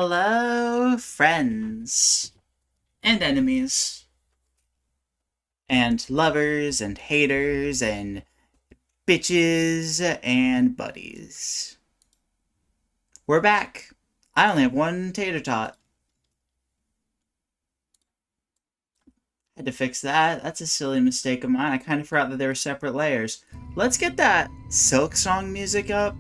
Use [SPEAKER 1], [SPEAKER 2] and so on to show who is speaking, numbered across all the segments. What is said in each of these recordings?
[SPEAKER 1] Hello, friends, and enemies, and lovers, and haters, and bitches, and buddies. We're back. I only have one tater tot. Had to fix that. That's a silly mistake of mine. I kind of forgot that they were separate layers. Let's get that Silksong music up.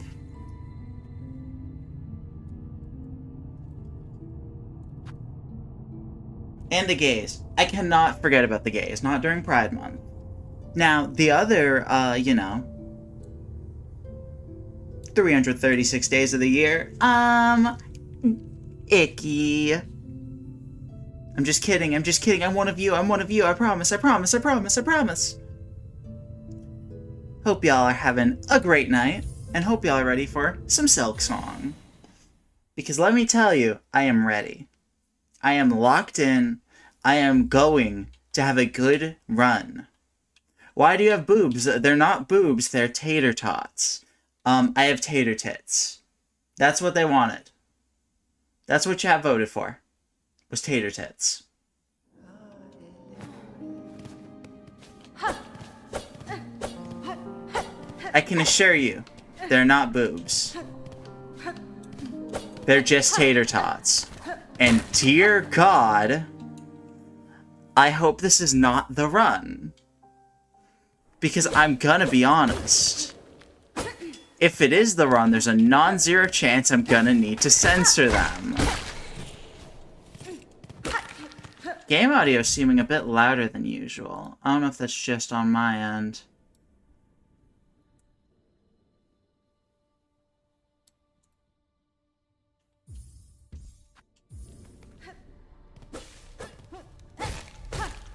[SPEAKER 1] And the gays. I cannot forget about the gays, not during Pride Month. Now, the other, 336 days of the year, icky. I'm just kidding, I'm one of you, I promise. Hope y'all are having a great night, and hope y'all are ready for some Silksong. Because let me tell you, I am ready. I am locked in. I am going to have a good run. Why do you have boobs? They're not boobs, they're tater tots. I have tater tits. That's what they wanted. That's what chat voted for. Was tater tits. I can assure you, they're not boobs. They're just tater tots. And dear God, I hope this is not the run. Because I'm gonna be honest. If it is the run, there's a non-zero chance I'm gonna need to censor them. Game audio is seeming a bit louder than usual. I don't know if that's just on my end.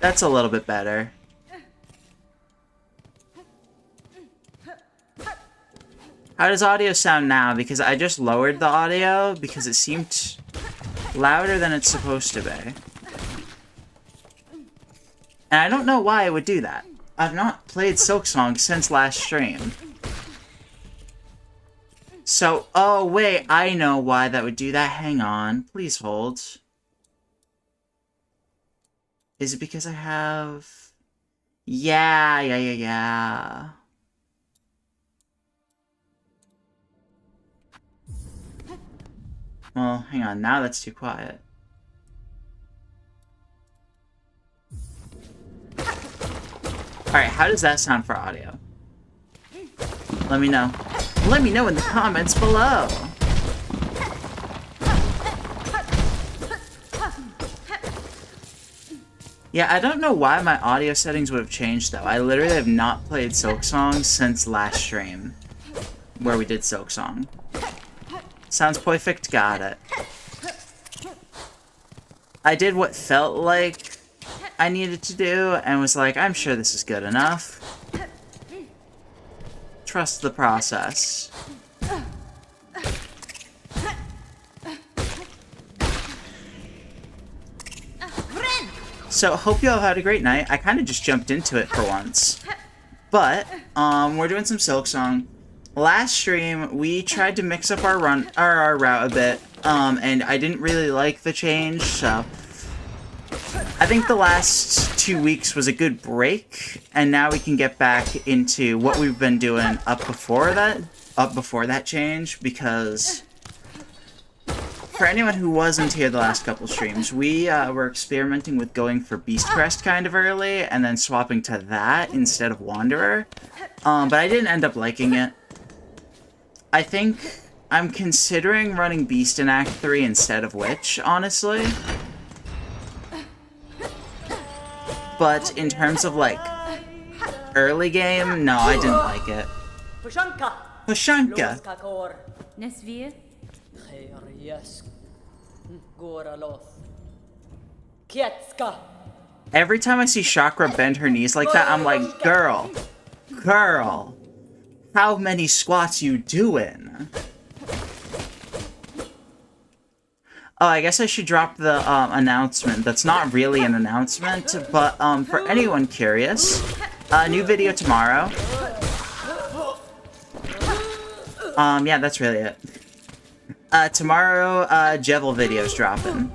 [SPEAKER 1] That's a little bit better. How does audio sound now? Because I just lowered the audio because it seemed louder than it's supposed to be. And I don't know why it would do that. I've not played Silksong since last stream. So, oh wait, I know why that would do that. Hang on, please hold. Is it because I have... Yeah. Well, hang on, now that's too quiet. Alright, how does that sound for audio? Let me know. Let me know in the comments below! Yeah, I don't know why my audio settings would have changed, though. I literally have not played Silksong since last stream, where we did Silksong. Sounds perfect, got it. I did what felt like I needed to do, and was like, I'm sure this is good enough. Trust the process. So, hope you all had a great night. I kind of just jumped into it for once. But, we're doing some Silksong. Last stream, we tried to mix up our route a bit, and I didn't really like the change, so... I think the last 2 weeks was a good break, and now we can get back into what we've been doing up before that change, because... For anyone who wasn't here the last couple streams, we were experimenting with going for Beast Crest kind of early, and then swapping to that instead of Wanderer. But I didn't end up liking it. I think I'm considering running Beast in Act 3 instead of Witch, honestly. But in terms of, like, early game, no, I didn't like it. Pushanka! Every time I see Chakra bend her knees like that, I'm like, girl, how many squats you doing? Oh, I guess I should drop the announcement. That's not really an announcement, but for anyone curious, new video tomorrow. Yeah, that's really it. Tomorrow, Jevil video's dropping.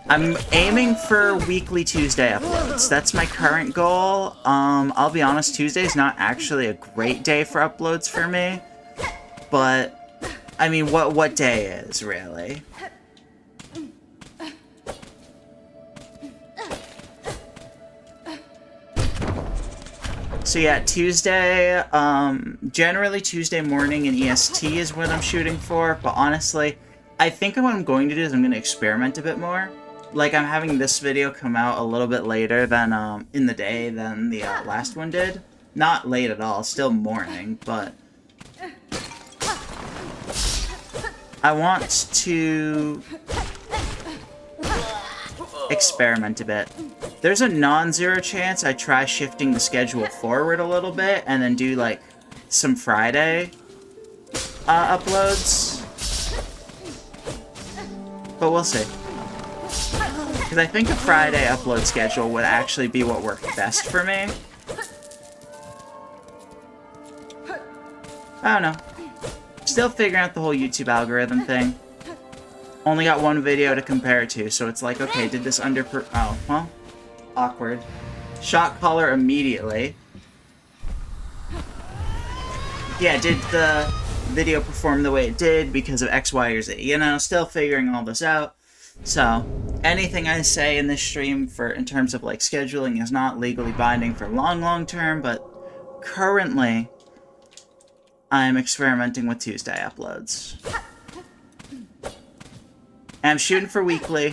[SPEAKER 1] I'm aiming for weekly Tuesday uploads. That's my current goal. I'll be honest, Tuesday's not actually a great day for uploads for me. But, I mean, what day is, really? So yeah, Tuesday, generally Tuesday morning in EST is what I'm shooting for, but honestly, I think what I'm going to do is I'm going to experiment a bit more. Like, I'm having this video come out a little bit later than, in the day than the last one did. Not late at all, still morning, but I want to experiment a bit. There's a non-zero chance I try shifting the schedule forward a little bit and then do, like, some Friday uploads. But we'll see. Because I think a Friday upload schedule would actually be what worked best for me. I don't know. Still figuring out the whole YouTube algorithm thing. Only got one video to compare it to, so it's like, okay, did this oh, well, awkward. Shot caller immediately. Yeah, did the video perform the way it did because of X, Y, or Z? You know, still figuring all this out. So, anything I say in this stream in terms of, like, scheduling is not legally binding for long term, but currently, I'm experimenting with Tuesday uploads. And I'm shooting for weekly.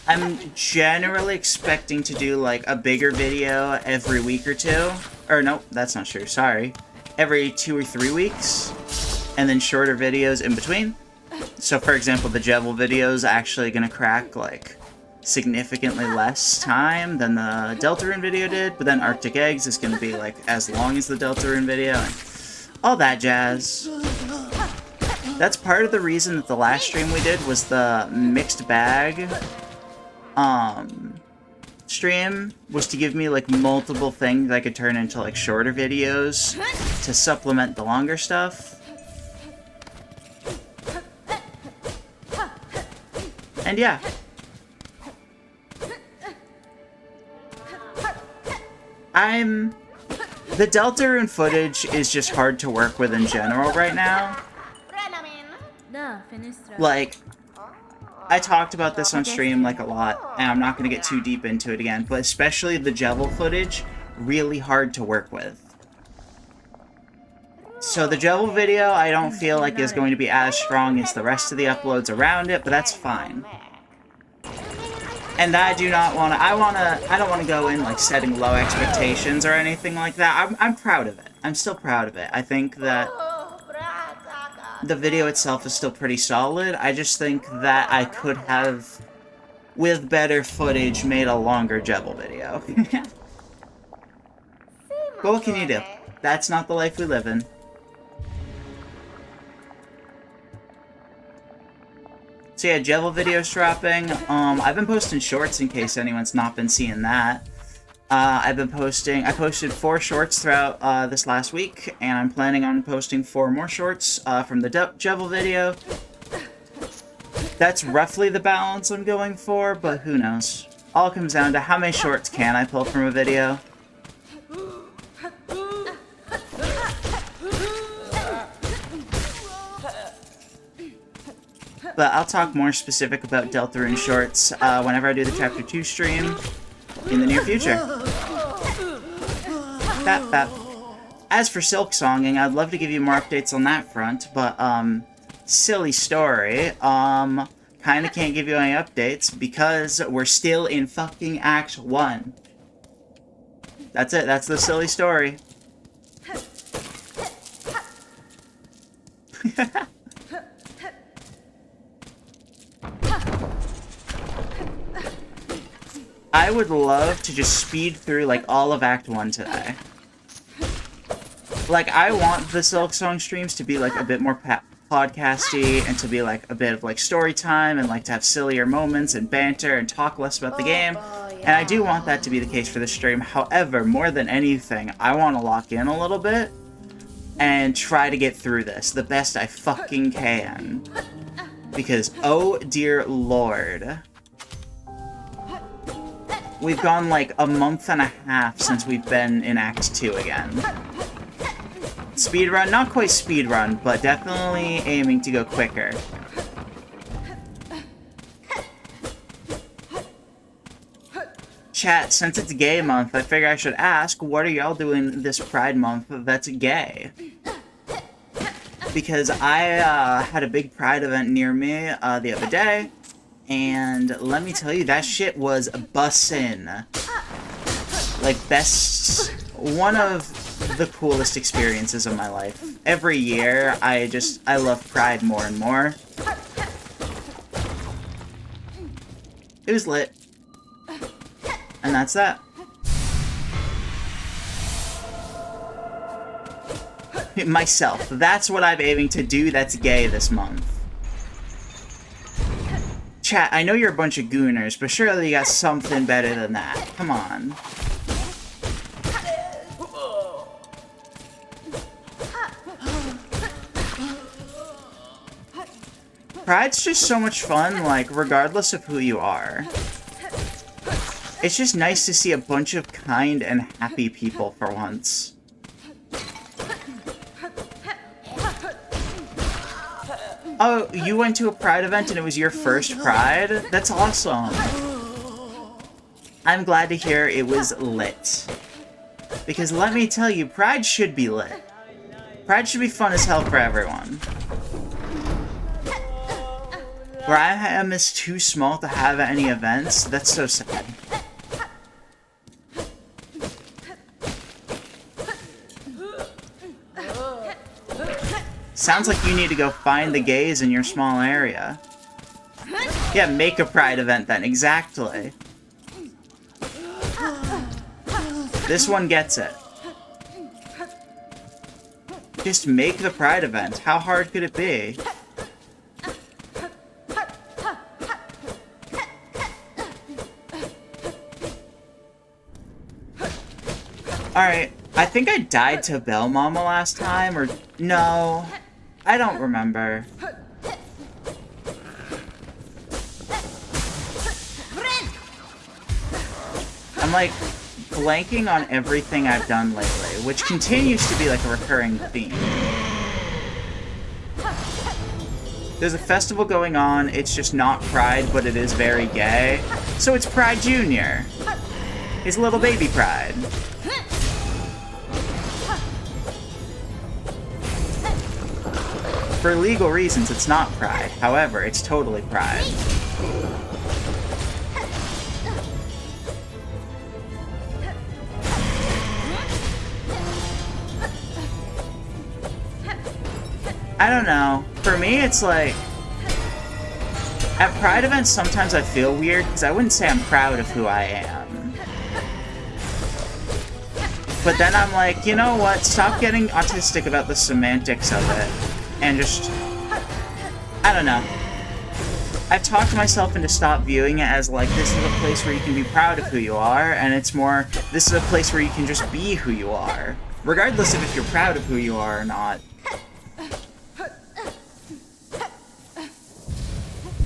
[SPEAKER 1] I'm generally expecting to do, like, a bigger video every week or two. Or, nope, that's not true, sorry. Every 2 or 3 weeks. And then shorter videos in between. So, for example, the Jevil video is actually going to crack, like, significantly less time than the Deltarune video did. But then Arctic Eggs is going to be, like, as long as the Deltarune video. And all that jazz. That's part of the reason that the last stream we did was the mixed bag stream, was to give me, like, multiple things I could turn into, like, shorter videos to supplement the longer stuff. And yeah. The Deltarune footage is just hard to work with in general right now. Like, I talked about this on stream, like, a lot, and I'm not going to get too deep into it again, but especially the Jevil footage, really hard to work with. So the Jevil video, I don't feel like is going to be as strong as the rest of the uploads around it, but that's fine. And I do not want to, I don't want to go in, like, setting low expectations or anything like that. I'm proud of it. I'm still proud of it. I think that the video itself is still pretty solid. I just think that I could have, with better footage, made a longer Jevil video. But what can you do? That's not the life we live in. So yeah, Jevil videos dropping. I've been posting shorts in case anyone's not been seeing that. I posted 4 shorts throughout this last week, and I'm planning on posting 4 more shorts from the Jevil video. That's roughly the balance I'm going for, but who knows. All comes down to how many shorts can I pull from a video. But I'll talk more specific about Deltarune shorts whenever I do the Chapter 2 stream in the near future. As for Silksonging, I'd love to give you more updates on that front, but, silly story, kinda can't give you any updates because we're still in fucking Act 1. That's it, that's the silly story. I would love to just speed through, like, all of Act 1 today. Like, I want the Silksong streams to be, like, a bit more podcasty, and to be, like, a bit of, like, story time, and, like, to have sillier moments, and banter, and talk less about the game. And I do want that to be the case for this stream. However, more than anything, I want to lock in a little bit, and try to get through this the best I fucking can. Because, oh dear lord. We've gone like a month and a half since we've been in Act 2 again. Speedrun, not quite speedrun, but definitely aiming to go quicker. Chat, since it's gay month, I figure I should ask, what are y'all doing this Pride month that's gay? Because I had a big Pride event near me the other day, and let me tell you, that shit was bussin'. Like, one of the coolest experiences of my life. Every year, I love Pride more and more. It was lit. And that's that. Myself. That's what I'm aiming to do that's gay this month. Chat, I know you're a bunch of gooners, but surely you got something better than that. Come on. Pride's just so much fun, like, regardless of who you are. It's just nice to see a bunch of kind and happy people for once. Oh, you went to a Pride event and it was your first Pride? That's awesome. I'm glad to hear it was lit. Because let me tell you, Pride should be lit. Pride should be fun as hell for everyone. Where I am is too small to have any events, that's so sad. Sounds like you need to go find the gays in your small area. Yeah, make a Pride event then, exactly. This one gets it. Just make the Pride event. How hard could it be? Alright, I think I died to Bell Mama last time, or... No, I don't remember. I'm like blanking on everything I've done lately, which continues to be like a recurring theme. There's a festival going on, it's just not Pride, but it is very gay. So it's Pride Junior. It's Little Baby Pride. For legal reasons, it's not Pride. However, it's totally Pride. I don't know. For me, it's like... At Pride events, sometimes I feel weird, because I wouldn't say I'm proud of who I am. But then I'm like, you know what? Stop getting autistic about the semantics of it. And just... I don't know. I've talked myself into stop viewing it as like, this is a place where you can be proud of who you are, and it's more, this is a place where you can just be who you are. Regardless of if you're proud of who you are or not.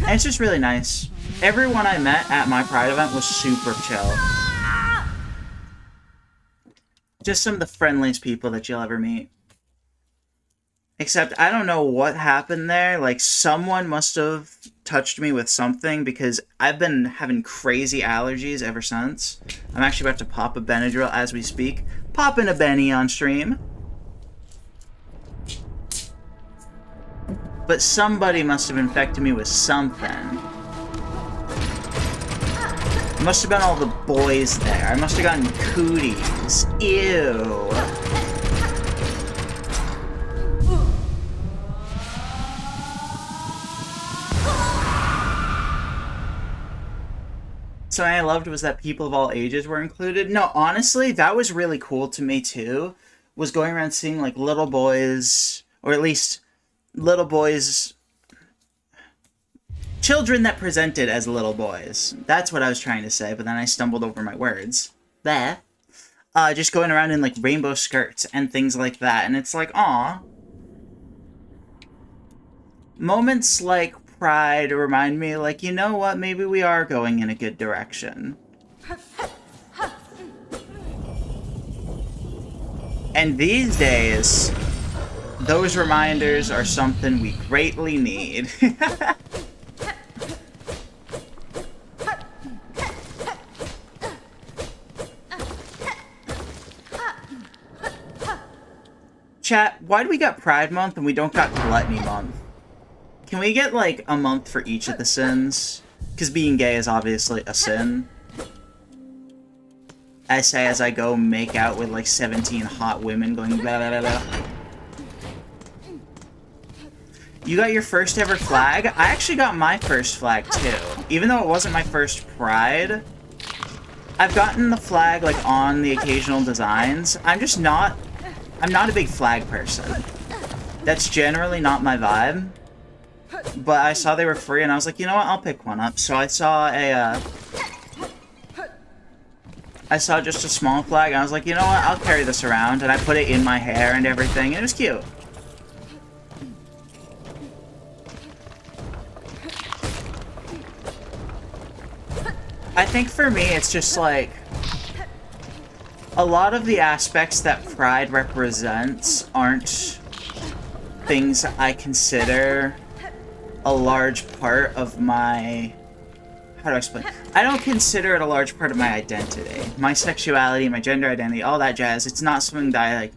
[SPEAKER 1] And it's just really nice. Everyone I met at my Pride event was super chill. Just some of the friendliest people that you'll ever meet. Except, I don't know what happened there. Like, someone must have touched me with something, because I've been having crazy allergies ever since. I'm actually about to pop a Benadryl as we speak. Popping a Benny on stream. But somebody must have infected me with something. It must have been all the boys there. I must have gotten cooties. Ew. Something I loved was that people of all ages were included. No, honestly, that was really cool to me too. Was going around seeing like little boys, or at least little boys, children that presented as little boys. That's what I was trying to say, but then I stumbled over my words. There. just going around in, like, rainbow skirts and things like that, and it's like, aw. Moments like Pride remind me, like, you know what, maybe we are going in a good direction. And these days, those reminders are something we greatly need. Chat, why do we got Pride Month and we don't got Gluttony Month? Can we get, like, a month for each of the sins? Because being gay is obviously a sin. I say as I go make out with, like, 17 hot women going blah blah blah blah. You got your first ever flag? I actually got my first flag, too. Even though it wasn't my first Pride, I've gotten the flag, like, on the occasional designs. I'm not a big flag person. That's generally not my vibe. But I saw they were free, and I was like, you know what, I'll pick one up. So I saw just a small flag, and I was like, you know what, I'll carry this around. And I put it in my hair and everything, and it was cute. I think for me, it's just like, a lot of the aspects that Pride represents aren't things I consider a large part of my... How do I explain? I don't consider it a large part of my identity. My sexuality, my gender identity, all that jazz, it's not something that I, like,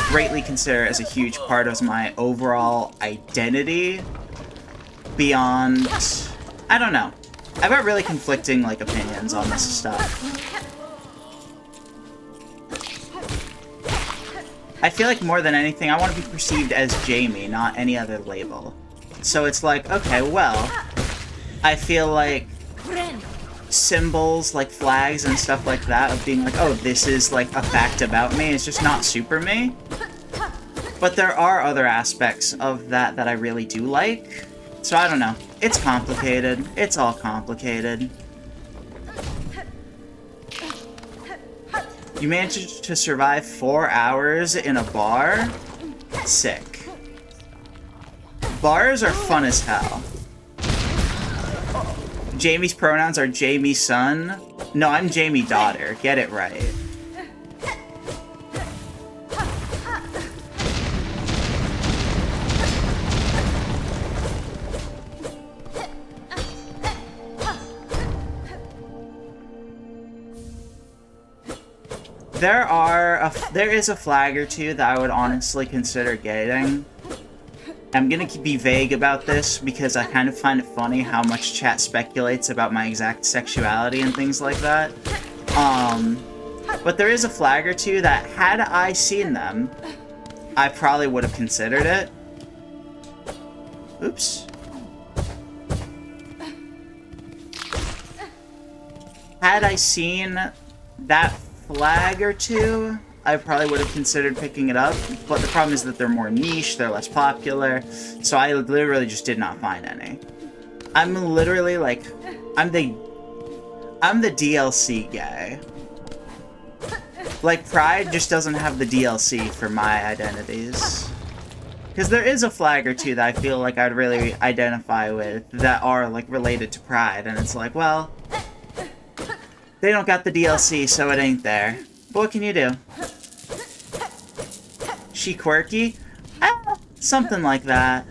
[SPEAKER 1] greatly consider as a huge part of my overall identity beyond... I don't know. I've got really conflicting, like, opinions on this stuff. I feel like more than anything, I want to be perceived as Jamie, not any other label. So it's like, okay, well, I feel like symbols, like flags and stuff like that, of being like, oh, this is like a fact about me, it's just not super me. But there are other aspects of that that I really do like. So I don't know. It's complicated. It's all complicated. You managed to survive 4 hours in a bar? Sick. Bars are fun as hell. Jamie's pronouns are Jamie son. No, I'm Jamie daughter. Get it right. There is a flag or two that I would honestly consider getting. I'm gonna be vague about this because I kind of find it funny how much chat speculates about my exact sexuality and things like that. But there is a flag or two that, had I seen them, I probably would have considered it. Oops. Had I seen that flag or two, I probably would have considered picking it up, but the problem is that they're more niche, they're less popular, so I literally just did not find any. I'm literally like, I'm the DLC guy. Like, Pride just doesn't have the DLC for my identities. Because there is a flag or two that I feel like I'd really identify with that are, like, related to Pride, and it's like, well, they don't got the DLC, so it ain't there. But what can you do? She quirky? Something like that.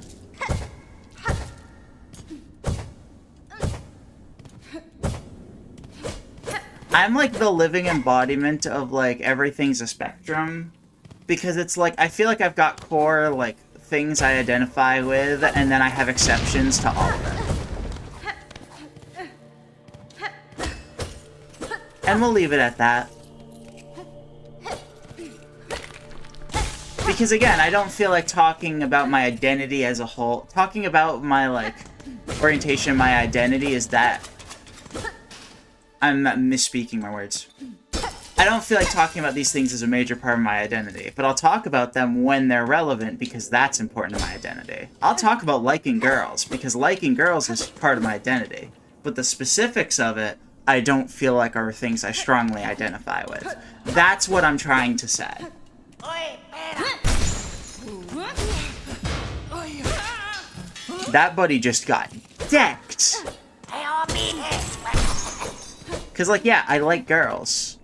[SPEAKER 1] I'm like the living embodiment of like everything's a spectrum. Because it's like, I feel like I've got core like things I identify with, and then I have exceptions to all of them. And we'll leave it at that. Because again, I don't feel like talking about my identity as a whole. Talking about my, like, orientation, my identity is that... I'm misspeaking my words. I don't feel like talking about these things as a major part of my identity, but I'll talk about them when they're relevant because that's important to my identity. I'll talk about liking girls because liking girls is part of my identity, but the specifics of it I don't feel like are things I strongly identify with. That's what I'm trying to say. That buddy just got decked. Because, like, yeah, I like girls.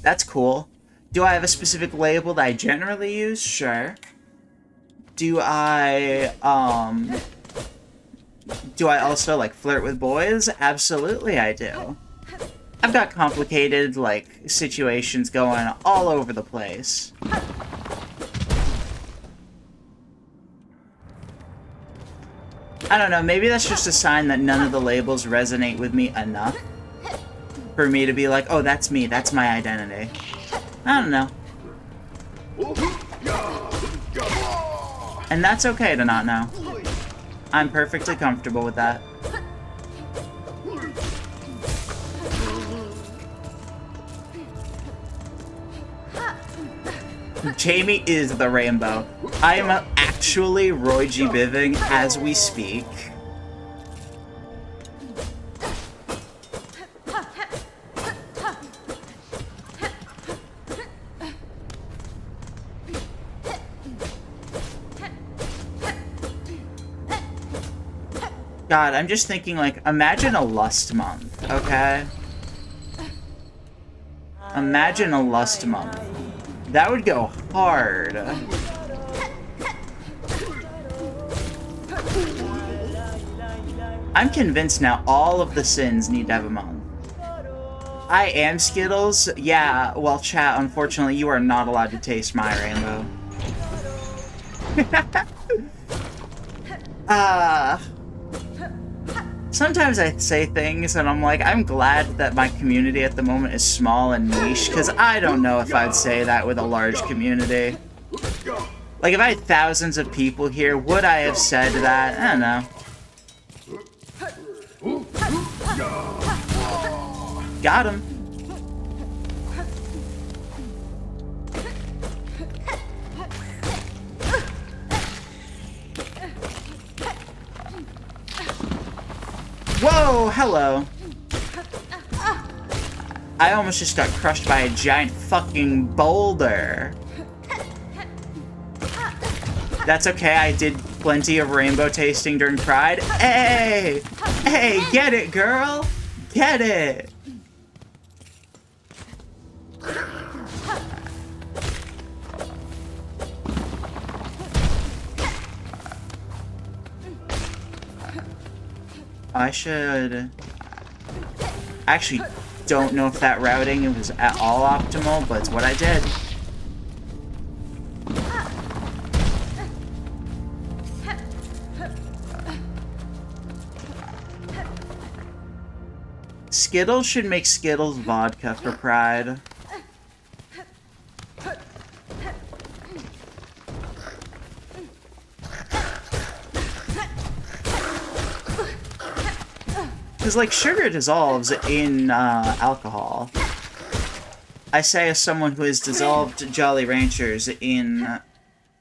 [SPEAKER 1] That's cool. Do I have a specific label that I generally use? Sure. Do I also, like, flirt with boys? Absolutely I do. I've got complicated, like, situations going all over the place. I don't know, maybe that's just a sign that none of the labels resonate with me enough for me to be like, oh, that's me, that's my identity. I don't know. And that's okay to not know. I'm perfectly comfortable with that. Jamie is the rainbow. I am actually Roy G. Biving as we speak. God, I'm just thinking, like, imagine a lust month, okay? Imagine a lust month. That would go hard. I'm convinced now all of the sins need to have a month. I am Skittles? Yeah, well, chat, unfortunately, you are not allowed to taste my rainbow. Sometimes I say things and I'm like, I'm glad that my community at the moment is small and niche, because I don't know if I'd say that with a large community. Like, if I had thousands of people here, would I have said that? I don't know. Got him. Whoa, hello. I almost just got crushed by a giant fucking boulder. That's okay, I did plenty of rainbow tasting during Pride. Hey! Hey, get it, girl! Get it! I should... I actually don't know if that routing was at all optimal, but it's what I did. Skittles should make Skittles vodka for Pride. Because, like, sugar dissolves in alcohol. I say as someone who has dissolved Jolly Ranchers in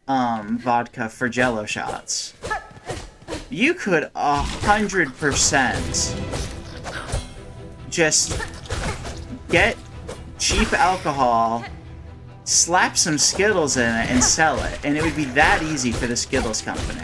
[SPEAKER 1] vodka for Jello shots. You could 100% just get cheap alcohol, slap some Skittles in it, and sell it. And it would be that easy for the Skittles company.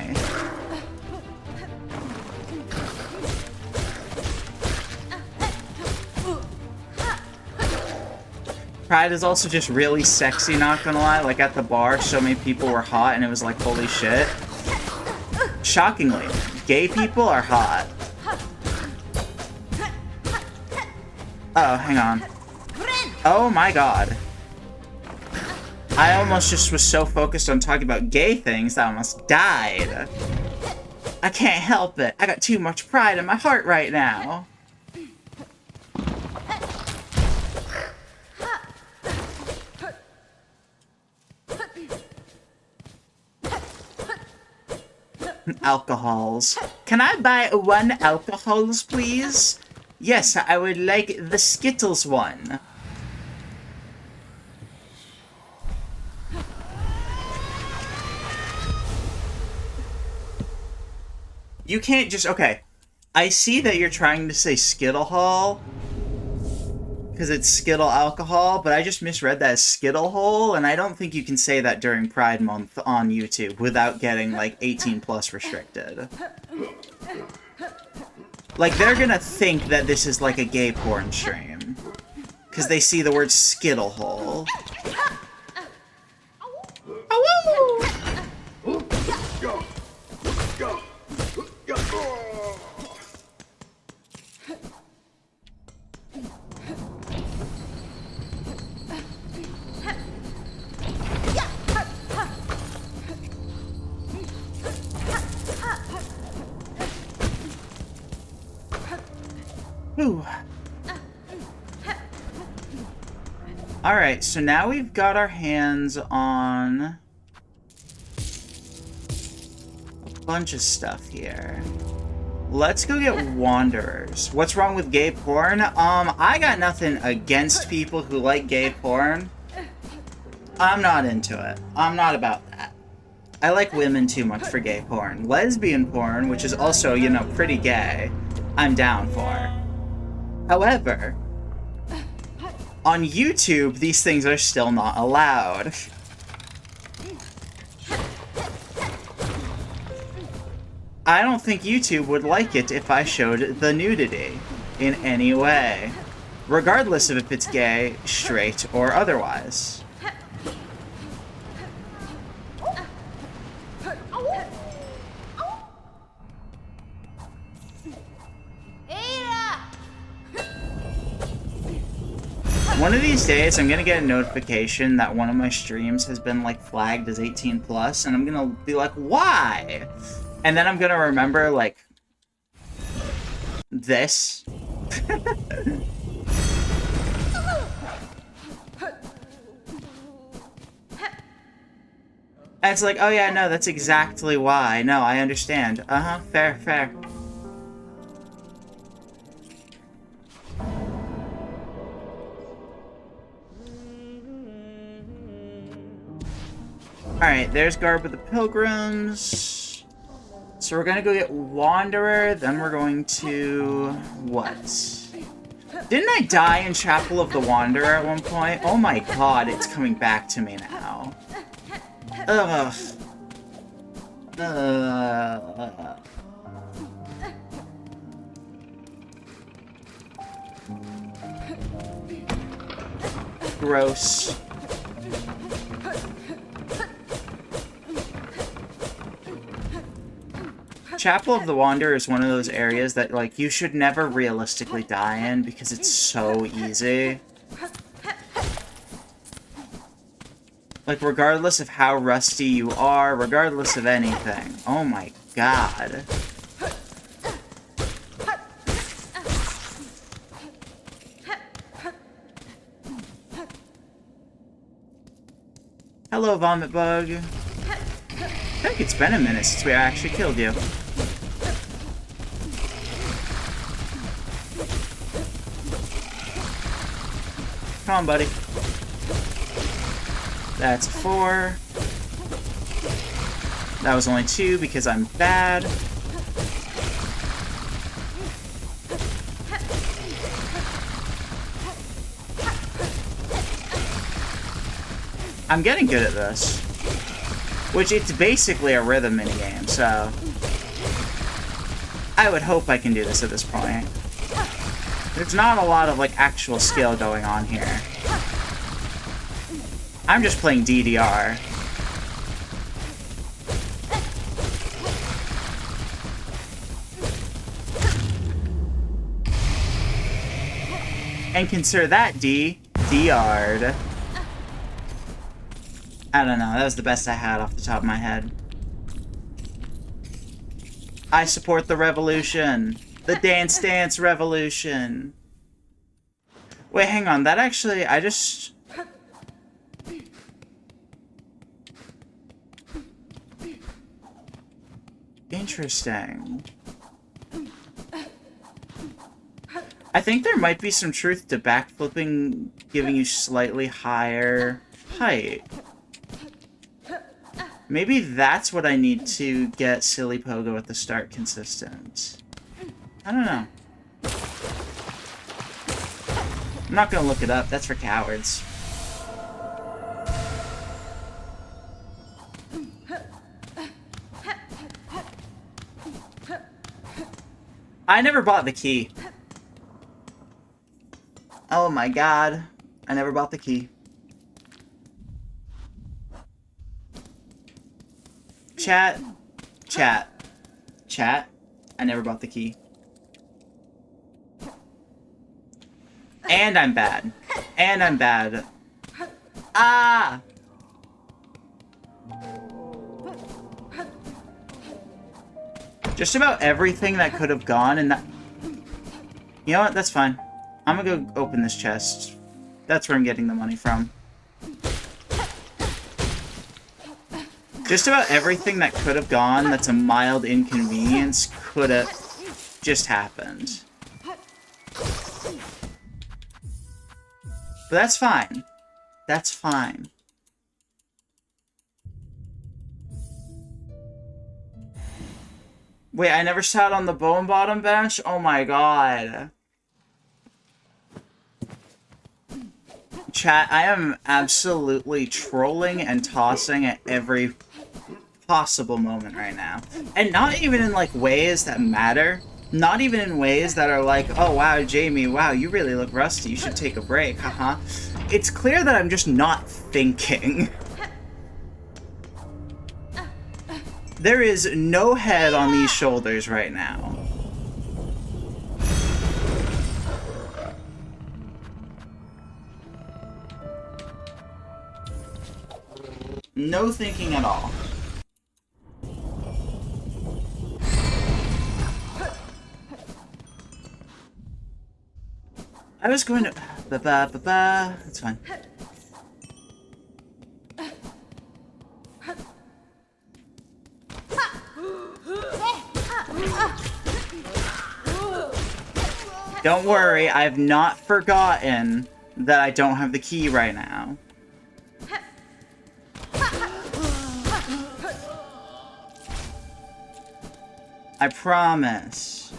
[SPEAKER 1] Pride is also just really sexy, not gonna lie. Like, at the bar, so many people were hot, and it was like, holy shit. Shockingly, gay people are hot. Uh-oh, hang on. Oh my god. I almost just was so focused on talking about gay things that I almost died. I can't help it. I got too much pride in my heart right now. Alcohols. Can I buy 1 alcohols, please? Yes, I would like the Skittles one. You can't just... Okay. I see that you're trying to say Skittle Hall, because it's Skittle alcohol, but I just misread that as Skittle hole, and I don't think you can say that during Pride Month on YouTube without getting, like, 18 plus restricted. Like, they're gonna think that this is, like, a gay porn stream. Because they see the word Skittle hole. Ooh. Alright, so now we've got our hands on a bunch of stuff here. Let's go get Wanderers. What's wrong with gay porn? I got nothing against people who like gay porn. I'm not into it. I'm not about that. I like women too much for gay porn. Lesbian porn, which is also, you know, pretty gay, I'm down for. However, on YouTube, these things are still not allowed. I don't think YouTube would like it if I showed the nudity in any way, regardless of if it's gay, straight, or otherwise. One of these days, I'm gonna get a notification that one of my streams has been, like, flagged as 18 plus, and I'm gonna be like, why? And then I'm gonna remember, like, this. And it's like, oh yeah, no, that's exactly why. No, I understand. Uh-huh, fair, fair. Alright, there's Garb of the Pilgrims. So we're gonna go get Wanderer, then we're going to... what? Didn't I die in Chapel of the Wanderer at one point? Oh my god, it's coming back to me now. Ugh. Gross. Chapel of the Wanderer is one of those areas that, like, you should never realistically die in because it's so easy. Like, regardless of how rusty you are, regardless of anything. Oh my god. Hello, Vomit Bug. I think it's been a minute since we actually killed you. Come on, buddy. That's 4. That was only 2 because I'm bad. I'm getting good at this. Which, it's basically a rhythm minigame, so... I would hope I can do this at this point. There's not a lot of, like, actual skill going on here. I'm just playing DDR. And consider that D-D'd. I don't know, that was the best I had off the top of my head. I support the revolution. The Dance Dance Revolution. Wait, hang on, that actually, I just... Interesting. I think there might be some truth to backflipping giving you slightly higher height. Maybe that's what I need to get Silly Pogo at the start consistent. I don't know. I'm not gonna look it up. That's for cowards. I never bought the key. Oh my god. I never bought the key. Chat. Chat. Chat. I never bought the key. And I'm bad. And I'm bad. Ah! Just about everything that could have gone in that... You know what? That's fine. I'm gonna go open this chest. That's where I'm getting the money from. Just about everything that could have gone that's a mild inconvenience could have just happened. But that's fine. That's fine. Wait, I never sat on the bone bottom bench? Oh my god. Chat, I am absolutely trolling and tossing at every possible moment right now. And not even in, like, ways that matter. Not even in ways that are like, oh wow, Jamie, wow, you really look rusty, you should take a break, haha. It's clear that I'm just not thinking. There is no head on these shoulders right now. No thinking at all. I was going to... That's fine. Don't worry, I've not forgotten that I don't have the key right now. I promise.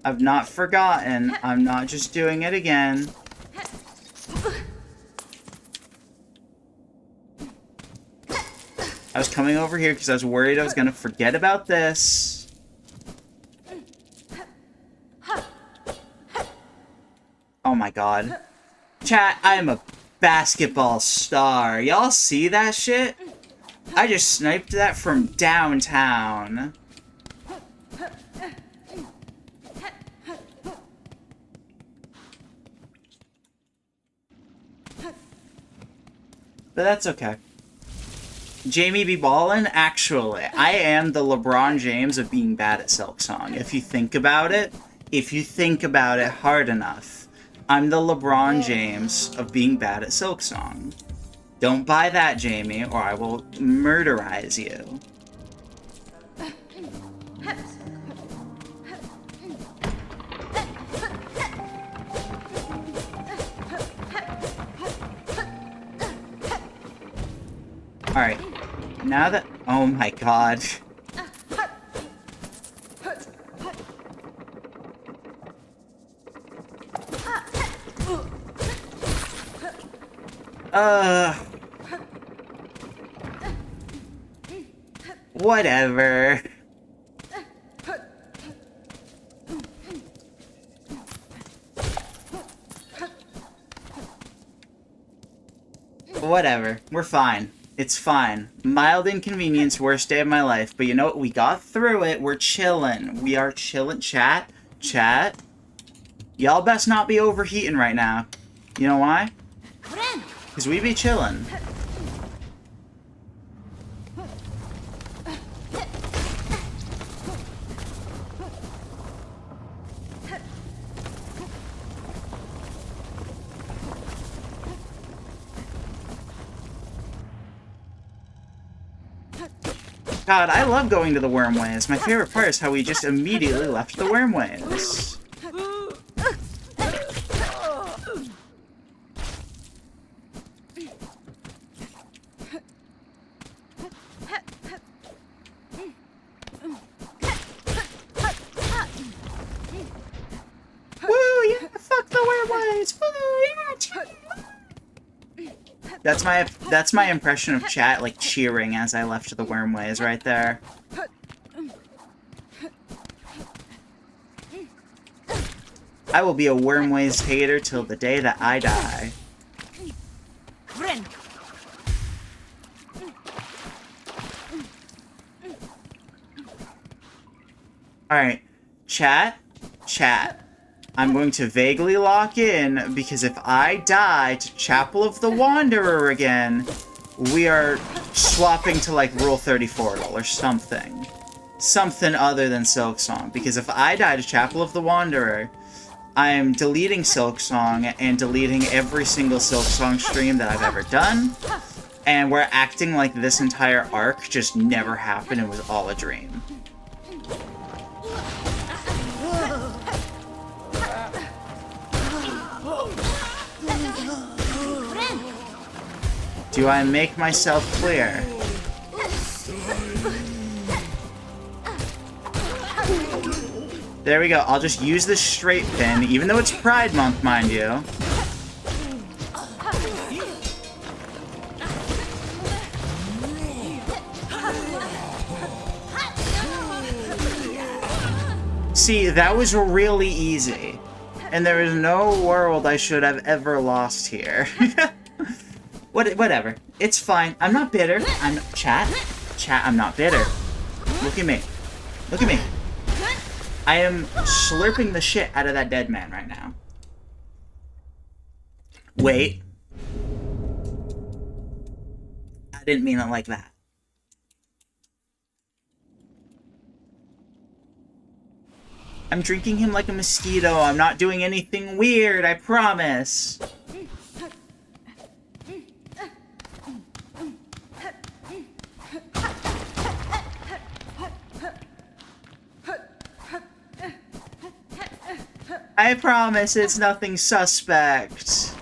[SPEAKER 1] I've not forgotten. I'm not just doing it again. I was coming over here because I was worried I was going to forget about this. Oh my god. Chat, I am a basketball star. Y'all see that shit? I just sniped that from downtown. But that's okay. Jamie be ballin'? Actually, I am the LeBron James of being bad at Silksong. If you think about it hard enough, I'm the LeBron James of being bad at Silksong. Don't buy that, Jamie, or I will murderize you. Alright, now that... Oh my god. Whatever. Whatever. We're fine. It's fine. Mild inconvenience, worst day of my life. But you know what? We got through it. We're chilling. We are chilling. Chat. Chat. Y'all best not be overheating right now. You know why? Because we be chilling. God, I love going to the wormways. My favorite part is how we just immediately left the wormways. Woo, yeah, fuck the wormways, woo! That's my impression of chat, like, cheering as I left the wormways right there. I will be a wormways hater till the day that I die. Alright, chat. I'm going to vaguely lock in, because if I die to Chapel of the Wanderer again, we are swapping to, like, Rule 34 or something. Something other than Silksong. Because if I die to Chapel of the Wanderer, I am deleting Silksong and deleting every single Silksong stream that I've ever done. And we're acting like this entire arc just never happened and was all a dream. Do I make myself clear? There we go. I'll just use this straight pin, even though it's Pride Month, mind you. See, that was really easy. And there is no world I should have ever lost here. Whatever. It's fine. I'm not bitter. Chat, I'm not bitter. Look at me. Look at me. I am slurping the shit out of that dead man right now. Wait. I didn't mean it like that. I'm drinking him like a mosquito. I'm not doing anything weird, I promise. I promise it's nothing suspect.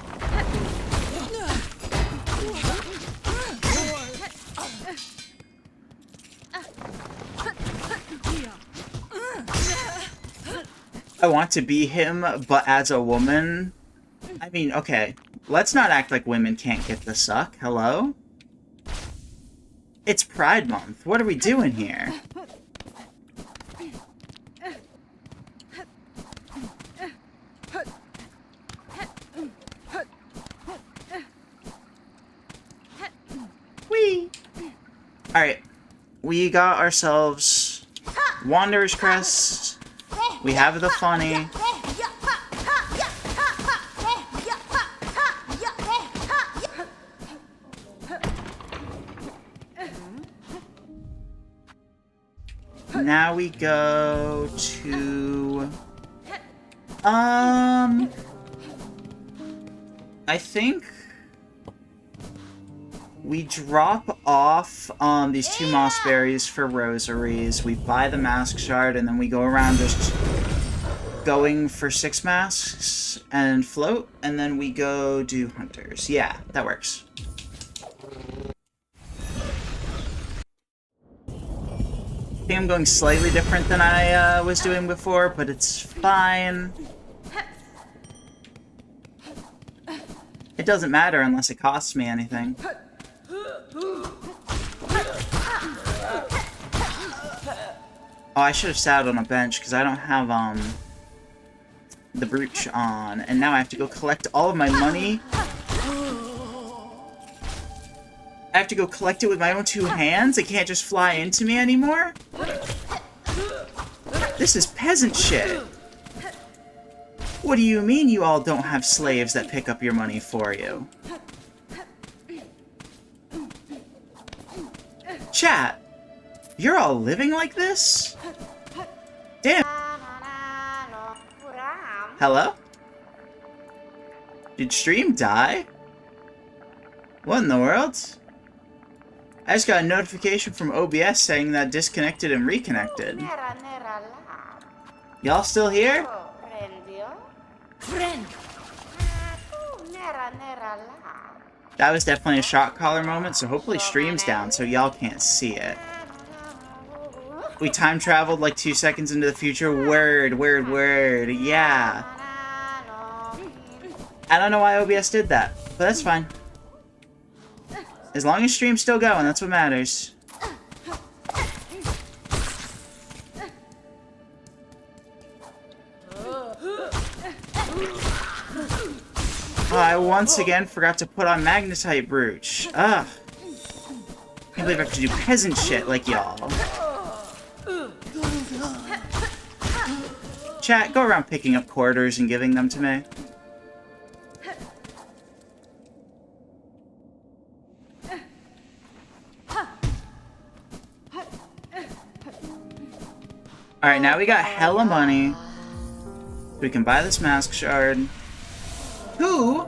[SPEAKER 1] I want to be him, but as a woman. I mean, okay. Let's not act like women can't get the suck. Hello? It's Pride Month. What are we doing here? Whee! Alright. We got ourselves Wanderer's Crest. We have the funny. Now we go to... I think... we drop off these 2 moss berries for rosaries. We buy the mask shard, and then we go around just going for 6 masks and float, and then we go do hunters. Yeah, that works. I think I'm going slightly different than I was doing before, but it's fine. It doesn't matter unless it costs me anything. Oh, I should have sat on a bench, because I don't have, the brooch on. And now I have to go collect all of my money. I have to go collect it with my own 2 hands? It can't just fly into me anymore? This is peasant shit. What do you mean you all don't have slaves that pick up your money for you? Chat, you're all living like this? Damn. Hello? Did stream die? What in the world? I just got a notification from OBS saying that disconnected and reconnected. Y'all still here? That was definitely a shot caller moment, so hopefully stream's down so y'all can't see it. We time traveled like 2 seconds into the future. Word. Yeah. I don't know why OBS did that, but that's fine. As long as stream's still going, that's what matters. I once again forgot to put on Magnetite Brooch. Ugh. Can't believe I have to do peasant shit like y'all. Chat, go around picking up quarters and giving them to me. Alright, now we got hella money. We can buy this mask shard. Who?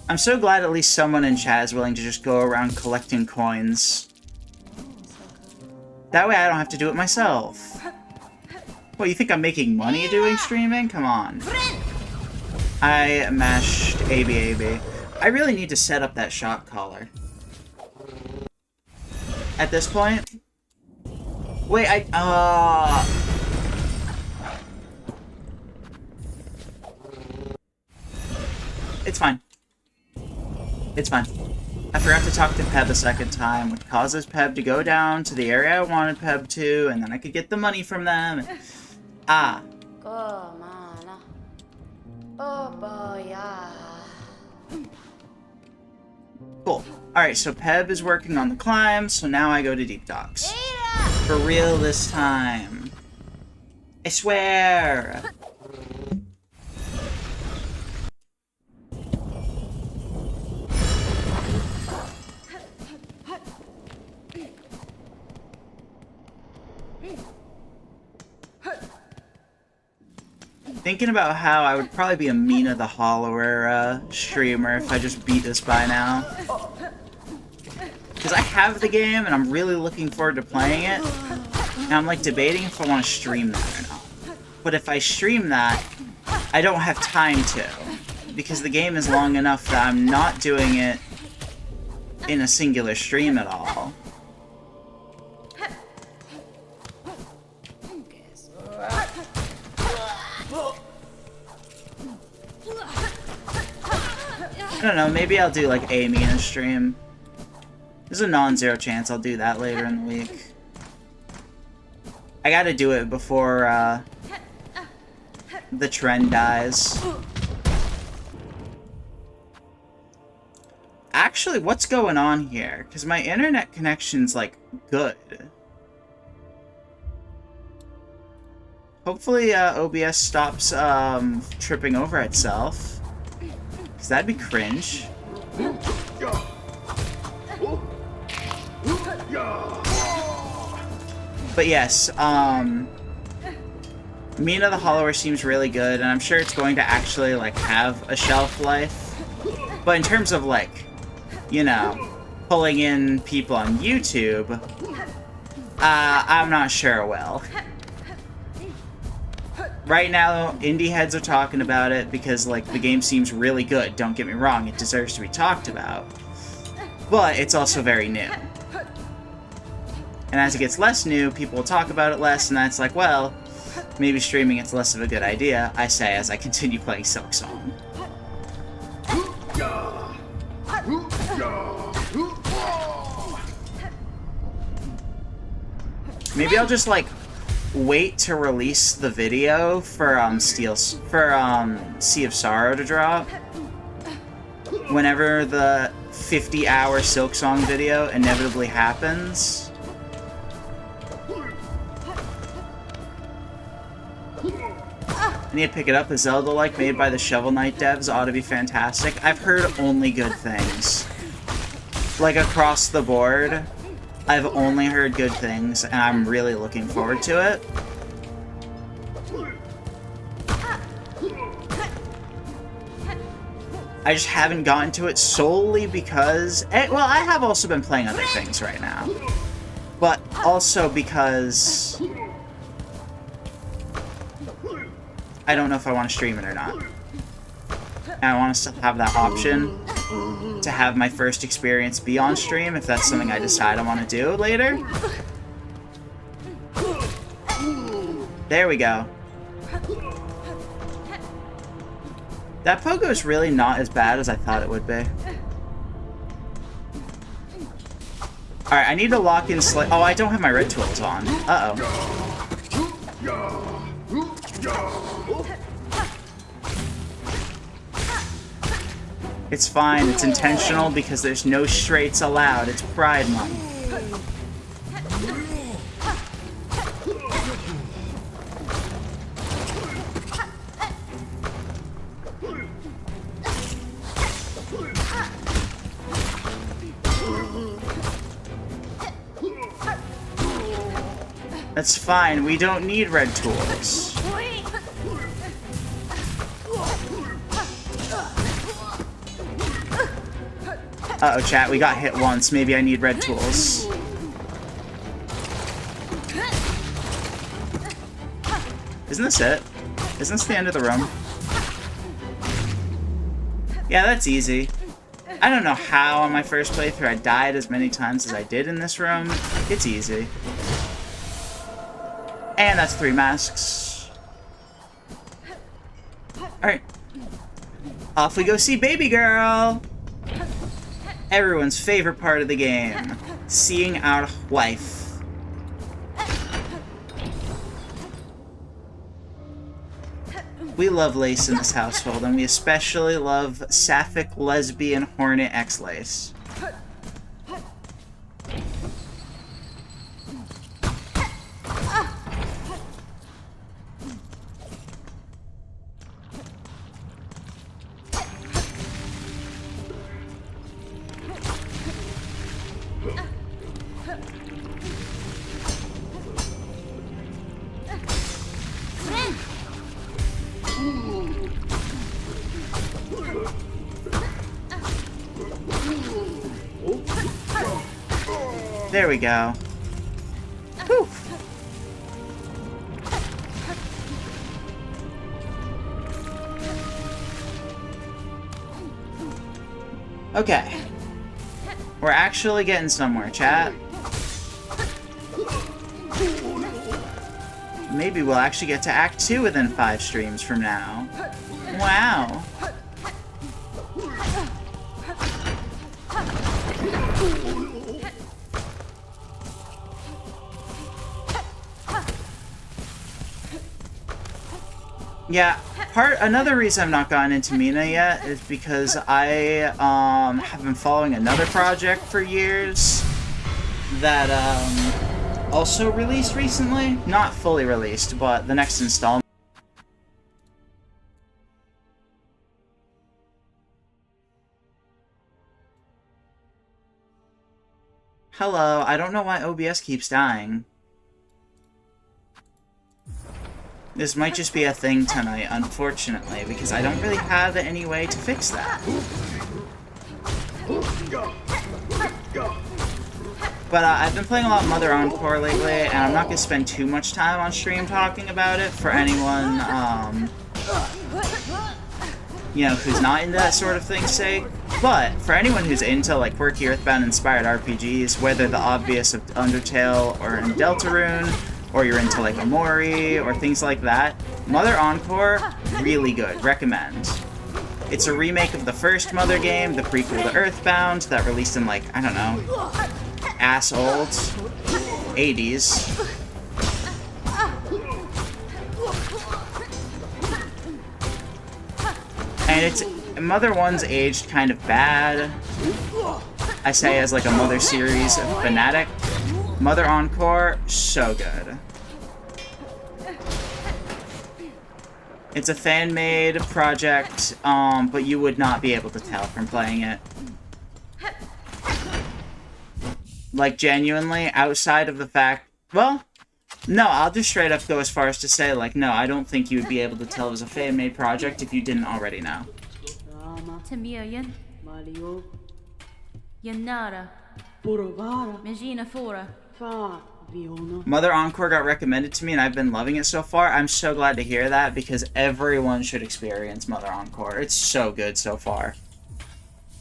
[SPEAKER 1] I'm so glad at least someone in chat is willing to just go around collecting coins. That way I don't have to do it myself. What, you think I'm making money doing streaming? Come on. I mashed AB. I really need to set up that shock collar. At this point? Wait, It's fine. It's fine. I forgot to talk to Peb a second time, which causes Peb to go down to the area I wanted Peb to, and then I could get the money from them. Ah. Cool. Alright, so Peb is working on the climb, so now I go to Deep Docks. For real this time. I swear! Thinking about how I would probably be a Mina the Hollower streamer if I just beat this by now. Because I have the game and I'm really looking forward to playing it. And I'm like debating if I want to stream that or not. But if I stream that, I don't have time to. Because the game is long enough that I'm not doing it in a singular stream at all. I don't know, maybe I'll do like a Mina stream. There's a non-zero chance I'll do that later in the week. I gotta do it before the trend dies. Actually, what's going on here? Because my internet connection's like good. Hopefully OBS stops tripping over itself. Because that'd be cringe. But yes, Mina the Hollower seems really good, and I'm sure it's going to actually, like, have a shelf life. But in terms of, like, you know, pulling in people on YouTube, I'm not sure it will. Right now, indie heads are talking about it because, like, the game seems really good. Don't get me wrong, it deserves to be talked about. But it's also very new. And as it gets less new, people will talk about it less, and that's like, well, maybe streaming it's less of a good idea, I say as I continue playing Silksong. Maybe I'll just, like, wait to release the video for Sea of Sorrow to drop. Whenever the 50-hour Silksong video inevitably happens. I need to pick it up. The Zelda-like made by the Shovel Knight devs ought to be fantastic. I've heard only good things. Like, across the board, I've only heard good things, and I'm really looking forward to it. I just haven't gotten to it solely because... well, I have also been playing other things right now. But also because... I don't know if I want to stream it or not. And I want to still have that option to have my first experience be on stream if that's something I decide I want to do later. There we go. That pogo is really not as bad as I thought it would be. Alright, I need to lock in oh, I don't have my red tools on. Uh-oh. It's fine, it's intentional because there's no straights allowed. It's Pride Month. That's fine, we don't need red tools. Uh-oh, chat, we got hit once. Maybe I need red tools. Isn't this it? Isn't this the end of the room? Yeah, that's easy. I don't know how on my first playthrough I died as many times as I did in this room. It's easy. And that's 3 masks. Alright. Off we go see baby girl! Everyone's favorite part of the game. Seeing our wife. We love lace in this household, and we especially love sapphic, lesbian, hornet X-lace. There we go. Whew. Okay. We're actually getting somewhere, chat. Maybe we'll actually get to Act 2 within 5 streams from now. Wow. Yeah, another reason I've not gotten into Mina yet is because I have been following another project for years that also released recently. Not fully released, but the next installment. Hello, I don't know why OBS keeps dying. This might just be a thing tonight, unfortunately, because I don't really have any way to fix that. But I've been playing a lot of Mother Encore lately, and I'm not going to spend too much time on stream talking about it for anyone, you know, who's not into that sort of thing's sake. But for anyone who's into, like, quirky Earthbound-inspired RPGs, whether the obvious of Undertale or in Deltarune, or you're into, like, Amori, or things like that, Mother Encore, really good. Recommend. It's a remake of the first Mother game, the prequel to Earthbound, that released in, like, I don't know, ass-old 80s. And it's... Mother 1's aged kind of bad. I say as, like, a Mother series fanatic. Mother Encore, so good. It's a fan-made project, but you would not be able to tell from playing it. Like, genuinely, outside of the fact... Well, no, I'll just straight up go as far as to say, like, no, I don't think you would be able to tell it was a fan-made project if you didn't already know. Mother Encore got recommended to me, and I've been loving it so far. I'm so glad to hear that, because everyone should experience Mother Encore. It's so good so far.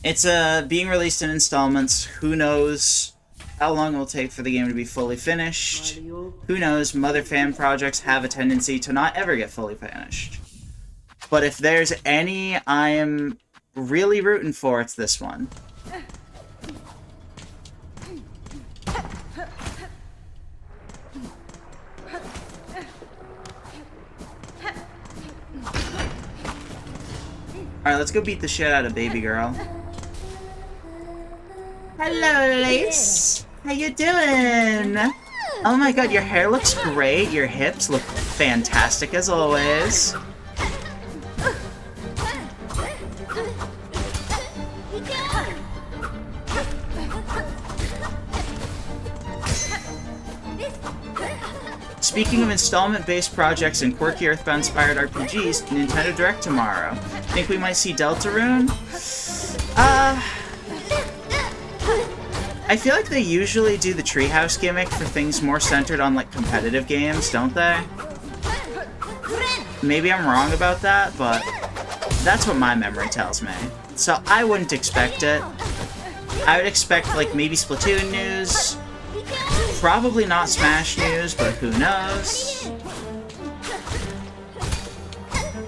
[SPEAKER 1] It's being released in installments. Who knows How long it will take for the game to be fully finished? Who knows? Mother fan projects have a tendency to not ever get fully finished. But if there's any I am really rooting for, it's this one. Alright, let's go beat the shit out of baby girl. Hello, Lace! How you doing? Oh my god, your hair looks great. Your hips look fantastic as always. Speaking of installment-based projects and quirky Earthbound-inspired RPGs, Nintendo Direct tomorrow. Think we might see Deltarune? I feel like they usually do the treehouse gimmick for things more centered on, like, competitive games, don't they? Maybe I'm wrong about that, but that's what my memory tells me. So I wouldn't expect it. I would expect, like, maybe Splatoon news. Probably not Smash news, but who knows?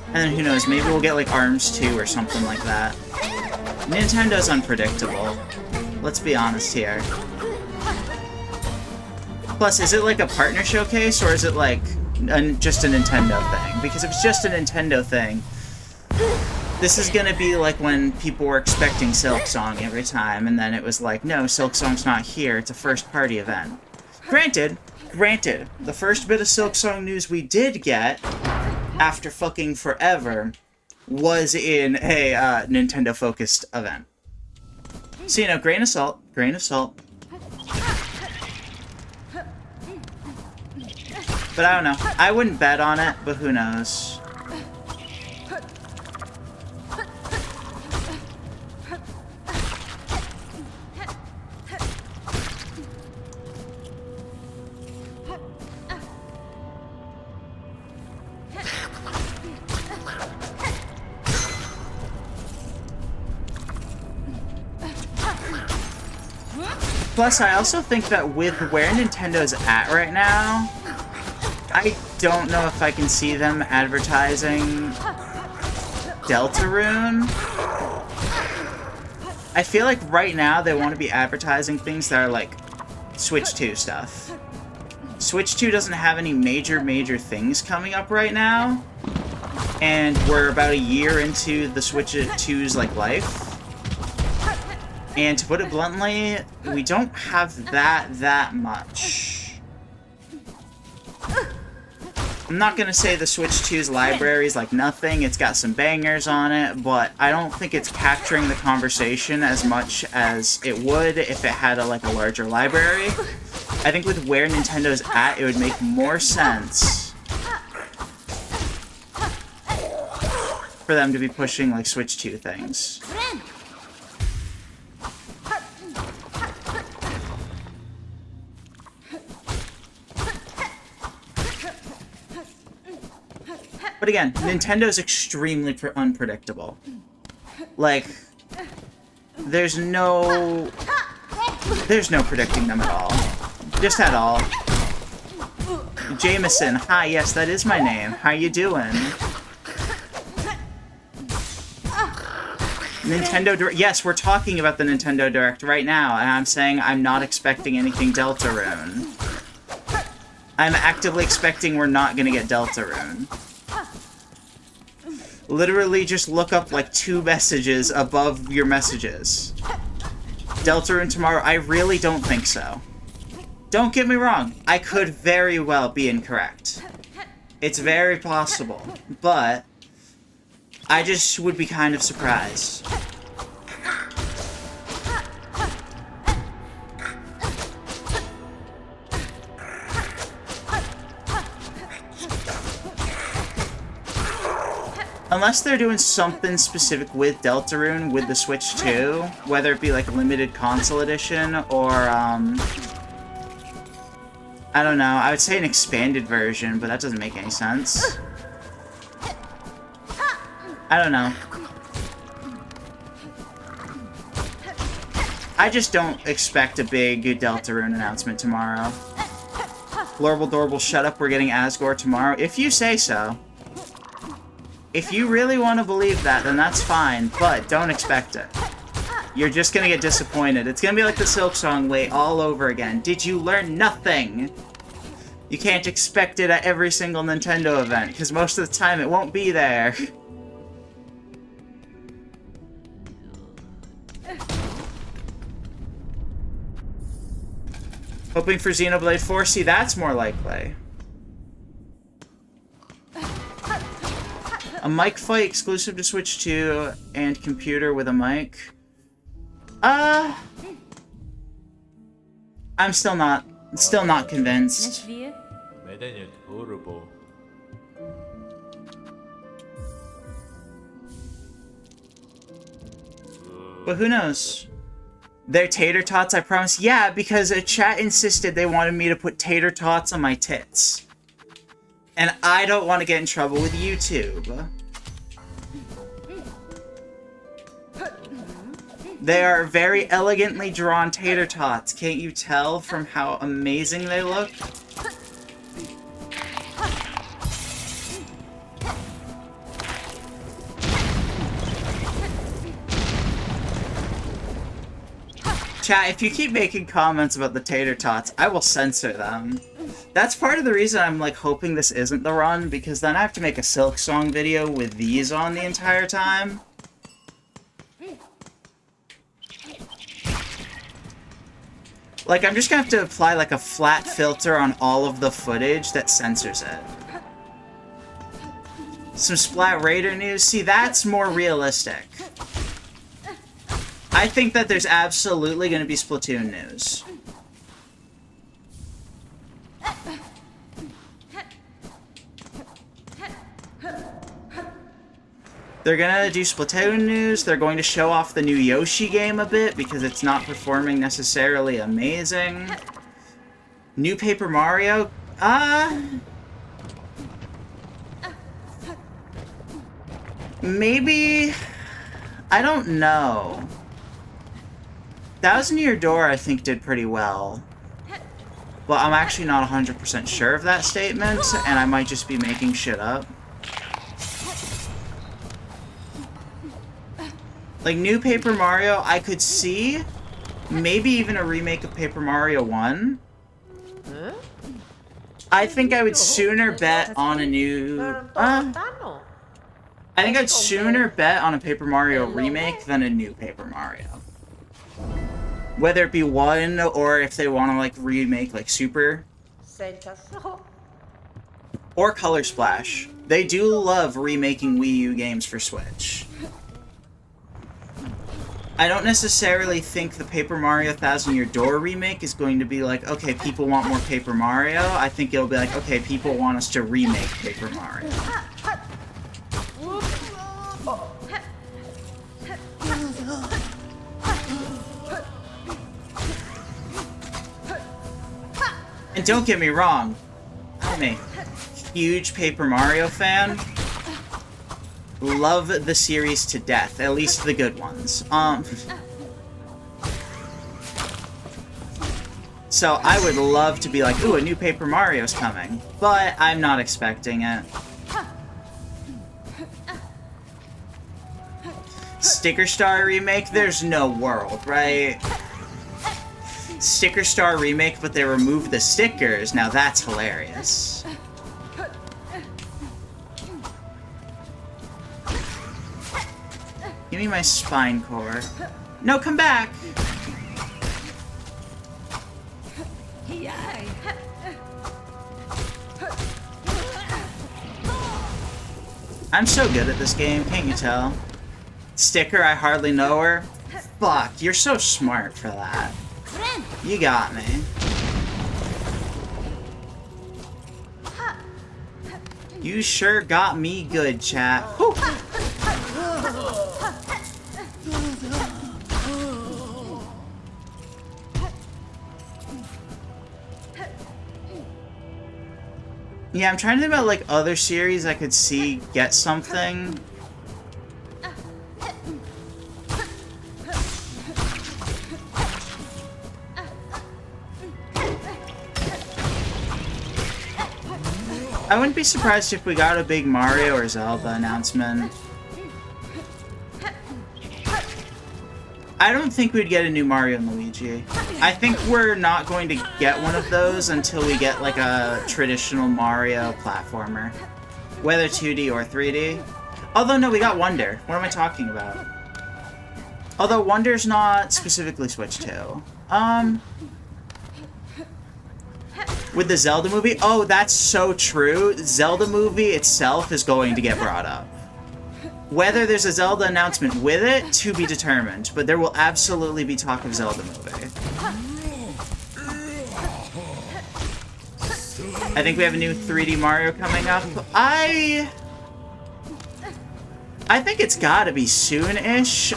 [SPEAKER 1] And then who knows, maybe we'll get like ARMS 2 or something like that. Nintendo's unpredictable. Let's be honest here. Plus, is it like a partner showcase, or is it like just a Nintendo thing? Because if it's just a Nintendo thing, this is gonna be like when people were expecting Silksong every time, and then it was like, no, Silksong's not here, it's a first-party event. Granted, the first bit of Silksong news we did get, after fucking forever, was in a Nintendo-focused event. So, you know, grain of salt, grain of salt. But I don't know. I wouldn't bet on it, but who knows. Plus, I also think that with where Nintendo's at right now, I don't know if I can see them advertising Deltarune. I feel like right now they want to be advertising things that are like Switch 2 stuff. Switch 2 doesn't have any major things coming up right now, and we're about a year into the Switch 2's like life. And to put it bluntly, we don't have that much. I'm not gonna say the Switch 2's library is like nothing, it's got some bangers on it, but I don't think it's capturing the conversation as much as it would if it had a larger library. I think with where Nintendo's at, it would make more sense for them to be pushing like Switch 2 things. But again, Nintendo's extremely unpredictable. Like, there's no predicting them at all. Just at all. Jameson, hi, yes, that is my name. How you doing? Nintendo Direct. Yes, we're talking about the Nintendo Direct right now, and I'm saying I'm not expecting anything Deltarune. I'm actively expecting we're not gonna get Deltarune. Literally just look up like 2 messages above your messages. Deltarune tomorrow? I really don't think so. Don't get me wrong, I could very well be incorrect. It's very possible, but I just would be kind of surprised. Unless they're doing something specific with Deltarune with the Switch 2, whether it be like limited console edition or, I don't know, I would say an expanded version, but that doesn't make any sense. I don't know. I just don't expect a big Deltarune announcement tomorrow. Lorble Dorble, shut up, we're getting Asgore tomorrow. If you say so. If you really want to believe that, then that's fine, but don't expect it. You're just gonna get disappointed. It's gonna be like the Silksong wait all over again. Did you learn nothing? You can't expect it at every single Nintendo event, because most of the time it won't be there. Hoping for Xenoblade 4? See, that's more likely. A mic fight exclusive to Switch 2 and computer with a mic. I'm still not convinced. But who knows? They're tater tots, I promise. Yeah, because a chat insisted they wanted me to put tater tots on my tits. And I don't want to get in trouble with YouTube. They are very elegantly drawn tater tots. Can't you tell from how amazing they look? Chat, if you keep making comments about the tater tots, I will censor them. That's part of the reason I'm like hoping this isn't the run, because then I have to make a Silksong video with these on the entire time. Like, I'm just gonna have to apply like a flat filter on all of the footage that censors it. Some Splat Raider news. See, that's more realistic. I think that there's absolutely going to be Splatoon news. They're going to do Splatoon news. They're going to show off the new Yoshi game a bit because it's not performing necessarily amazing. New Paper Mario? Maybe... I don't know. Thousand Year Door, I think, did pretty well. Well, I'm actually not 100% sure of that statement, and I might just be making shit up. Like, New Paper Mario, I could see maybe even a remake of Paper Mario 1. I think I would sooner bet on a new... I think I'd sooner bet on a Paper Mario remake than a new Paper Mario. Whether it be 1, or if they want to, like, remake, like, Super. Or Color Splash. They do love remaking Wii U games for Switch. I don't necessarily think the Paper Mario Thousand Year Door remake is going to be like, okay, people want more Paper Mario. I think it'll be like, okay, people want us to remake Paper Mario. And don't get me wrong, I'm a huge Paper Mario fan. Love the series to death, at least the good ones. So I would love to be like, ooh, a new Paper Mario's coming, but I'm not expecting it. Sticker Star remake? There's no world, right? Sticker Star remake, but they remove the stickers. Now that's hilarious. Give me my spine core. No, come back! I'm so good at this game, can't you tell? Sticker, I hardly know her. Fuck, you're so smart for that. You got me. You sure got me good, chat. Whew. Yeah, I'm trying to think about, like, other series I could see get something. I wouldn't be surprised if we got a big Mario or Zelda announcement. I don't think we'd get a new Mario and Luigi. I think we're not going to get one of those until we get like a traditional Mario platformer. Whether 2D or 3D. Although, no, we got Wonder. What am I talking about? Although Wonder's not specifically Switch 2. With the Zelda movie? Oh, that's so true. Zelda movie itself is going to get brought up. Whether there's a Zelda announcement with it, to be determined. But there will absolutely be talk of Zelda movie. I think we have a new 3D Mario coming up. I think it's gotta be soon-ish.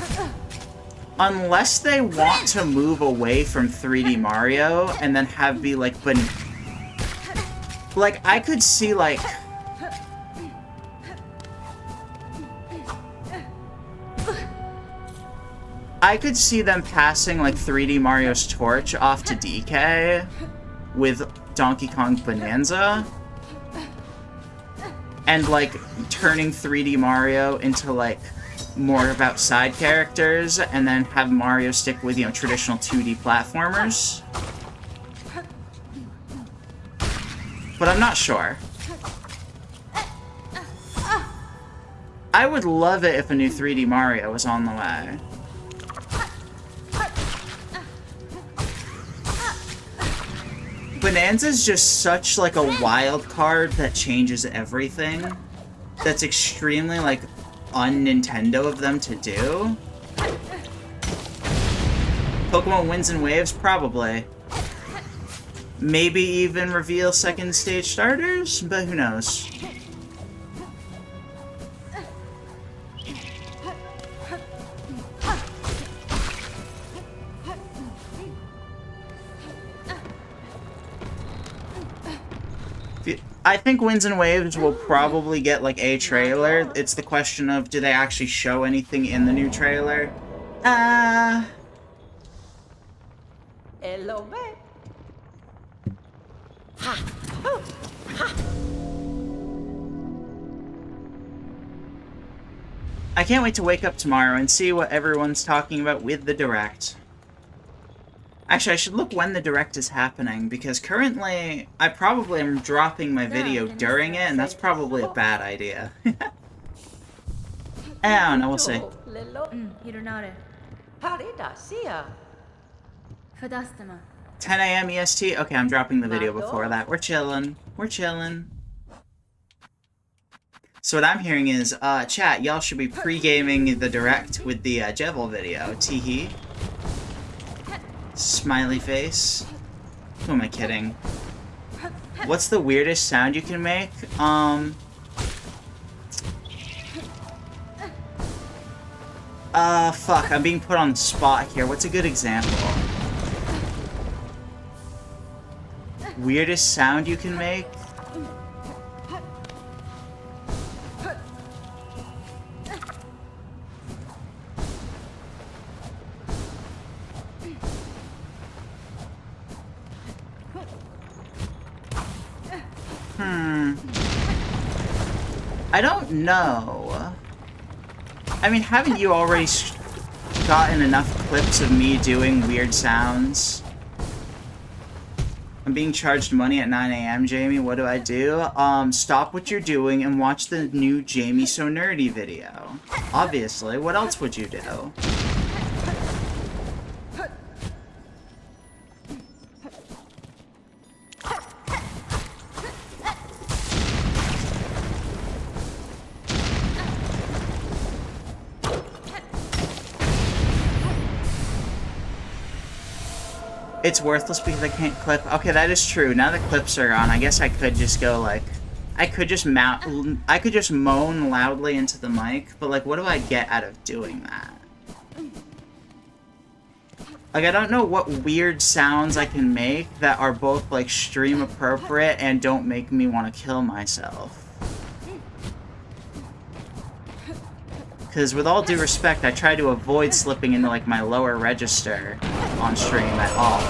[SPEAKER 1] Unless they want to move away from 3D Mario and then have be like, but like I could see like them passing like 3D Mario's torch off to DK with Donkey Kong Bonanza and like turning 3D Mario into like more about side characters and then have Mario stick with, you know, traditional 2D platformers. But I'm not sure. I would love it if a new 3D Mario was on the way. Bonanza's just such like a wild card that changes everything. That's extremely like un-Nintendo of them to do. Pokemon Winds and Waves? Probably. Maybe even reveal second stage starters? But who knows? I think Winds and Waves will probably get, like, a trailer. It's the question of, do they actually show anything in the new trailer? I can't wait to wake up tomorrow and see what everyone's talking about with the Direct. Actually, I should look when the Direct is happening, because currently, I probably am dropping my video during it, and that's probably a bad idea. I don't know, we'll see. 10 a.m. EST? Okay, I'm dropping the video before that. We're chillin'. We're chillin'. So what I'm hearing is, chat, y'all should be pre-gaming the Direct with the Jevil video. Teehee. Smiley face. Who am I kidding? What's the weirdest sound you can make? Fuck, I'm being put on the spot here. What's a good example? Weirdest sound you can make? I don't know. I mean, haven't you already gotten enough clips of me doing weird sounds? I'm being charged money at 9 a.m., Jamie. What do I do? Stop what you're doing and watch the new Jamie So Nerdy video. Obviously. What else would you do? It's worthless because I can't clip. Okay, that is true. Now the clips are on, I guess I could just go like, I could just moan loudly into the mic, but like, what do I get out of doing that? Like, I don't know what weird sounds I can make that are both like stream appropriate and don't make me want to kill myself. Because with all due respect, I try to avoid slipping into like my lower register on stream at all.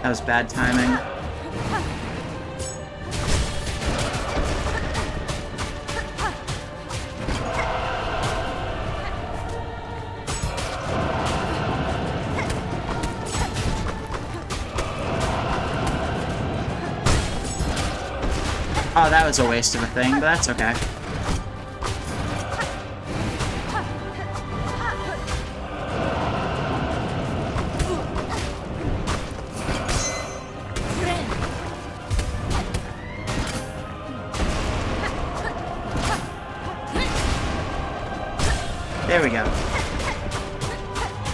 [SPEAKER 1] That was bad timing. Oh, that was a waste of a thing, but that's okay. There we go.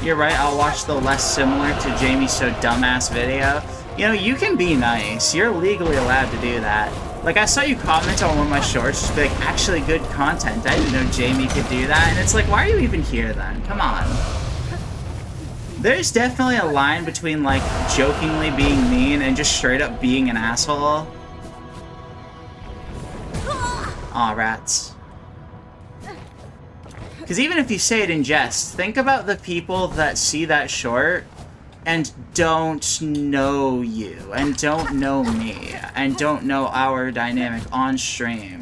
[SPEAKER 1] You're right, I'll watch the less similar to Jamie So Dumbass video. You know, you can be nice. You're legally allowed to do that. Like, I saw you comment on one of my shorts, just be like, actually good content. I didn't know Jamie could do that. And it's like, why are you even here then? Come on. There's definitely a line between, like, jokingly being mean and just straight up being an asshole. Aw, rats. Because even if you say it in jest, think about the people that see that short and don't know you, and don't know me, and don't know our dynamic on stream.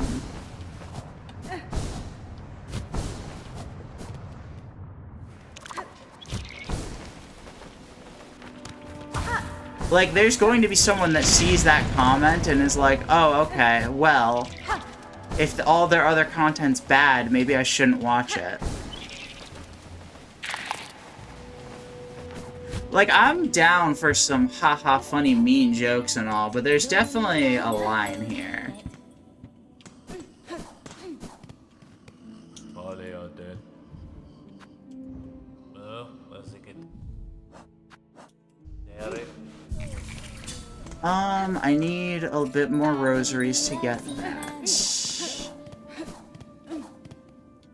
[SPEAKER 1] Like, there's going to be someone that sees that comment and is like, oh, okay, well, if all their other content's bad, maybe I shouldn't watch it. Like, I'm down for some haha funny mean jokes and all, but there's definitely a line here. I need a bit more rosaries to get that.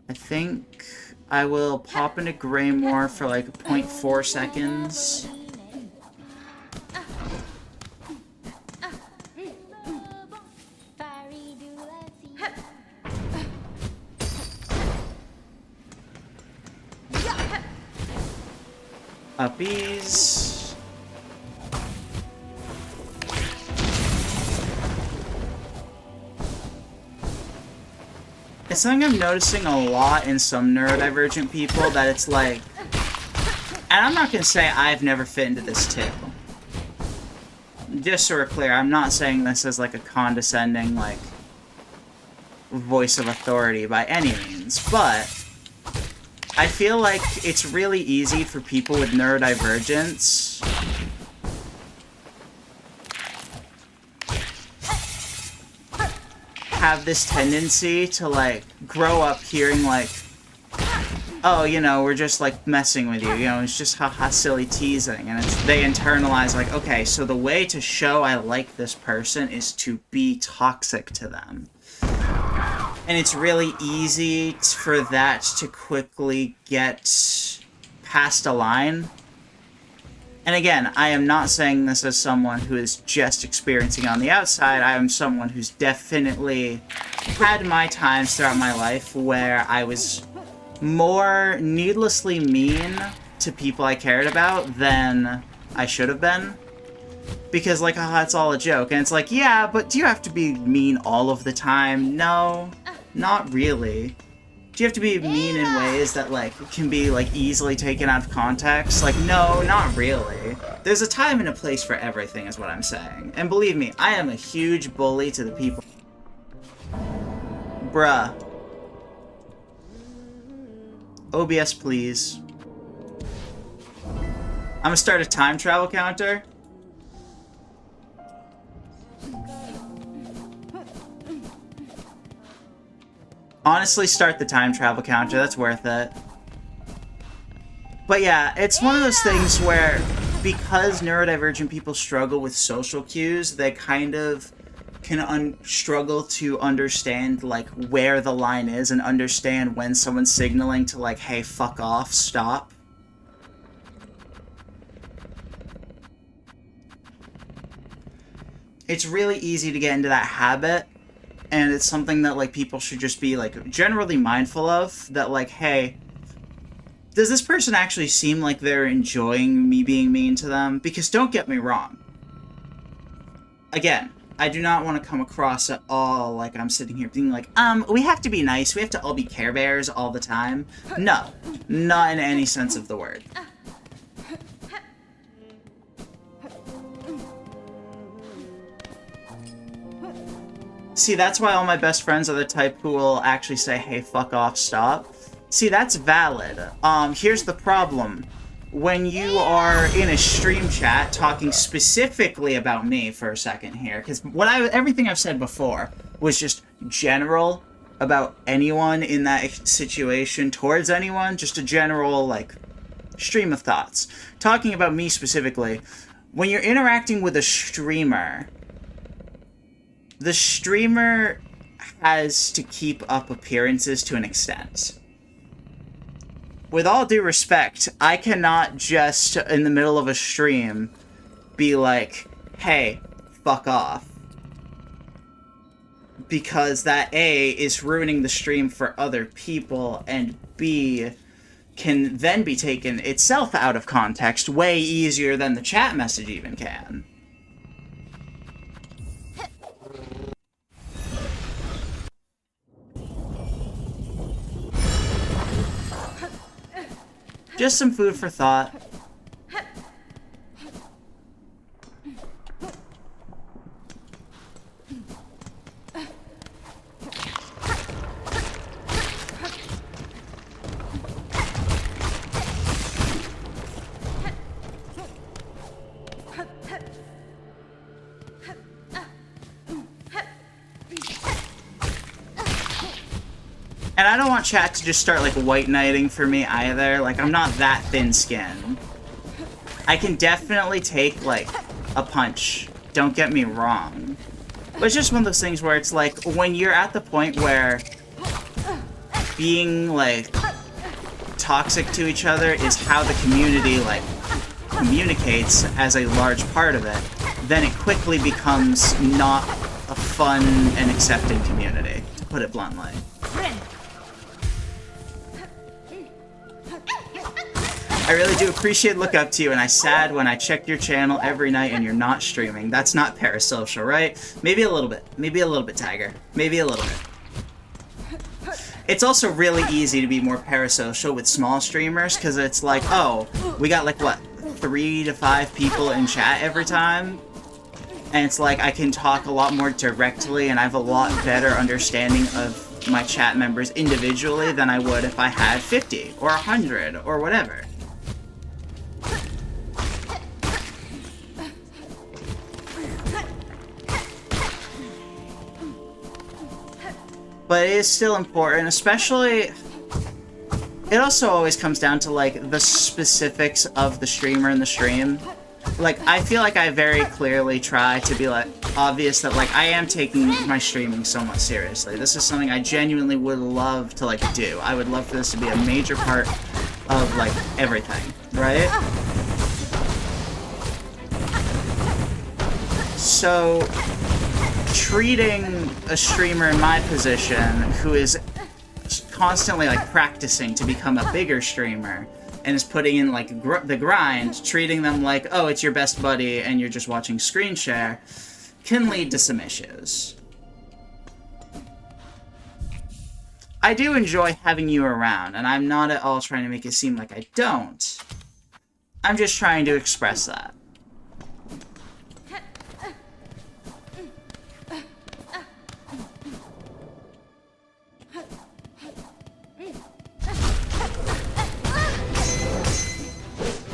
[SPEAKER 1] I think I will pop into Greymore for like 0.4 seconds. Uppies. It's something I'm noticing a lot in some neurodivergent people, that it's like... And I'm not gonna say I've never fit into this too. Just so we're clear, I'm not saying this as like a condescending, like, voice of authority by any means, but I feel like it's really easy for people with neurodivergence have this tendency to, like, grow up hearing, like, oh, you know, we're just, like, messing with you, it's just haha silly teasing, and they internalize, like, okay, so the way to show I like this person is to be toxic to them. And it's really easy for that to quickly get past a line. And again, I am not saying this as someone who is just experiencing on the outside. I am someone who's definitely had my times throughout my life where I was more needlessly mean to people I cared about than I should have been. Because, like, haha, it's all a joke. And it's like, yeah, but do you have to be mean all of the time? No, not really. Do you have to be mean in ways that, like, can be, like, easily taken out of context? Like, no, not really. There's a time and a place for everything, is what I'm saying. And believe me, I am a huge bully to the people. Bruh. OBS, please. I'm gonna start a time travel counter. Honestly, start the time travel counter. That's worth it. But yeah, it's one of those things where, because neurodivergent people struggle with social cues, they kind of can struggle to understand, like, where the line is and understand when someone's signaling to, like, hey, fuck off, stop. It's really easy to get into that habit. And it's something that, like, people should just be, like, generally mindful of. That, like, hey, does this person actually seem like they're enjoying me being mean to them? Because don't get me wrong. again, I do not want to come across at all like I'm sitting here being like, we have to be nice, we have to all be Care Bears all the time. No, not in any sense of the word. See, that's why all my best friends are the type who will actually say, hey, fuck off, stop. See, that's valid. Here's the problem. When you are in a stream chat talking specifically about me for a second here, because everything I've said before was just general about anyone in that situation towards anyone, just a general, like, stream of thoughts. Talking about me specifically, when you're interacting with a streamer, the streamer has to keep up appearances to an extent. With all due respect, I cannot just, in the middle of a stream, be like, hey, fuck off. Because that A, is ruining the stream for other people, and B, can then be taken itself out of context way easier than the chat message even can. Just some food for thought. And I don't want chat to just start, like, white knighting for me either. Like, I'm not that thin-skinned. I can definitely take, like, a punch. Don't get me wrong. But it's just one of those things where it's like, when you're at the point where being, like, toxic to each other is how the community, like, communicates as a large part of it, then it quickly becomes not a fun and accepting community, to put it bluntly. I really do appreciate look up to you, and I'm sad when I check your channel every night and you're not streaming. That's not parasocial, right? Maybe a little bit. Maybe a little bit, Tiger. Maybe a little bit. It's also really easy to be more parasocial with small streamers, because it's like, oh, we got like, what, 3 to 5 people in chat every time? And it's like, I can talk a lot more directly, and I have a lot better understanding of my chat members individually than I would if I had 50 or 100 or whatever. But it is still important, especially... It also always comes down to, like, the specifics of the streamer and the stream. Like, I feel like I very clearly try to be, like, obvious that, like, I am taking my streaming somewhat seriously. This is something I genuinely would love to, like, do. I would love for this to be a major part of, like, everything, right? So... treating a streamer in my position who is constantly, like, practicing to become a bigger streamer and is putting in, like, the grind, treating them like, oh, it's your best buddy and you're just watching screen share, can lead to some issues. I do enjoy having you around, and I'm not at all trying to make it seem like I don't. I'm just trying to express that.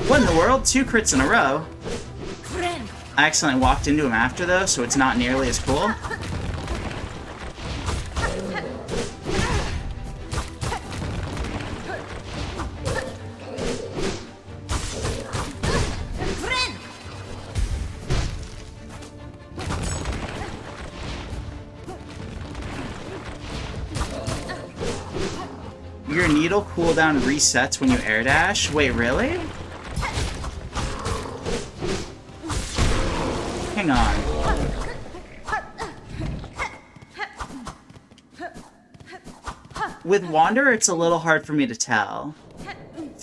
[SPEAKER 1] What in the world? 2 crits in a row? I accidentally walked into him after, though, so it's not nearly as cool. Your needle cooldown resets when you air dash? Wait, really? Hang on. With Wanderer, it's a little hard for me to tell.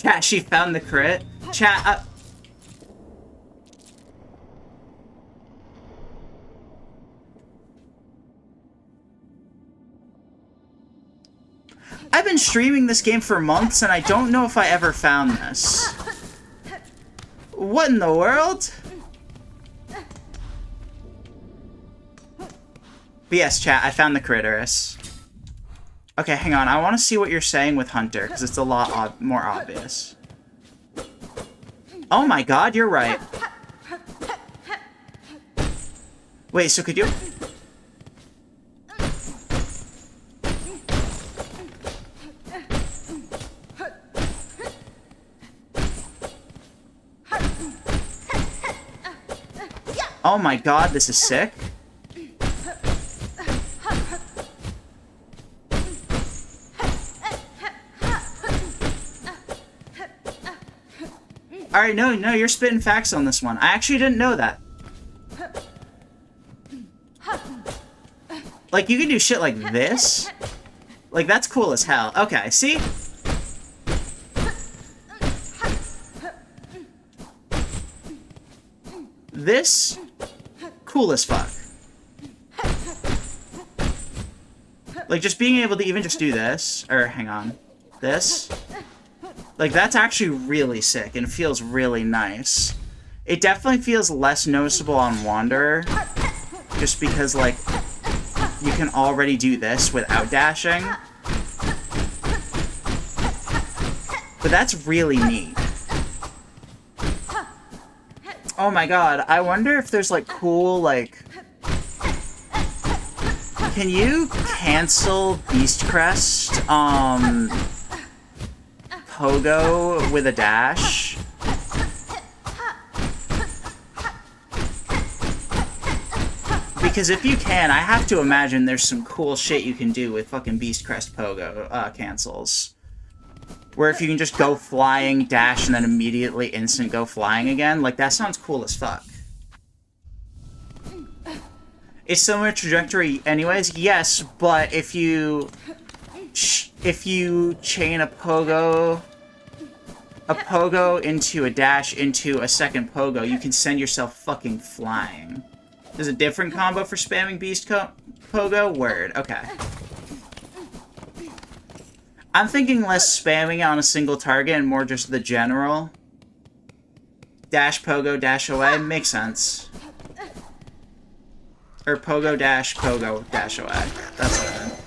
[SPEAKER 1] Chat, she found the crit. Chat, I've been streaming this game for months, and I don't know if I ever found this. What in the world? But yes, chat, I found the Critterus. Okay, hang on. I want to see what you're saying with Hunter, because it's a lot more obvious. Oh my god, you're right. Wait, so could you... Oh my god, this is sick. Alright, no, you're spitting facts on this one. I actually didn't know that. Like, you can do shit like this? Like, that's cool as hell. Okay, see? This? Cool as fuck. Like, just being able to even just do this, or hang on, this, like, that's actually really sick, and it feels really nice. It definitely feels less noticeable on Wanderer, just because, like, you can already do this without dashing. But that's really neat. Oh my god, I wonder if there's, like, cool, like... Can you cancel Beast Crest, Pogo with a dash? Because if you can, I have to imagine there's some cool shit you can do with fucking Beast Crest Pogo, cancels. Where if you can just go flying, dash, and then immediately instant go flying again, like, that sounds cool as fuck. It's similar trajectory anyways, yes, but if you chain a pogo into a dash into a second pogo, you can send yourself fucking flying. There's a different combo for spamming Beast Pogo? Word, okay. I'm thinking less spamming on a single target and more just the general. Dash Pogo, dash away, makes sense. Or Pogo, dash away. That's what I meant.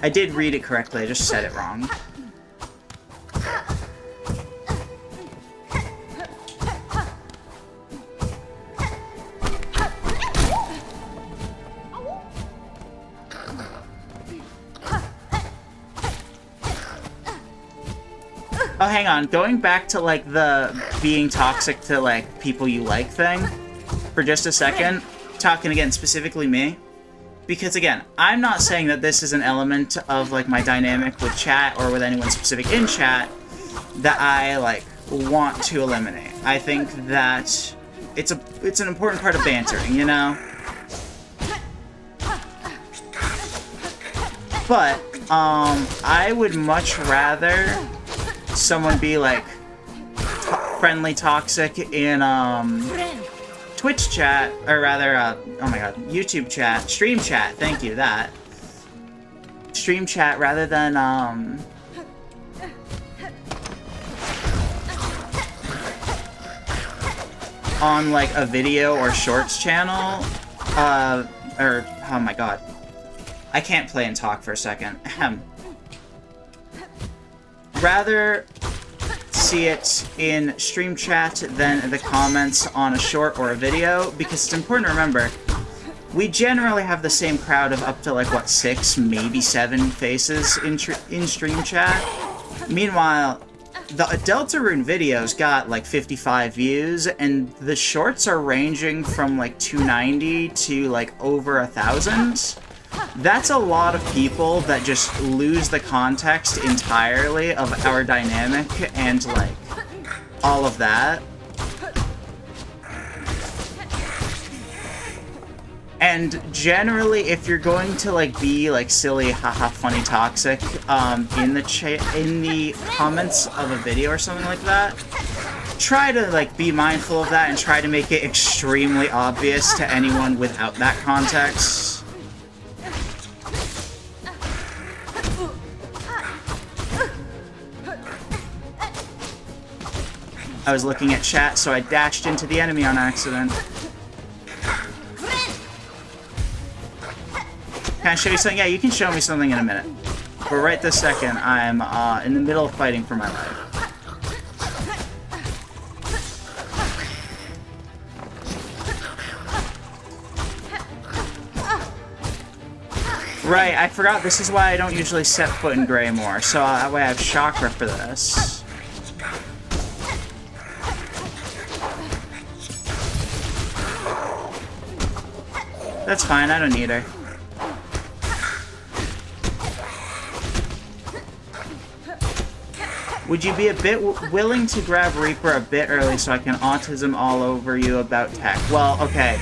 [SPEAKER 1] I did read it correctly, I just said it wrong. Oh, hang on. Going back to, like, the being toxic to, like, people you like thing for just a second, talking again specifically me, because, again, I'm not saying that this is an element of, like, my dynamic with chat or with anyone specific in chat that I, like, want to eliminate. I think that it's an important part of bantering, you know? But, I would much rather someone be, like, friendly toxic in, Twitch chat, or rather, oh my god, YouTube chat, stream chat, thank you, that. Stream chat rather than, on, like, a video or shorts channel, or, oh my god. I can't play and talk for a second. Ahem. Rather see it in stream chat than the comments on a short or a video, because it's important to remember, we generally have the same crowd of up to, like, what, 6, maybe 7 faces in stream chat. Meanwhile, the Deltarune videos got, like, 55 views, and the shorts are ranging from, like, 290 to, like, over 1,000. That's a lot of people that just lose the context entirely of our dynamic and, like, all of that. And generally, if you're going to, like, be, like, silly, haha, funny, toxic, in the comments of a video or something like that, try to, like, be mindful of that and try to make it extremely obvious to anyone without that context. I was looking at chat, so I dashed into the enemy on accident. Can I show you something? Yeah, you can show me something in a minute. But right this second, I'm in the middle of fighting for my life. Right, I forgot this is why I don't usually set foot in Greymore, so that way I have chakra for this. That's fine, I don't need her. Would you be a bit willing to grab Reaper a bit early so I can autism all over you about tech? Well, okay.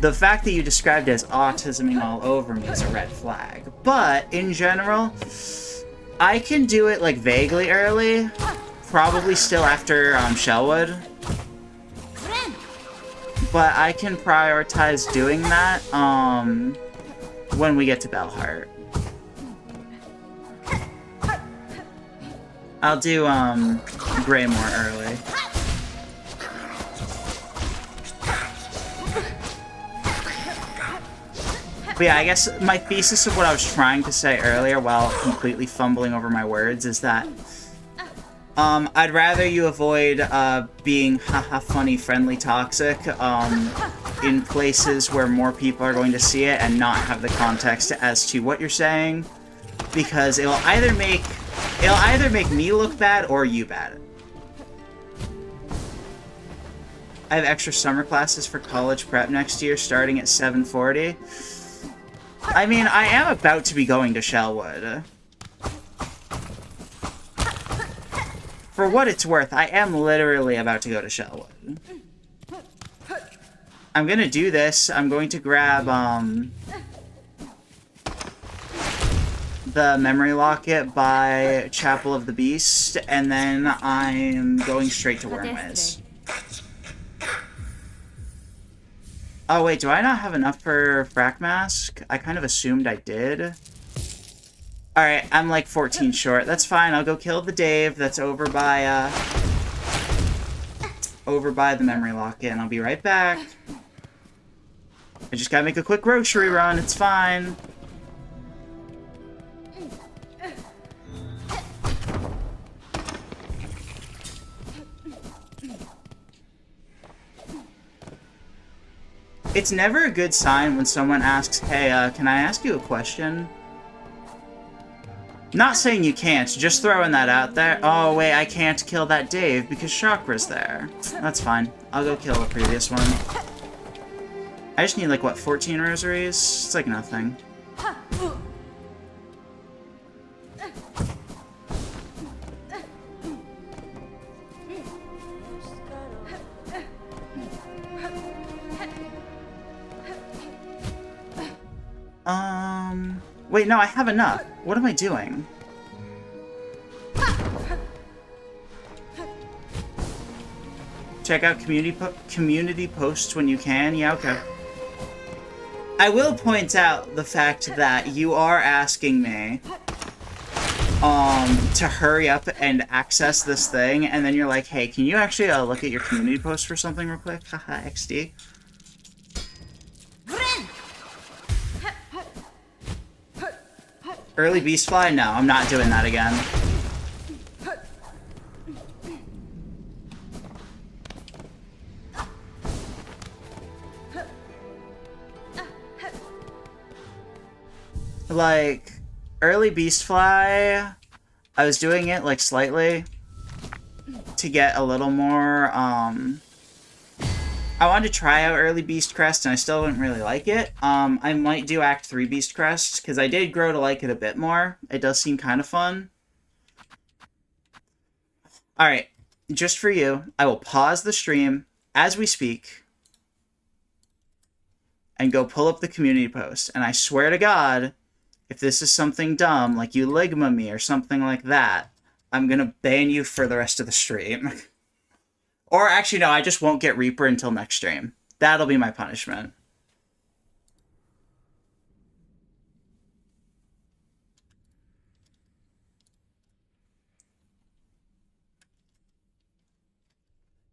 [SPEAKER 1] The fact that you described it as autisming all over me is a red flag. But, in general, I can do it, like, vaguely early. Probably still after, Shellwood. But I can prioritize doing that, when we get to Bellheart. I'll do, Greymore early. But yeah, I guess my thesis of what I was trying to say earlier while completely fumbling over my words is that I'd rather you avoid being haha funny, friendly, toxic in places where more people are going to see it and not have the context as to what you're saying, because it'll either make me look bad or you bad. I have extra summer classes for college prep next year starting at 7:40. I mean, I am about to be going to Shellwood. For what it's worth, I am literally about to go to Shellwood. I'm gonna do this. I'm going to grab, the memory locket by Chapel of the Beast, and then I'm going straight to Wormways. Oh wait, do I not have enough for Frack Mask? I kind of assumed I did. Alright, I'm like 14 short. That's fine, I'll go kill the Dave that's over by the memory locket, and I'll be right back. I just gotta make a quick grocery run, it's fine. It's never a good sign when someone asks, hey, can I ask you a question? Not saying you can't, just throwing that out there. Oh, wait, I can't kill that Dave because Chakra's there. That's fine. I'll go kill the previous one. I just need, like, what, 14 rosaries? It's like nothing. Wait, no, I have enough. What am I doing? Check out community posts when you can. Yeah, okay. I will point out the fact that you are asking me to hurry up and access this thing, and then you're like, hey, can you actually look at your community post for something real quick? Haha, XD. Early Beastfly? No, I'm not doing that again. Like, early Beastfly, I was doing it, like, slightly to get a little more, I wanted to try out early Beast Crest, and I still didn't really like it. I might do Act 3 Beast Crest, because I did grow to like it a bit more. It does seem kind of fun. Alright, just for you, I will pause the stream as we speak and go pull up the community post. And I swear to God, if this is something dumb, like you Ligma me or something like that, I'm gonna ban you for the rest of the stream. Or actually, no, I just won't get Reaper until next stream. That'll be my punishment.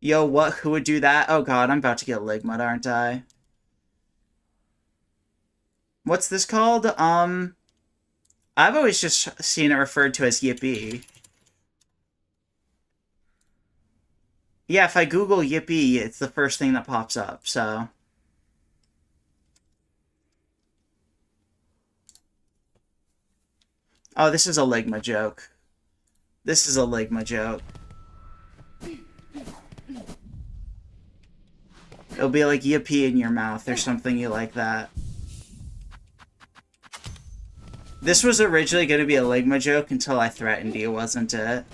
[SPEAKER 1] Yo, what? Who would do that? Oh god, I'm about to get ligma'd, aren't I? What's this called? I've always just seen it referred to as Yippee. Yeah, if I Google Yippee, it's the first thing that pops up, so... Oh, this is a ligma joke. This is a ligma joke. It'll be like yippee in your mouth or something you like that. This was originally going to be a ligma joke until I threatened you, wasn't it?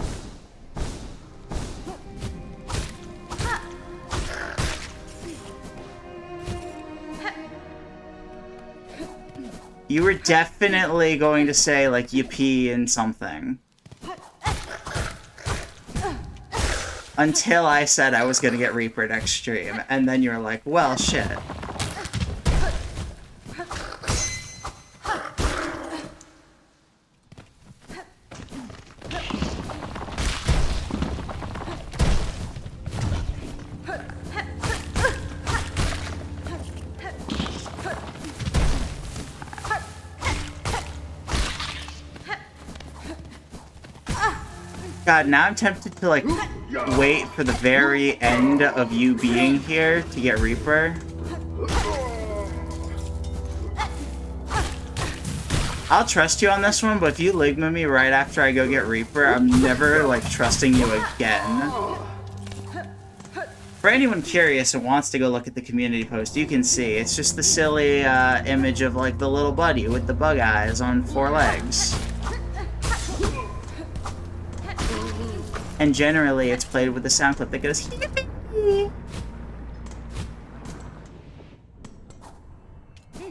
[SPEAKER 1] You were definitely going to say, like, yippee and something. Until I said I was going to get Reaper next stream, and then you were like, well, shit. God, now I'm tempted to, like, wait for the very end of you being here to get Reaper. I'll trust you on this one, but if you ligma me right after I go get Reaper, I'm never, like, trusting you again. For anyone curious and wants to go look at the community post, you can see. It's just the silly image of, like, the little buddy with the bug eyes on 4 legs. And generally, it's played with a sound clip that goes, yippee!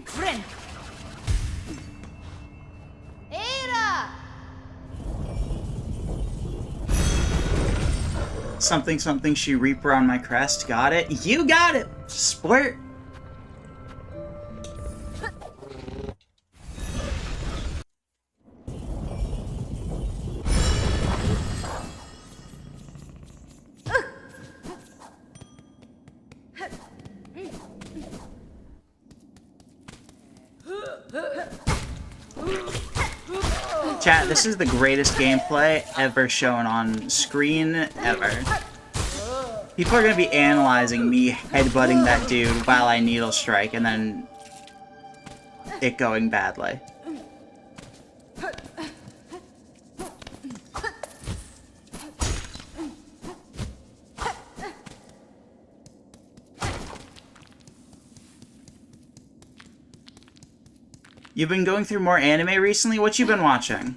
[SPEAKER 2] Friend. Era.
[SPEAKER 1] Something, something, she Reaper on my crest. Got it? You got it! Sport! Chat, this is the greatest gameplay ever shown on screen, ever. People are gonna be analyzing me headbutting that dude while I needle strike and then it going badly. You've been going through more anime recently? What you been watching?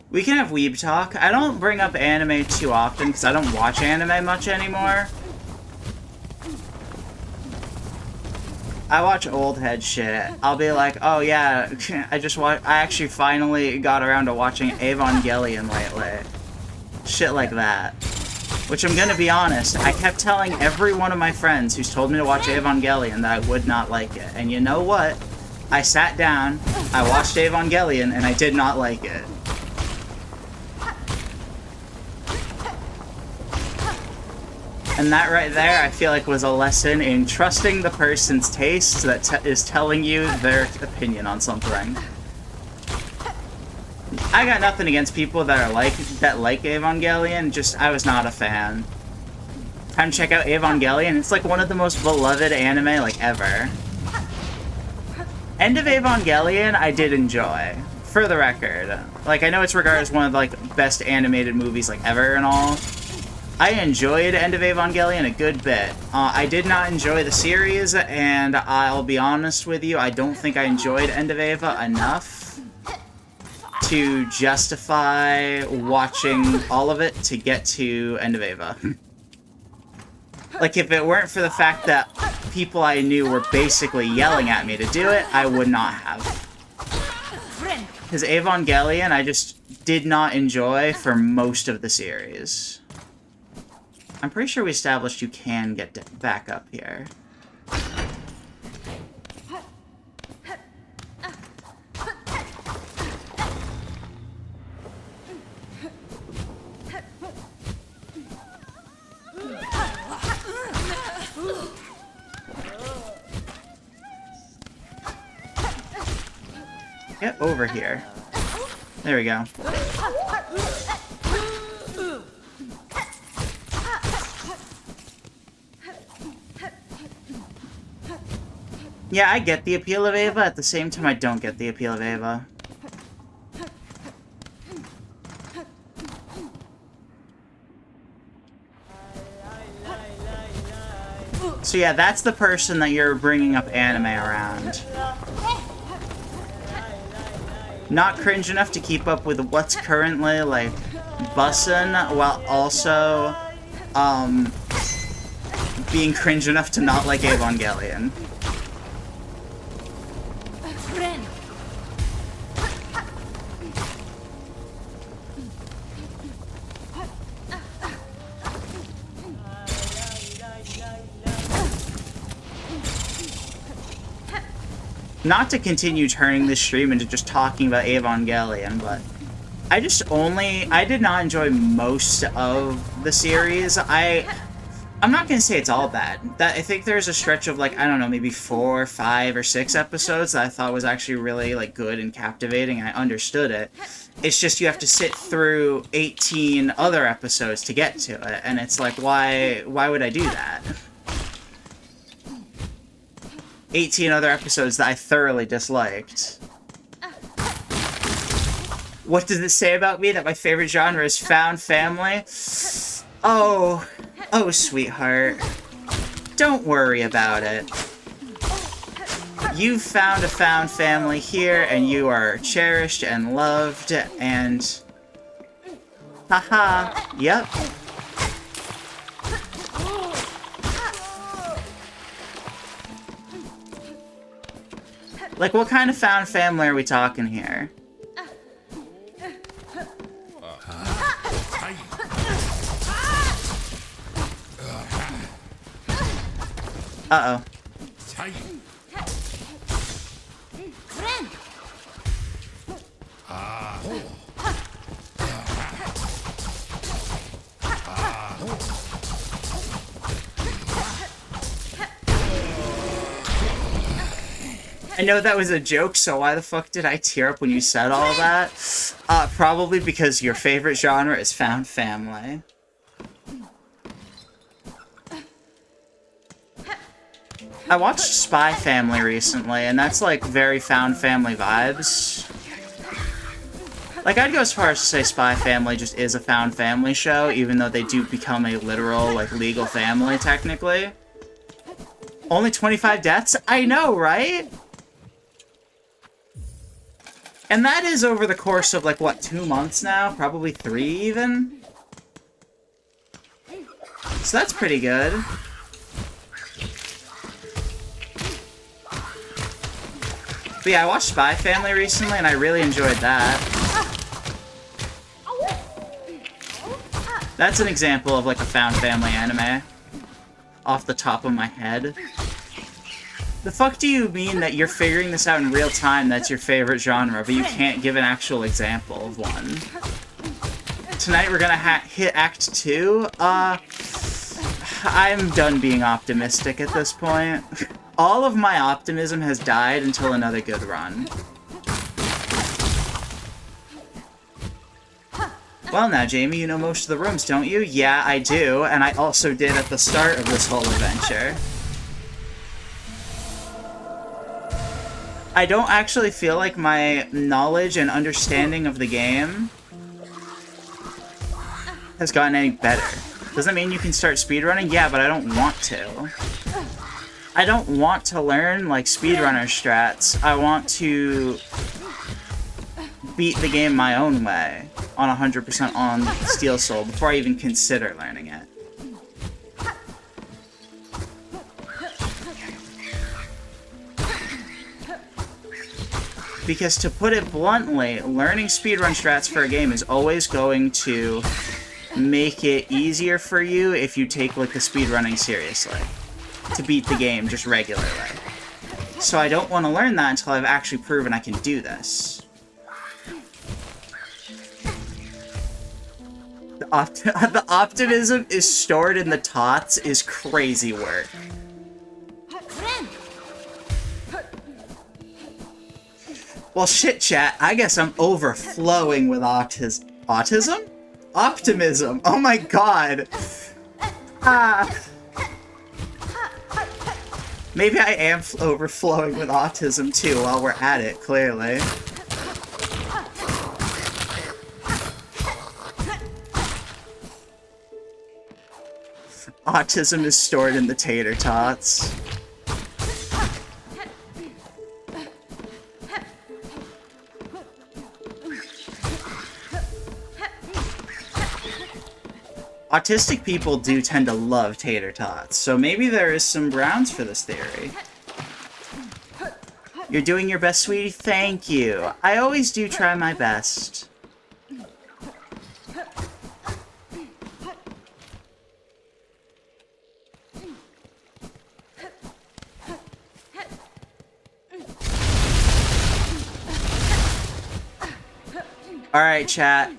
[SPEAKER 1] We can have weeb talk. I don't bring up anime too often because I don't watch anime much anymore. I watch old head shit. I'll be like, oh yeah, I actually finally got around to watching Evangelion lately. Shit like that. Which I'm gonna be honest, I kept telling every one of my friends who's told me to watch Evangelion that I would not like it. And you know what? I sat down, I watched Evangelion, and I did not like it. And that right there, I feel like was a lesson in trusting the person's taste that is telling you their opinion on something. I got nothing against people that like Evangelion, just I was not a fan. Time to check out Evangelion. It's like one of the most beloved anime like ever. End of Evangelion I did enjoy, for the record. Like I know it's regarded as one of the like best animated movies like ever and all. I enjoyed End of Evangelion a good bit. I did not enjoy the series, and I'll be honest with you, I don't think I enjoyed End of Eva enough to justify watching all of it to get to End of Eva. Like, if it weren't for the fact that people I knew were basically yelling at me to do it, I would not have. Because Evangelion, I just did not enjoy for most of the series. I'm pretty sure we established you can get back up here. Get over here. There we go. Yeah, I get the appeal of Ava. At the same time, I don't get the appeal of Ava. So yeah, that's the person that you're bringing up anime around. Not cringe enough to keep up with what's currently, like, bussin', while also, being cringe enough to not like Evangelion. Not to continue turning this stream into just talking about Evangelion, but I did not enjoy most of the series. I'm not gonna say it's all bad. I think there's a stretch of, like, I don't know, maybe 4, 5, or 6 episodes that I thought was actually really, like, good and captivating, and I understood it. It's just you have to sit through 18 other episodes to get to it, and it's like, why would I do that? 18 other episodes that I thoroughly disliked. What does it say about me that my favorite genre is found family? Oh, sweetheart. Don't worry about it. You've found a found family here, and you are cherished and loved, and... Haha, yep. Like, what kind of found family are we talking here? Uh-oh. I know that was a joke, so why the fuck did I tear up when you said all of that? Probably because your favorite genre is found family. I watched Spy Family recently, and that's, like, very found family vibes. Like, I'd go as far as to say Spy Family just is a found family show, even though they do become a literal, like, legal family, technically. Only 25 deaths? I know, right? And that is over the course of, like, what, 2 months now? Probably 3, even? So that's pretty good. But yeah, I watched Spy Family recently, and I really enjoyed that. That's an example of, like, a found family anime. Off the top of my head. The fuck do you mean that you're figuring this out in real time that's your favorite genre, but you can't give an actual example of one? Tonight we're gonna hit Act 2? I'm done being optimistic at this point. All of my optimism has died until another good run. Well now, Jamie, you know most of the rooms, don't you? Yeah, I do, and I also did at the start of this whole adventure. I don't actually feel like my knowledge and understanding of the game has gotten any better. Doesn't mean you can start speedrunning? Yeah, but I don't want to. I don't want to learn, like, speedrunner strats. I want to beat the game my own way, on 100% on Steel Soul, before I even consider learning it. Because to put it bluntly, learning speedrun strats for a game is always going to make it easier for you if you take, like, the speedrunning seriously. To beat the game just regularly. So I don't want to learn that until I've actually proven I can do this. The optimism is stored in the tots is crazy work. Well, shit, chat. I guess I'm overflowing with autism? Optimism. Oh my god. Maybe I am overflowing with autism too while we're at it, clearly. Autism is stored in the tater tots. Autistic people do tend to love tater tots, so maybe there is some grounds for this theory. You're doing your best, sweetie? Thank you. I always do try my best. Alright, chat.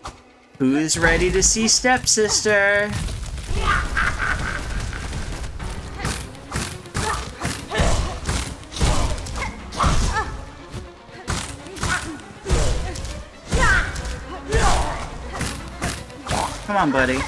[SPEAKER 1] Who's ready to see stepsister? Come on, buddy.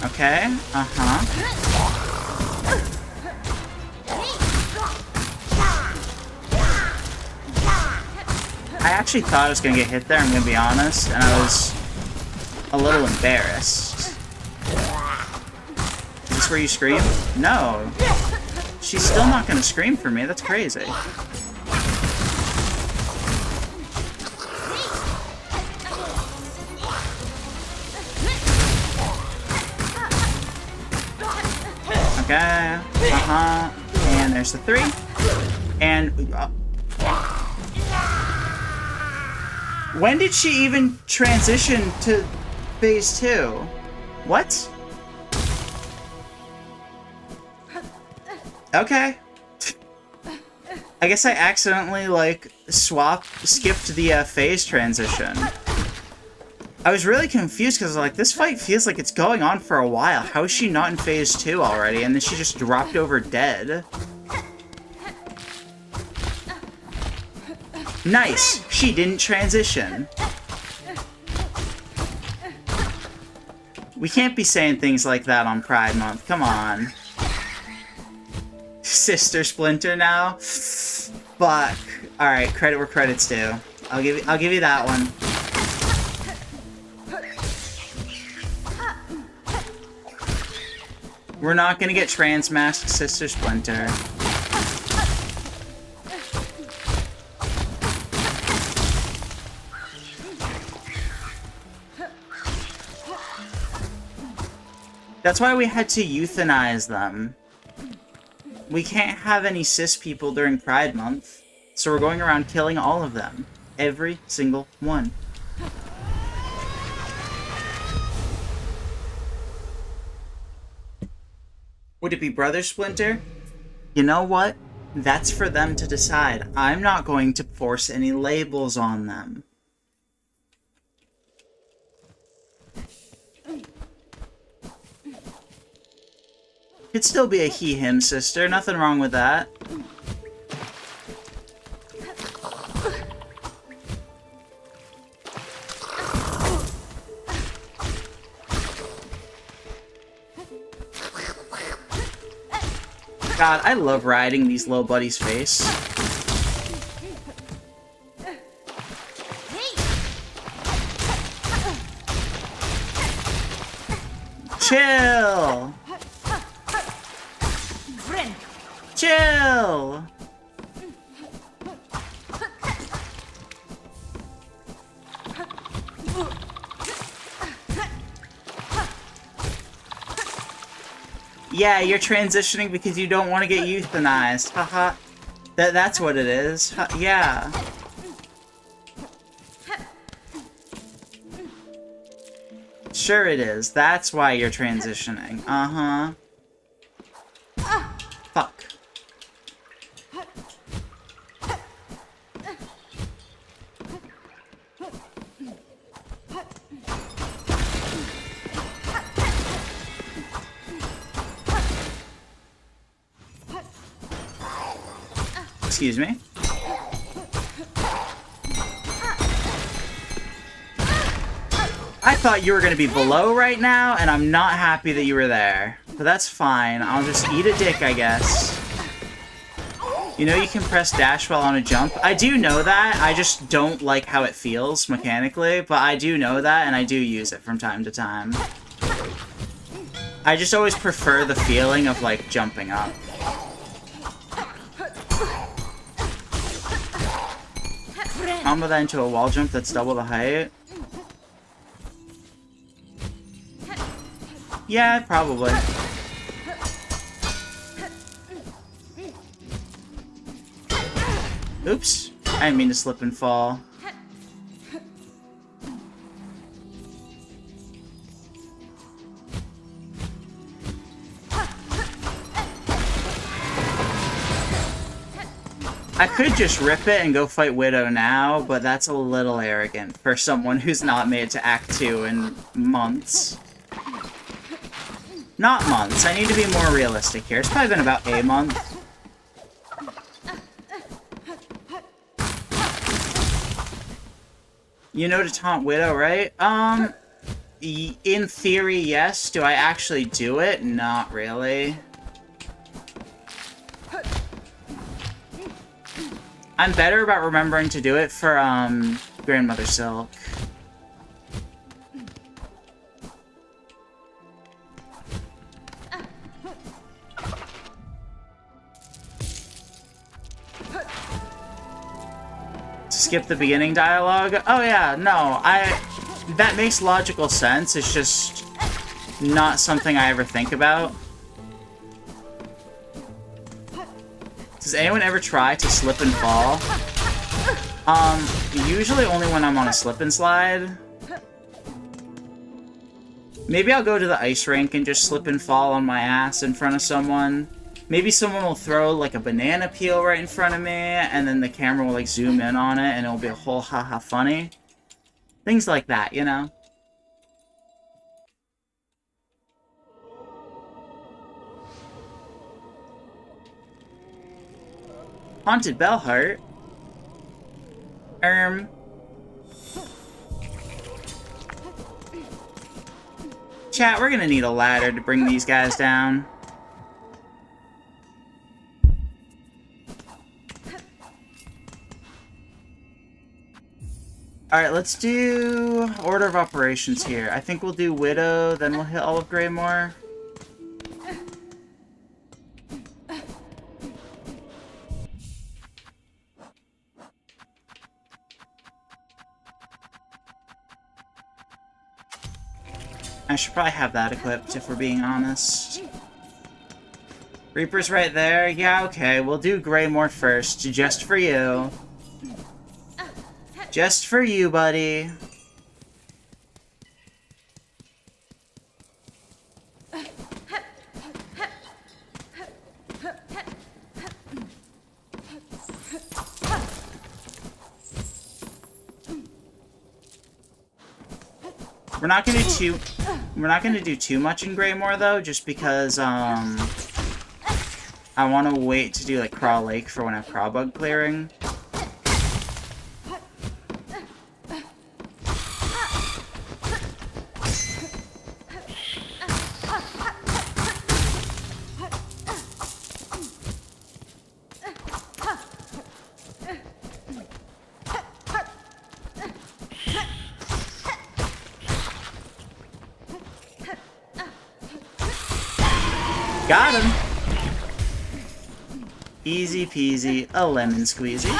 [SPEAKER 1] Okay, I actually thought I was gonna get hit there, I'm gonna be honest, and I was a little embarrassed. Is this where you scream? No. She's still not gonna scream for me, that's crazy. Okay, and there's the 3. And, when did she even transition to phase 2? What? Okay. I guess I accidentally, like, skipped the phase transition. I was really confused because, like, this fight feels like it's going on for a while. How is she not in phase 2 already? And then she just dropped over dead. Nice! She didn't transition. We can't be saying things like that on Pride Month. Come on. Sister Splinter now? Fuck. Alright, credit where credit's due. I'll give you that one. We're not gonna get trans-masked Sister Splinter. That's why we had to euthanize them. We can't have any cis people during Pride Month, so we're going around killing all of them. Every single one. Would it be Brother Splinter? You know what? That's for them to decide. I'm not going to force any labels on them. Could still be a he-him sister, nothing wrong with that. God, I love riding these little buddies' face. Chill! Chill! Yeah, you're transitioning because you don't want to get euthanized. Haha. That's what it is. Yeah. Sure it is. That's why you're transitioning. Uh-huh. Fuck. Excuse me. I thought you were going to be below right now, and I'm not happy that you were there. But that's fine. I'll just eat a dick, I guess. You know you can press dash while on a jump? I do know that. I just don't like how it feels mechanically, but I do know that, and I do use it from time to time. I just always prefer the feeling of, like, jumping up. Combo that into a wall jump that's double the height. Yeah, probably. Oops. I didn't mean to slip and fall. I could just rip it and go fight Widow now, but that's a little arrogant for someone who's not made it to Act 2 in months. Not months. I need to be more realistic here. It's probably been about a month. You know to taunt Widow, right? In theory, yes. Do I actually do it? Not really. I'm better about remembering to do it for, Grandmother Silk. Skip the beginning dialogue? Oh yeah, no, that makes logical sense, it's just not something I ever think about. Does anyone ever try to slip and fall? Usually only when I'm on a slip and slide. Maybe I'll go to the ice rink and just slip and fall on my ass in front of someone. Maybe someone will throw, like, a banana peel right in front of me, and then the camera will, like, zoom in on it, and it'll be a whole haha funny. Things like that, you know? Haunted Bellheart? Chat, we're gonna need a ladder to bring these guys down. Alright, let's do order of operations here. I think we'll do Widow, then we'll hit all of Greymore. I should probably have that equipped, if we're being honest. Reaper's right there. Yeah, okay, we'll do Greymore first, just for you. Just for you, buddy. We're not gonna do too much in Greymore though, just because I want to wait to do like Craw Lake for when I have Crawbug clearing. Got him! Easy peasy, a lemon squeezy.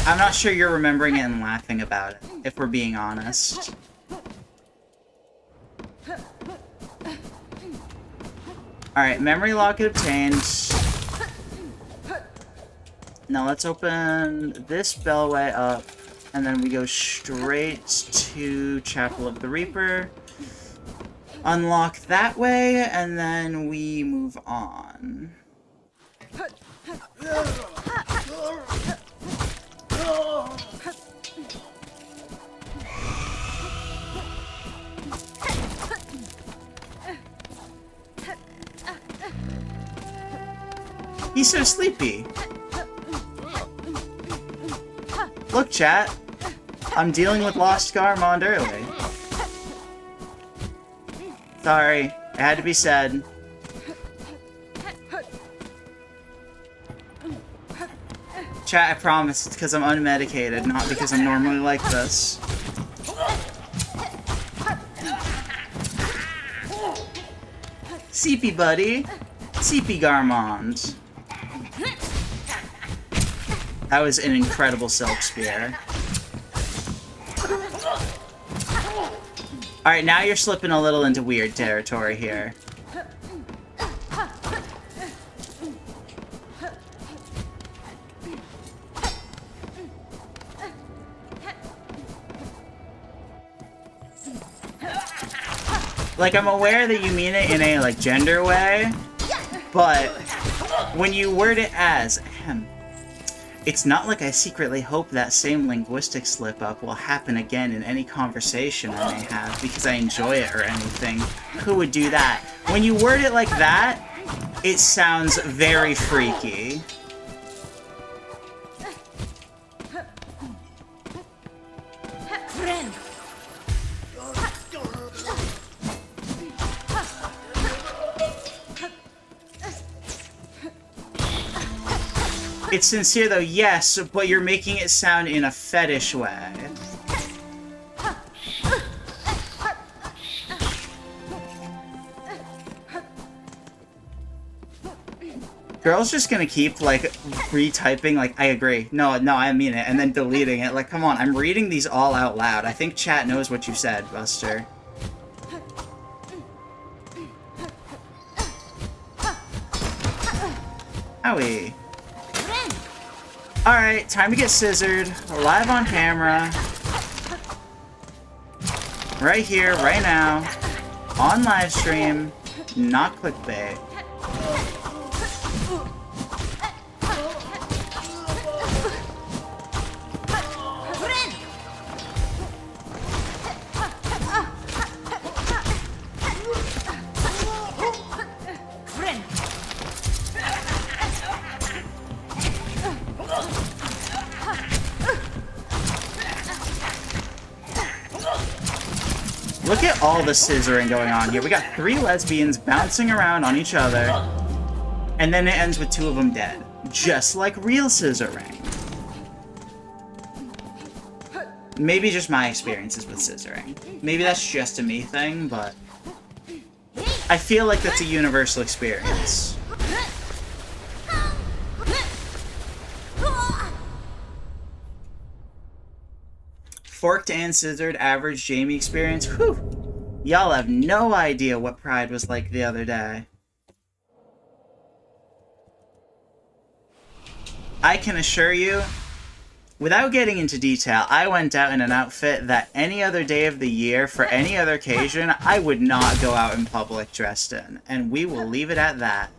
[SPEAKER 1] I'm not sure you're remembering it and laughing about it, if we're being honest. Alright, memory locket obtained. Now let's open this bellway up, and then we go straight to Chapel of the Reaper. Unlock that way, and then we move on. He's so sleepy. Look, chat. I'm dealing with Lost Garmond early. Sorry, it had to be said. Chat, I promise, it's because I'm unmedicated, not because I'm normally like this. CP buddy. CP Garmond. That was an incredible Silk Spear. Alright, now you're slipping a little into weird territory here. Like, I'm aware that you mean it in a, like, gender way, but when you word it as, it's not like I secretly hope that same linguistic slip-up will happen again in any conversation I may have because I enjoy it or anything. Who would do that? When you word it like that, it sounds very freaky. It's sincere though, yes, but you're making it sound in a fetish way. Girl's just gonna keep, like, retyping, like, I agree, no, I mean it, and then deleting it. Like, come on, I'm reading these all out loud. I think chat knows what you said, Buster. Owie. Alright, time to get scissored. Live on camera. Right here, right now. On live stream. Not clickbait. Look at all the scissoring going on here. We got 3 lesbians bouncing around on each other, and then it ends with 2 of them dead. Just like real scissoring. Maybe just my experiences with scissoring. Maybe that's just a me thing, but I feel like that's a universal experience. Forked and scissored average Jamie experience. Whew. Y'all have no idea what Pride was like the other day. I can assure you, without getting into detail, I went out in an outfit that any other day of the year, for any other occasion, I would not go out in public dressed in. And we will leave it at that.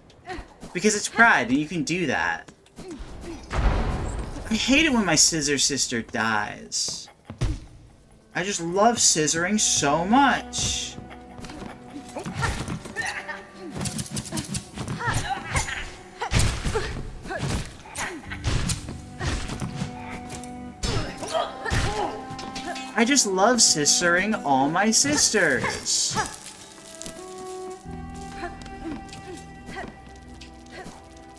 [SPEAKER 1] Because it's Pride, and you can do that. I hate it when my scissor sister dies. I just love scissoring so much. I just love scissoring all my sisters.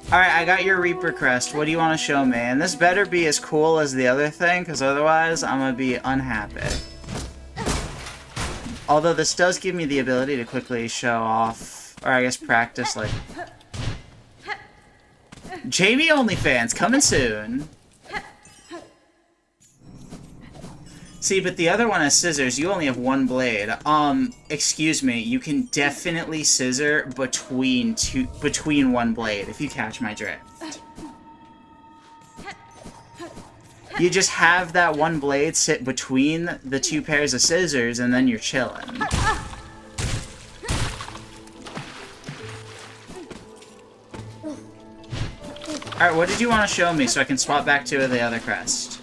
[SPEAKER 1] Alright, I got your Reaper crest. What do you want to show me? And this better be as cool as the other thing, because otherwise I'm going to be unhappy. Although this does give me the ability to quickly show off, or I guess practice, like... Jamie OnlyFans, coming soon. See, but the other one has scissors. You only have one blade. Excuse me. You can definitely scissor between one blade, if you catch my drift. You just have that one blade sit between the two pairs of scissors, and then you're chilling. Alright, what did you want to show me so I can swap back to the other crest?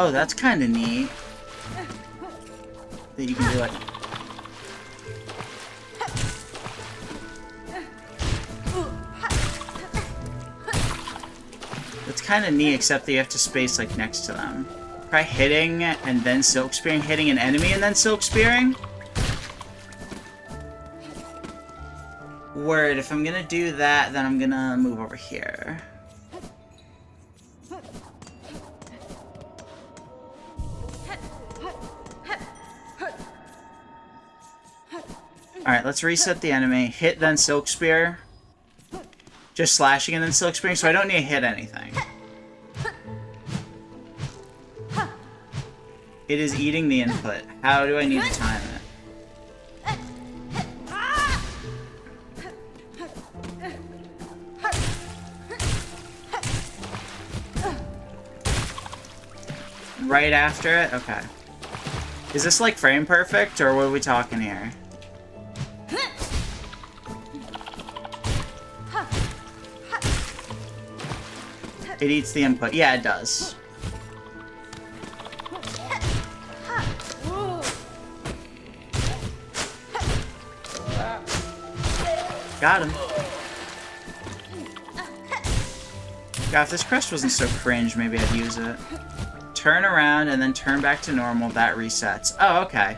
[SPEAKER 1] Oh, that's kind of neat. That you can do it. It's kind of neat, except that you have to space, like, next to them. Try hitting, and then silk spearing. Hitting an enemy, and then silk spearing? Word, if I'm gonna do that, then I'm gonna move over here. Alright, let's reset the enemy. Hit, then silk spear. Just slashing and then silk spearing, so I don't need to hit anything. It is eating the input. How do I need to time it? Right after it? Okay. Is this like frame perfect, or what are we talking here? It eats the input. Yeah, it does. Got him. God, if this crest wasn't so cringe, maybe I'd use it. Turn around and then turn back to normal. That resets. Oh, okay.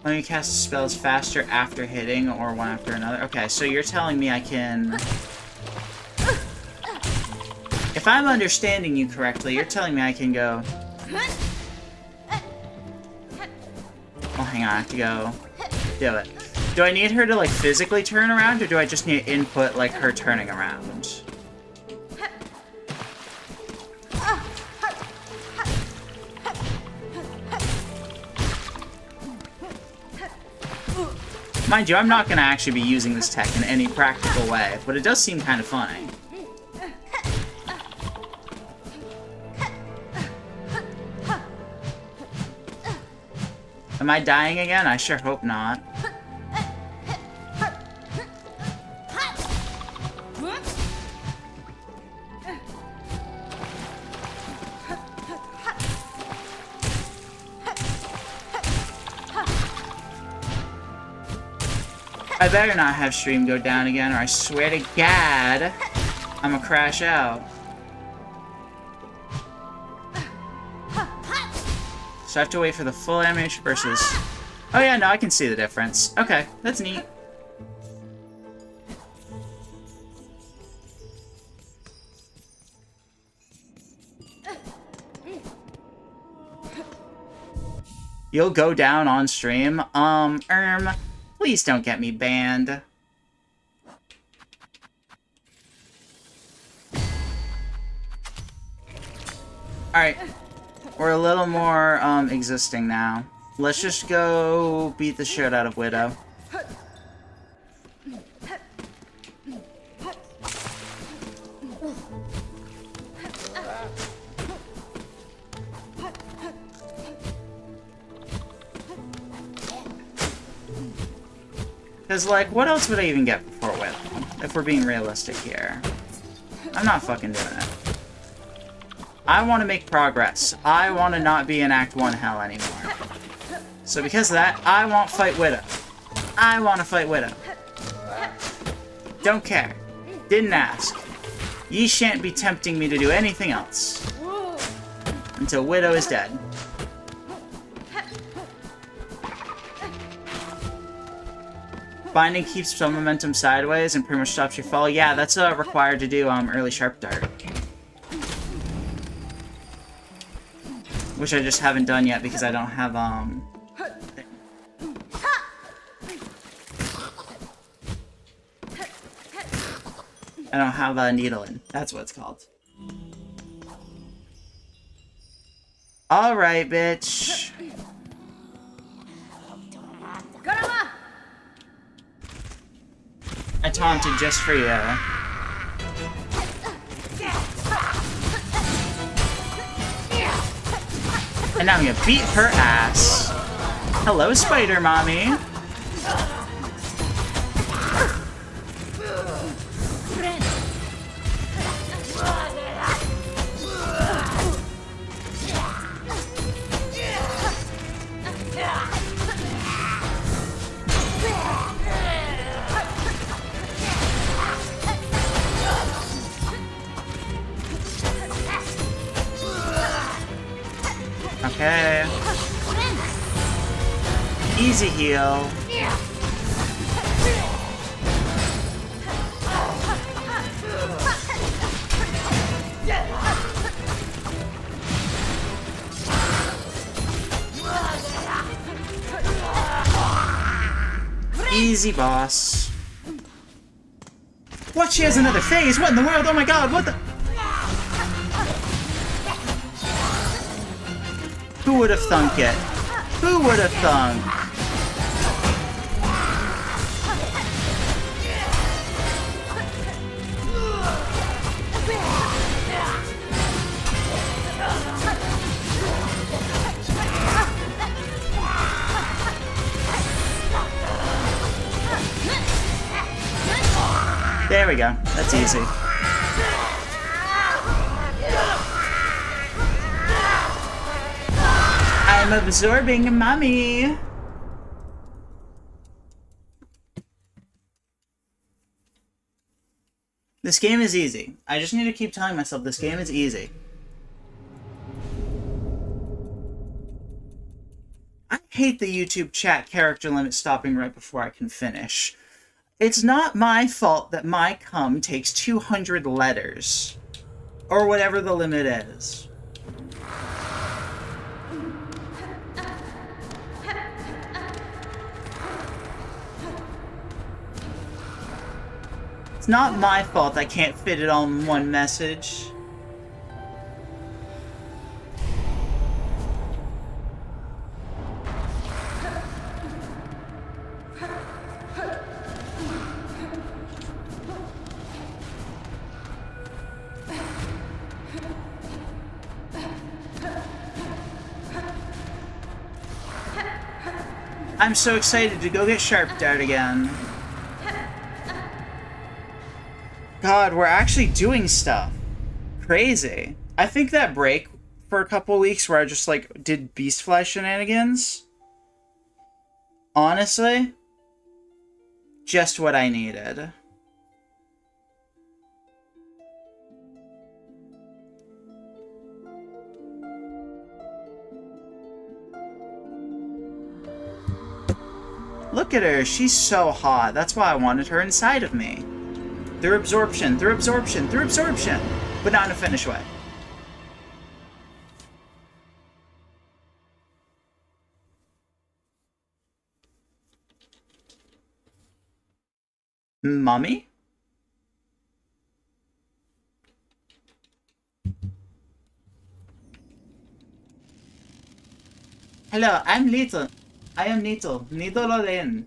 [SPEAKER 1] Let me cast spells faster after hitting or one after another. Okay, so you're telling me I can... If I'm understanding you correctly, you're telling me I can go... Oh, hang on, I have to go do it. Do I need her to, like, physically turn around, or do I just need to input, like, her turning around? Mind you, I'm not going to actually be using this tech in any practical way, but it does seem kind of funny. Am I dying again? I sure hope not. I better not have stream go down again, or I swear to God, I'm gonna crash out. So I have to wait for the full animation versus... Oh yeah, no, I can see the difference. Okay, that's neat. You'll go down on stream? Please don't get me banned. Alright. We're a little more, existing now. Let's just go beat the shit out of Widow. Because, like, what else would I even get before Widow? If we're being realistic here. I'm not fucking doing it. I want to make progress. I want to not be in Act 1 hell anymore. So because of that, I won't fight Widow. I want to fight Widow. Don't care. Didn't ask. Ye shan't be tempting me to do anything else. Until Widow is dead. Binding keeps some momentum sideways and pretty much stops your fall. Yeah, that's required to do early sharp dart. Which I just haven't done yet because I don't have I don't have a needle in. That's what it's called. Alright, bitch. I taunted just for you. And now I'm gonna beat her ass. Hello, Spider Mommy. Okay. Easy heal. Easy, boss. What? She has another phase? What in the world? Oh my god, what the... Who would have thunk it? Who would have thunk? There we go. That's easy. I'm absorbing mommy. This game is easy. I just need to keep telling myself this game is easy. I hate the YouTube chat character limit stopping right before I can finish. It's not my fault that my cum takes 200 letters. Or whatever the limit is. It's not my fault I can't fit it all in one message. I'm so excited to go get Sharp Dart again. God, we're actually doing stuff. Crazy. I think that break for a couple weeks where I just, like, did Beastfly shenanigans, honestly, just what I needed. Look at her, she's so hot. That's why I wanted her inside of me. Through absorption, through absorption, through absorption. But not in a finish way. Mommy? Hello, I'm Little. I am Needle. Needle rin.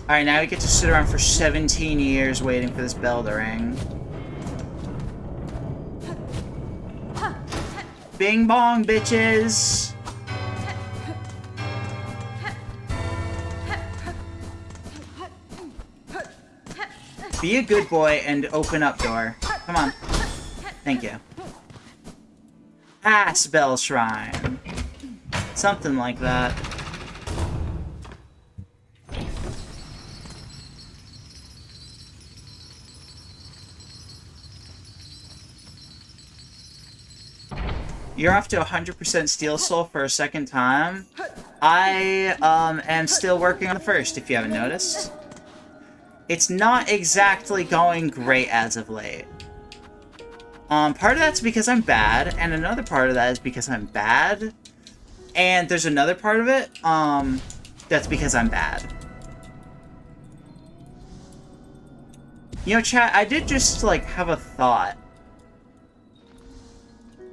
[SPEAKER 1] Alright, now we get to sit around for 17 years waiting for this bell to ring. Bing bong, bitches! Be a good boy and open up door. Come on. Thank you. Ass Bell Shrine. Something like that. You're off to 100% Steel Soul for a second time. I am still working on the first, if you haven't noticed. It's not exactly going great as of late. Part of that's because I'm bad, and another part of that is because I'm bad. And there's another part of it, that's because I'm bad. You know, chat, I did just, like, have a thought.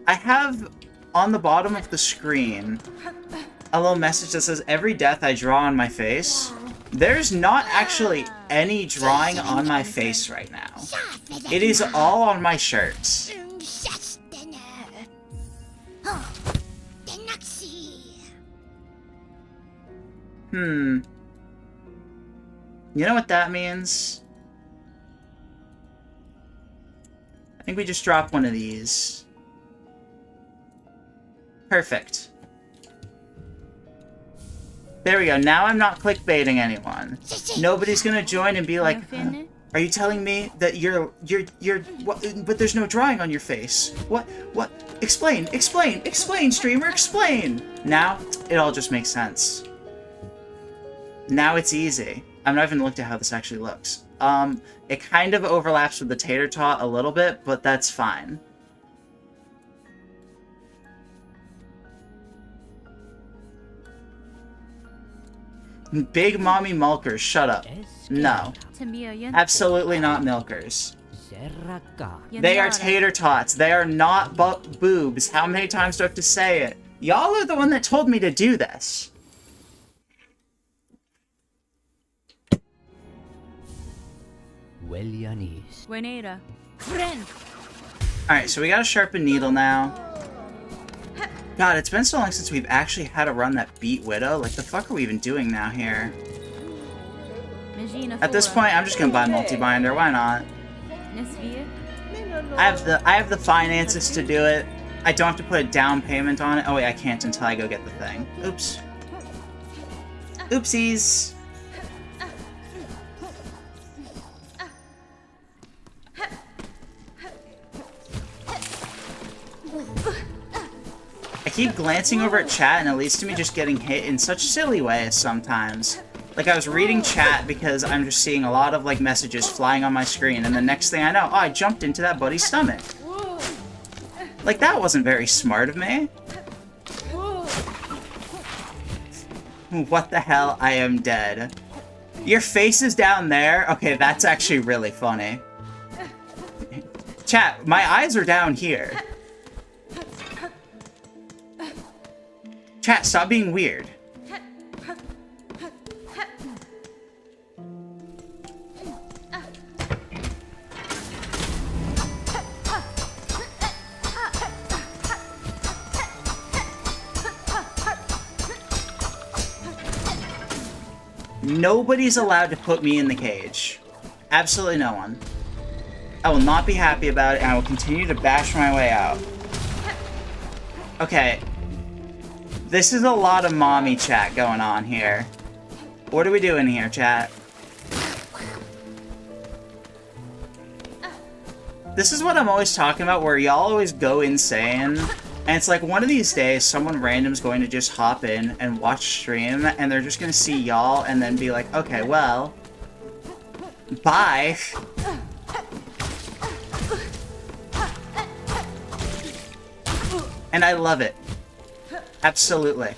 [SPEAKER 1] I have, on the bottom of the screen, a little message that says, every death I draw on my face. There's not actually any drawing on my face right now. It is all on my shirts. You know what that means? I think we just drop one of these. Perfect. There we go. Now I'm not clickbaiting anyone. Nobody's gonna join and be like, are you telling me that you're what, but there's no drawing on your face? What? Explain, streamer, explain! Now, it all just makes sense. Now it's easy. I've not even looked at how this actually looks. It kind of overlaps with the tater tot a little bit, but that's fine. Big mommy milkers, shut up. No. Absolutely not milkers. They are tater tots. They are not boobs. How many times do I have to say it? Y'all are the one that told me to do this. Alright, so we got a sharpened needle now. God, it's been so long since we've actually had a run that beat Widow. Like, the fuck are we even doing now here? At this point, I'm just gonna buy multi-binder. Why not? I have the finances to do it. I don't have to put a down payment on it. Oh wait, I can't until I go get the thing. Oops. Oopsies. I keep glancing over at chat and it leads to me just getting hit in such silly ways sometimes. Like, I was reading chat because I'm just seeing a lot of, like, messages flying on my screen, and the next thing I know, oh, I jumped into that buddy's stomach. Like, that wasn't very smart of me. What the hell? I am dead. Your face is down there? Okay, that's actually really funny. Chat, my eyes are down here. Chat, stop being weird. Nobody's allowed to put me in the cage. Absolutely no one. I will not be happy about it, and I will continue to bash my way out. Okay. This is a lot of mommy chat going on here. What are we doing here, chat? This is what I'm always talking about, where y'all always go insane. And it's like, one of these days, someone random's going to just hop in and watch stream, and they're just gonna see y'all and then be like, okay, well, bye. And I love it. Absolutely.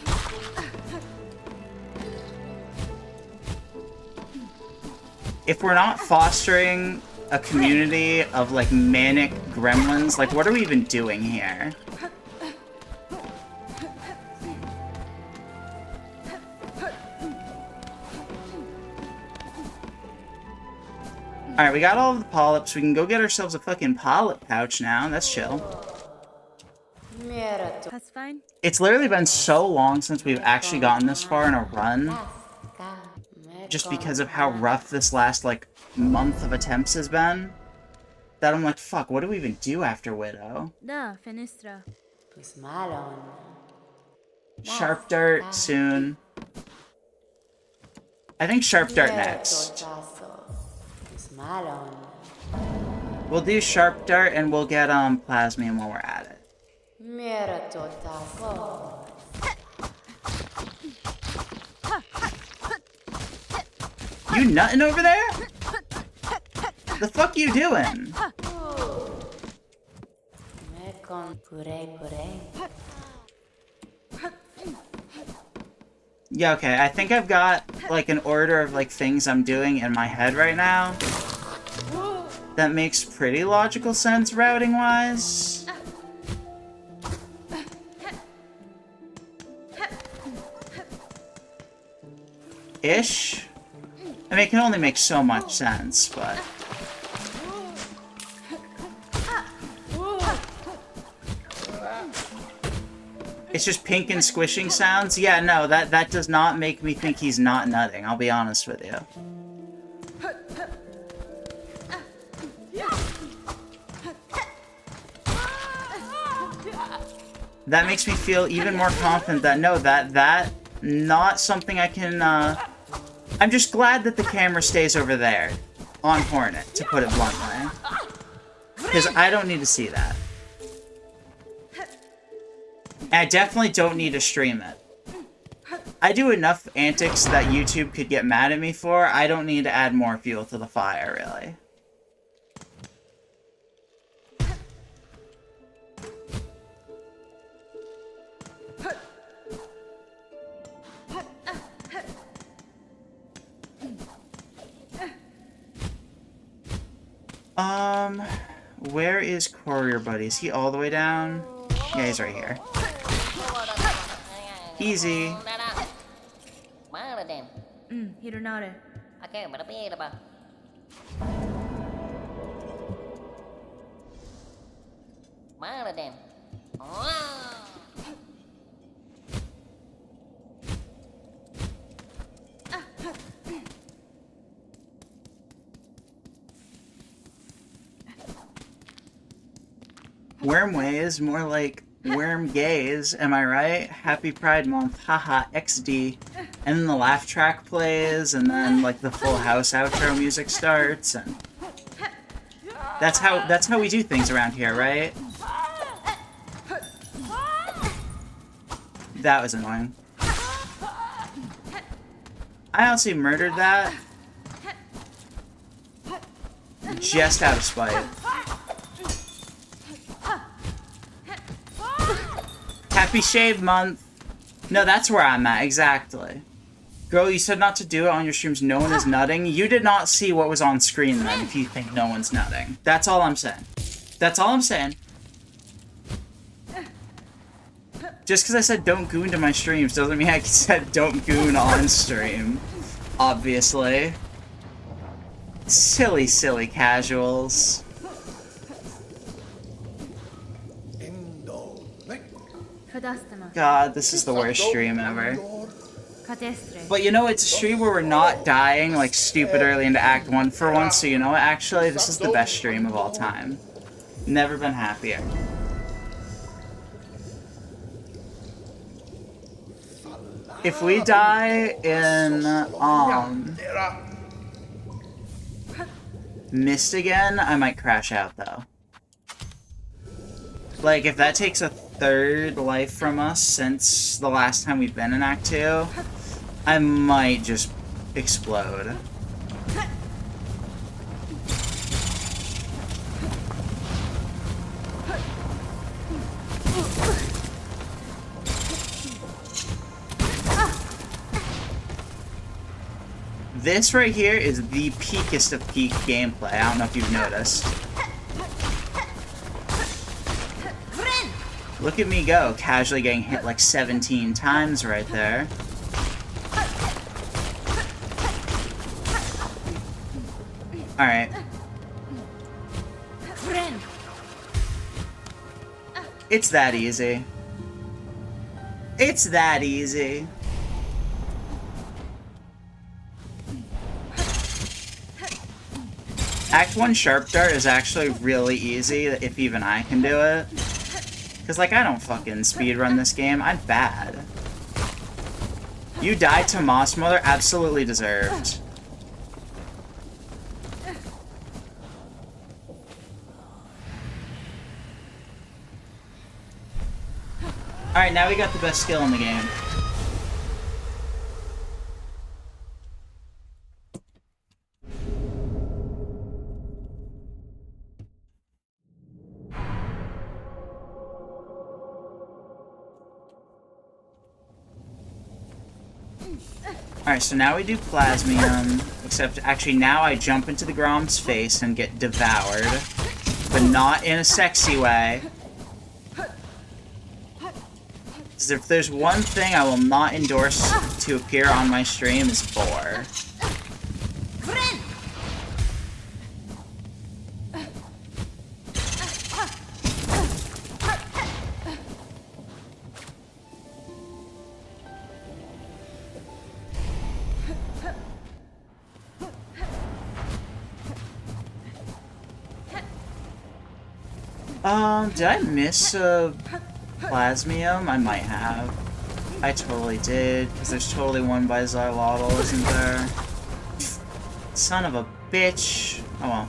[SPEAKER 1] If we're not fostering a community of, like, manic gremlins, like, what are we even doing here? Alright, we got all of the polyps. We can go get ourselves a fucking polyp pouch now. That's chill.
[SPEAKER 2] That's fine.
[SPEAKER 1] It's literally been so long since we've actually gotten this far in a run. Just because of how rough this last, like, month of attempts has been. That I'm like, fuck, what do we even do after Widow? Sharp Dart soon. I think Sharp Dart next. We'll do Sharp Dart and we'll get Plasmium while we're at it. You nutting over there? The fuck you doing? Yeah, okay, I think I've got, like, an order of, like, things I'm doing in my head right now. That makes pretty logical sense, routing-wise. Ish? I mean, it can only make so much sense, but... It's just pink and squishing sounds? Yeah, no, that does not make me think he's not nutting, I'll be honest with you. That makes me feel even more confident that, no, that not something I can, I'm just glad that the camera stays over there, on Hornet, to put it bluntly. Because I don't need to see that. And I definitely don't need to stream it. I do enough antics that YouTube could get mad at me for. I don't need to add more fuel to the fire, really. Where is Courier Buddy? Is he all the way down? Yeah, he's right here. Easy.
[SPEAKER 2] Hironare.
[SPEAKER 1] Worm ways, more like worm gaze, am I right? Happy Pride Month, haha, XD. And then the laugh track plays, and then like the Full House outro music starts, and that's how we do things around here, right? That was annoying. I honestly murdered that just out of spite. Happy Shave Month! No, that's where I'm at, exactly. Girl, you said not to do it on your streams. No one is nutting. You did not see what was on screen then if you think no one's nutting. That's all I'm saying. That's all I'm saying. Just because I said don't goon to my streams doesn't mean I said don't goon on stream. Obviously. Silly, silly casuals. God, this is the worst stream ever. But you know, it's a stream where we're not dying like stupid early into Act 1 for once, so you know what, actually, this is the best stream of all time. Never been happier. If we die in, Mist again, I might crash out, though. Like, if that takes a third life from us since the last time we've been in Act 2, I might just explode. This right here is the peakest of peak gameplay. I don't know if you've noticed. Look at me go, casually getting hit like 17 times right there. Alright. It's that easy. It's that easy. Act 1 Sharp Dart is actually really easy, if even I can do it. Because, like, I don't fucking speedrun this game. I'm bad. You died to Moss Mother? Absolutely deserved. Alright, now we got the best skill in the game. Alright, so now we do Plasmium, except actually now I jump into the Grom's face and get devoured, but not in a sexy way. Because if there's one thing I will not endorse to appear on my stream is Boar. Did I miss a Plasmium? I might have. I totally did, because there's totally one by Xylotl, isn't there? Son of a bitch. Oh well.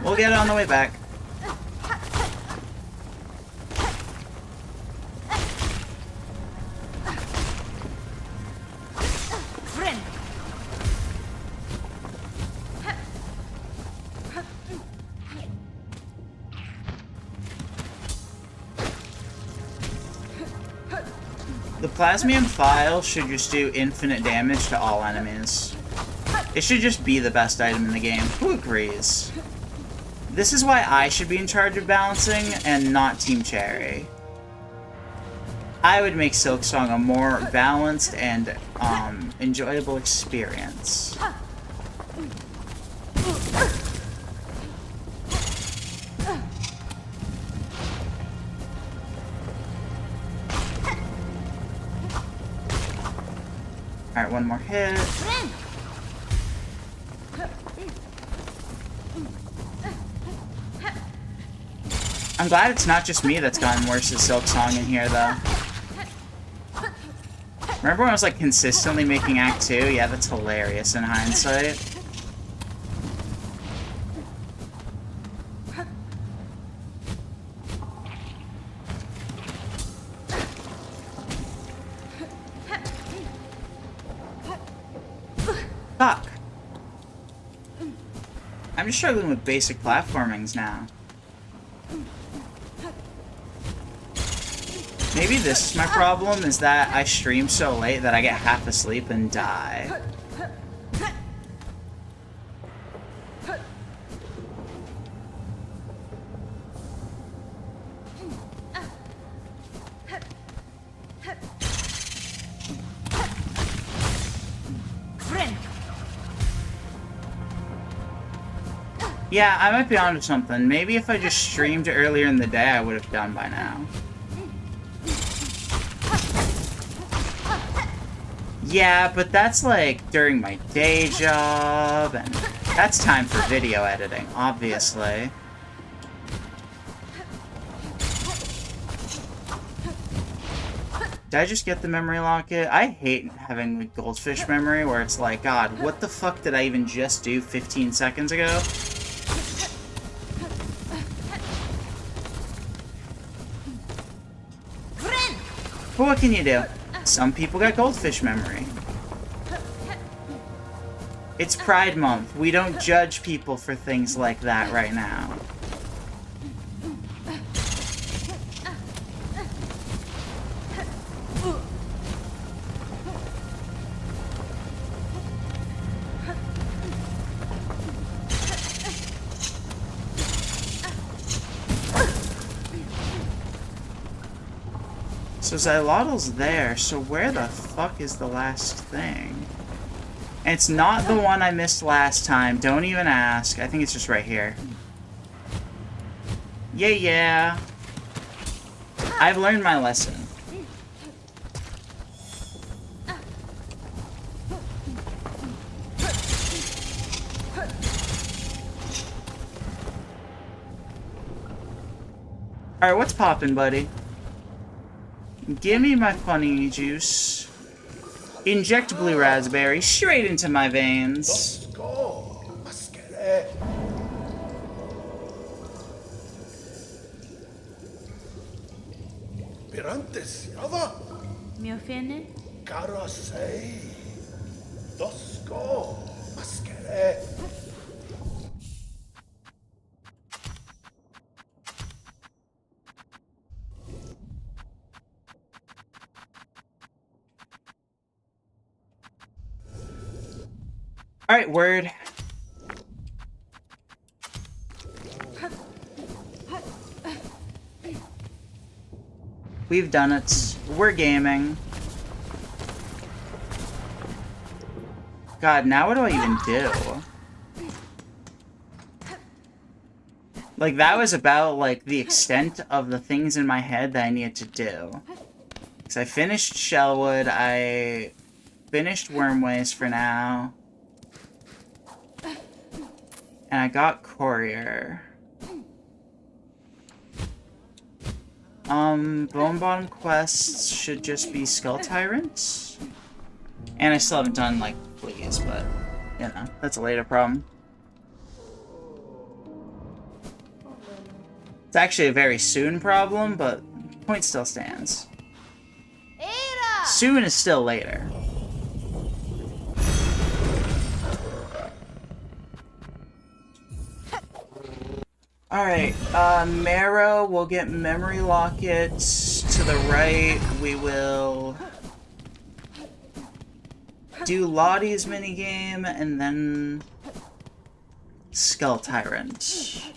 [SPEAKER 1] We'll get it on the way back. The Plasmium file should just do infinite damage to all enemies. It should just be the best item in the game. Who agrees? This is why I should be in charge of balancing and not Team Cherry. I would make Silksong a more balanced and enjoyable experience. Alright, one more hit. I'm glad it's not just me that's gotten worse at Silksong in here, though. Remember when I was, like, consistently making Act 2? Yeah, that's hilarious in hindsight. Fuck. I'm just struggling with basic platformings now. Maybe this is my problem, is that I stream so late that I get half asleep and die. Yeah, I might be onto something. Maybe if I just streamed earlier in the day, I would have done by now. Yeah, but that's like during my day job, and that's time for video editing, obviously. Did I just get the memory locket? I hate having the goldfish memory where it's like, God, what the fuck did I even just do 15 seconds ago? But what can you do? Some people got goldfish memory. It's Pride Month. We don't judge people for things like that right now. So Xylotl's there, so where the fuck is the last thing? And it's not the one I missed last time, don't even ask. I think it's just right here. Yeah. I've learned my lesson. Alright, what's poppin', buddy? Give me my funny juice. Inject blue raspberry straight into my veins.
[SPEAKER 3] Pirantes Yava,
[SPEAKER 2] Mi offende?
[SPEAKER 3] Karasei, Dosko, Maskere.
[SPEAKER 1] Alright, word. We've done it. We're gaming. God, now what do I even do? Like, that was about, like, the extent of the things in my head that I needed to do. Because I finished Shellwood, I finished Wormways for now. And I got Courier. Bone Bottom quests should just be Skull Tyrant. And I still haven't done, like, Please, but, you know, that's a later problem. It's actually a very soon problem, but point still stands.
[SPEAKER 2] Ada!
[SPEAKER 1] Soon is still later. Alright, Marrow will get Memory Lockets to the right. We will do Lottie's minigame, and then Skull Tyrant.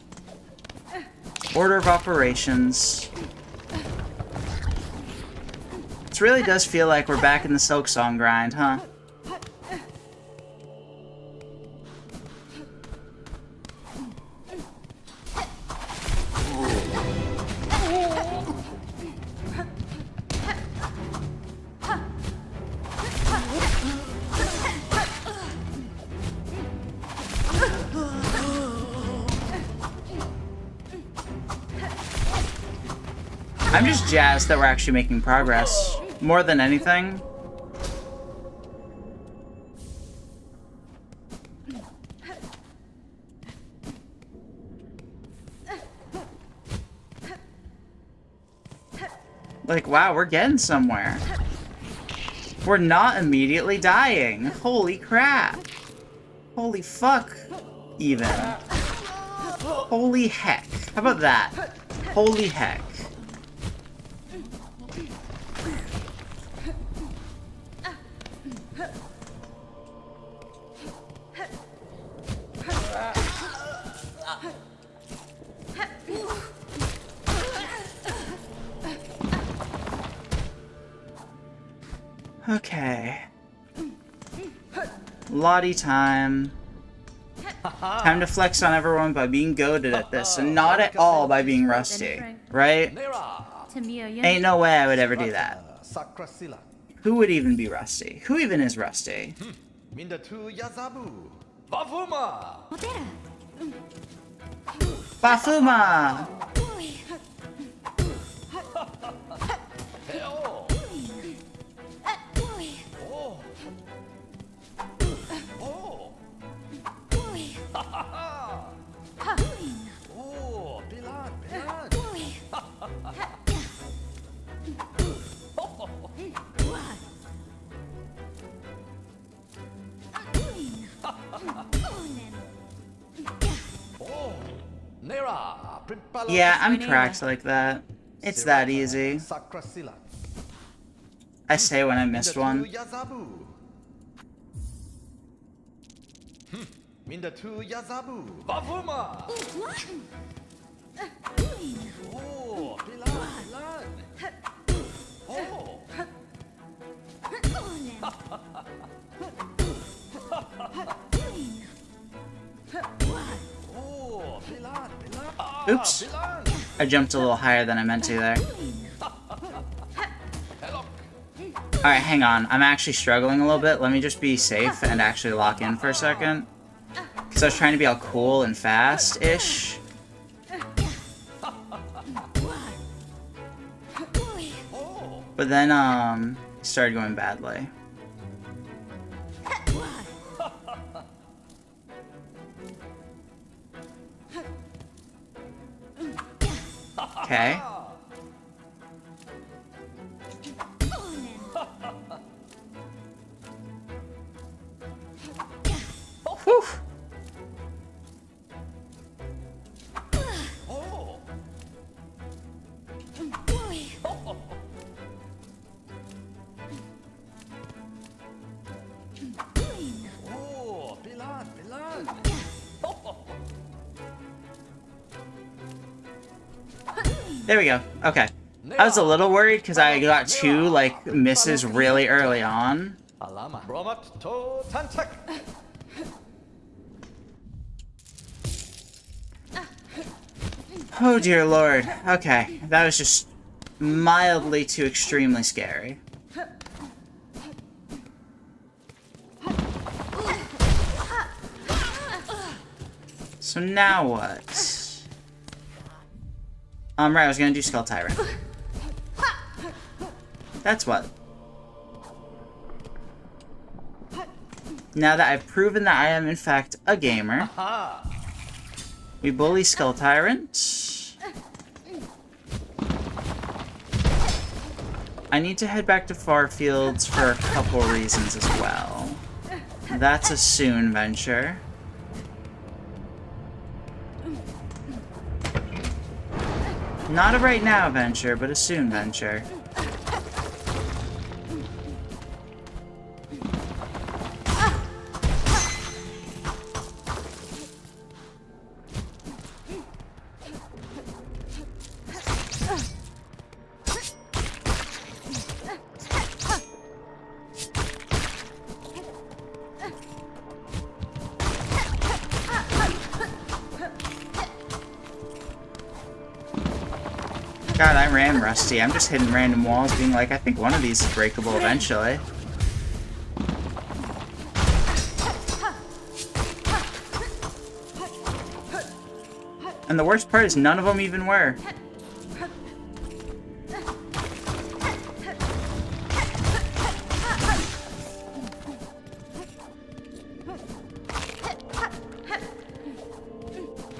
[SPEAKER 1] Order of operations. This really does feel like we're back in the Silksong grind, huh? I'm just jazzed that we're actually making progress. More than anything. Like, wow, we're getting somewhere. We're not immediately dying. Holy crap. Holy fuck. Even. Holy heck. How about that? Holy heck. Okay. Lottie time. Time to flex on everyone by being goated at this, and not at all by being rusty. Right? Ain't no way I would ever do that. Who would even be rusty? Who even is rusty? Bafuma! Yeah, I'm cracked like that. It's that easy. I say when I missed one. Oops. I jumped a little higher than I meant to there. Alright, hang on. I'm actually struggling a little bit. Let me just be safe and actually lock in for a second. Because I was trying to be all cool and fast-ish. But then, it started going badly. Okay. There we go. Okay. I was a little worried because I got 2, like, misses really early on.
[SPEAKER 4] Bromat to tantak.
[SPEAKER 1] Oh, dear lord. Okay. That was just mildly to extremely scary. So now what? Right, I was gonna do Skull Tyrant. That's what. Now that I've proven that I am in fact a gamer, we bully Skull Tyrant. I need to head back to Farfields for a couple reasons as well. That's a soon venture. Not a right now venture, but a soon venture. God, I ran rusty. I'm just hitting random walls being like, I think one of these is breakable eventually. And the worst part is none of them even were.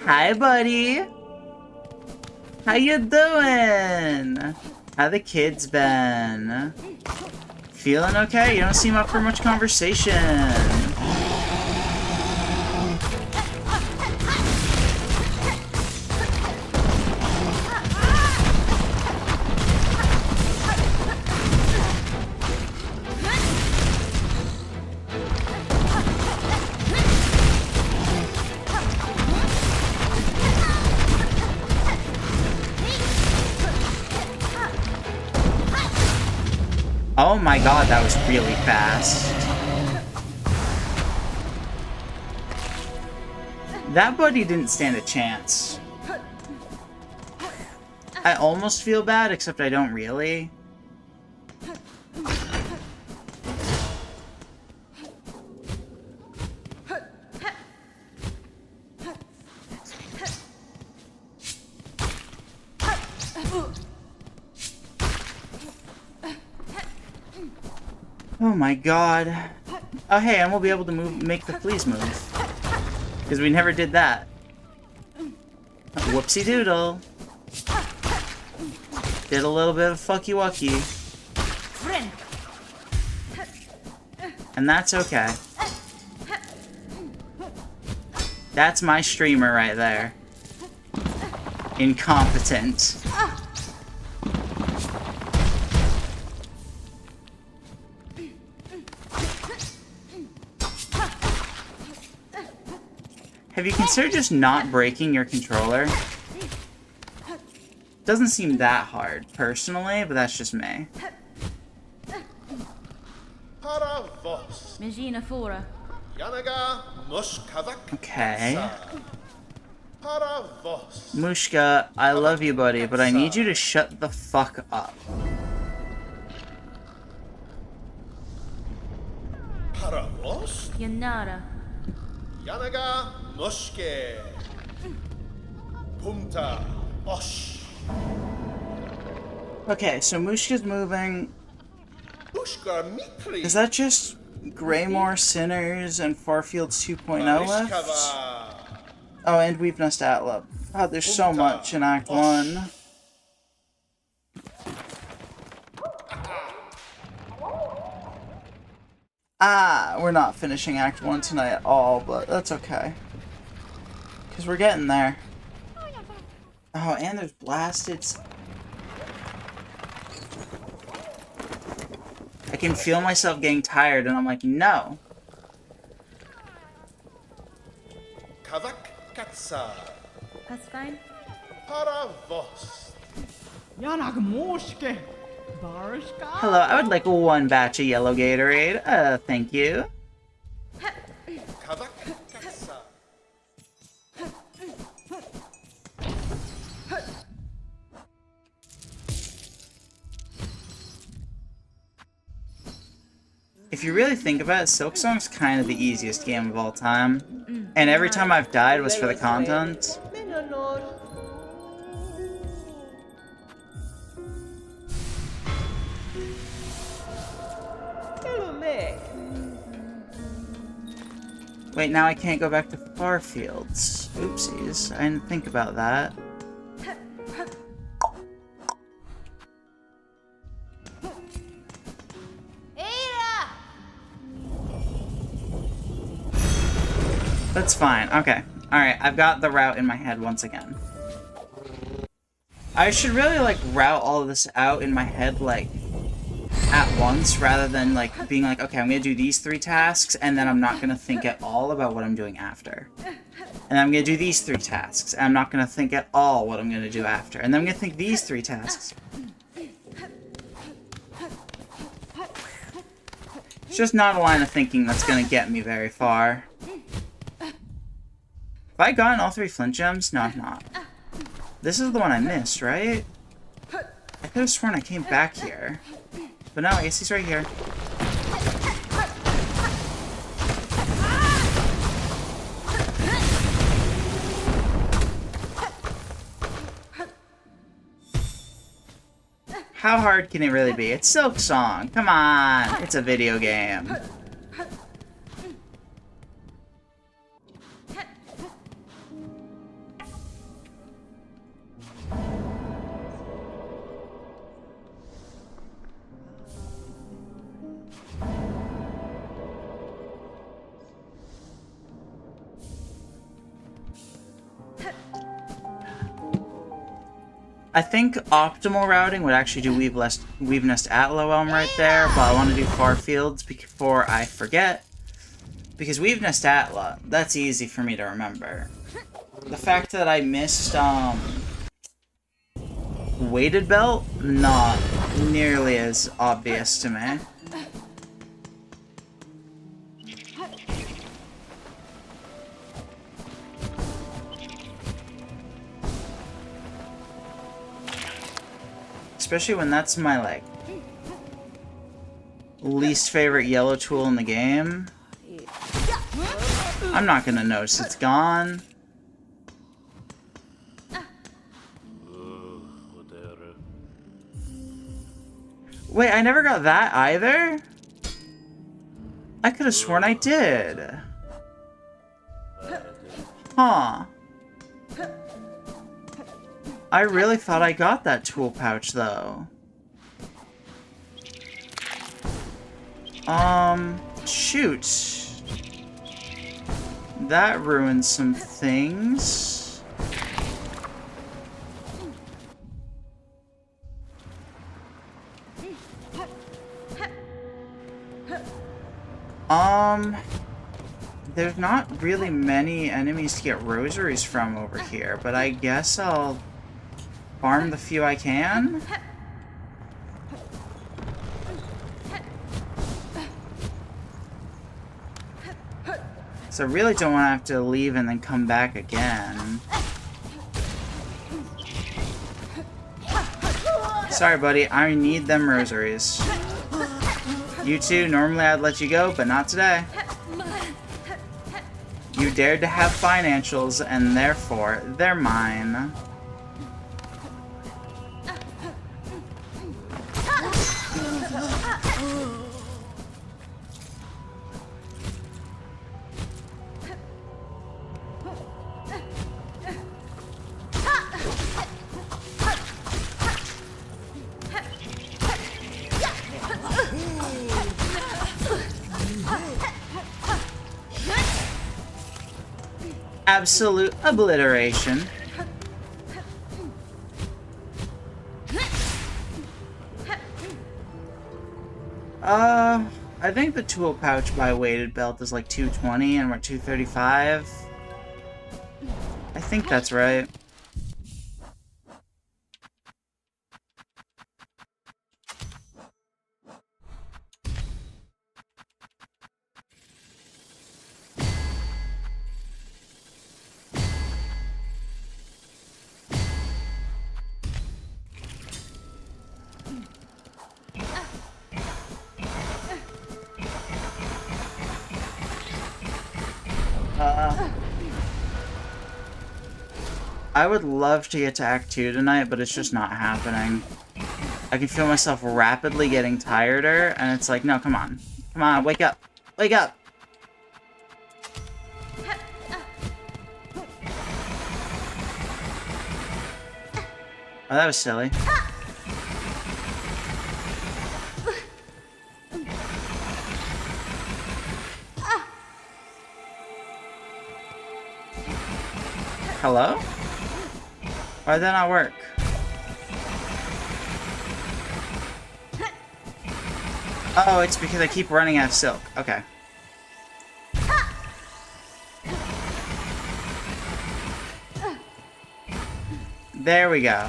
[SPEAKER 1] Hi, buddy. How you doing? How the kids been? Feeling okay? You don't seem up for much conversation. Oh my god, that was really fast. That buddy didn't stand a chance. I almost feel bad, except I don't really. Oh my god. Oh hey, and we'll be able to make the fleas move. Because we never did that. Whoopsie doodle. Did a little bit of fucky wucky. And that's okay. That's my streamer right there. Incompetent. Have you considered just not breaking your controller? Doesn't seem that hard, personally, but that's just me.
[SPEAKER 2] Megina Fora.
[SPEAKER 1] Okay. Mushka, I love you, buddy, but I need you to shut the fuck up.
[SPEAKER 2] Yanara.
[SPEAKER 3] Yanaga Mushke Pumta Osh.
[SPEAKER 1] Okay, so Mushka's moving.
[SPEAKER 3] Mushka Mitri.
[SPEAKER 1] Is that just Greymore, Sinners, and Farfields 2.0 left? Oh, and We've Nest Atlab. God, there's so much in Act 1. Ah, we're not finishing Act 1 tonight at all, but that's okay. Because we're getting there. Oh, and there's blasted... I can feel myself getting tired, and I'm like, no.
[SPEAKER 3] Kavak Katsa.
[SPEAKER 2] That's fine.
[SPEAKER 3] Paravos.
[SPEAKER 1] Hello, I would like one batch of yellow Gatorade. Thank you.
[SPEAKER 3] Kazakasa.
[SPEAKER 1] If you really think about it, Silksong's kind of the easiest game of all time. And every time I've died was for the content. Wait, now I can't go back to Farfields. Oopsies, I didn't think about that.
[SPEAKER 2] Ada!
[SPEAKER 1] That's fine, okay. Alright, I've got the route in my head once again. I should really, like, route all of this out in my head, like, at once, rather than, like, being like, okay, I'm gonna do these 3 tasks, and then I'm not gonna think at all about what I'm doing after. And I'm gonna do these 3 tasks, and I'm not gonna think at all what I'm gonna do after. And then I'm gonna think these 3 tasks. It's just not a line of thinking that's gonna get me very far. Have I gotten all 3 flint gems? No, I've not. This is the one I missed, right? I could have sworn I came back here. But no, I guess he's right here. How hard can it really be? It's Silksong. Come on. It's a video game. I think optimal routing would actually do Weave Nest at Low Elm right there, but I want to do Farfields before I forget. Because Weave Nest Atla, that's easy for me to remember. The fact that I missed, Weighted Belt, not nearly as obvious to me. Especially when that's my, like, least favorite yellow tool in the game. I'm not gonna notice it's gone. Wait, I never got that either? I could have sworn I did. Huh. I really thought I got that tool pouch, though. Shoot. That ruins some things. There's not really many enemies to get rosaries from over here, but I guess I'll farm the few I can. So I really don't want to have to leave and then come back again. Sorry, buddy. I need them rosaries. You two, normally I'd let you go, but not today. You dared to have financials, and therefore, they're mine. Absolute obliteration. I think the tool pouch by weighted belt is like 220 and we're 235. I think that's right. I would love to get to Act 2 tonight, but it's just not happening. I can feel myself rapidly getting tireder, and it's like, no, come on. Come on, wake up. Wake up! Oh, that was silly. Hello? Why'd that not work? Oh, it's because I keep running out of silk. Okay. There we go.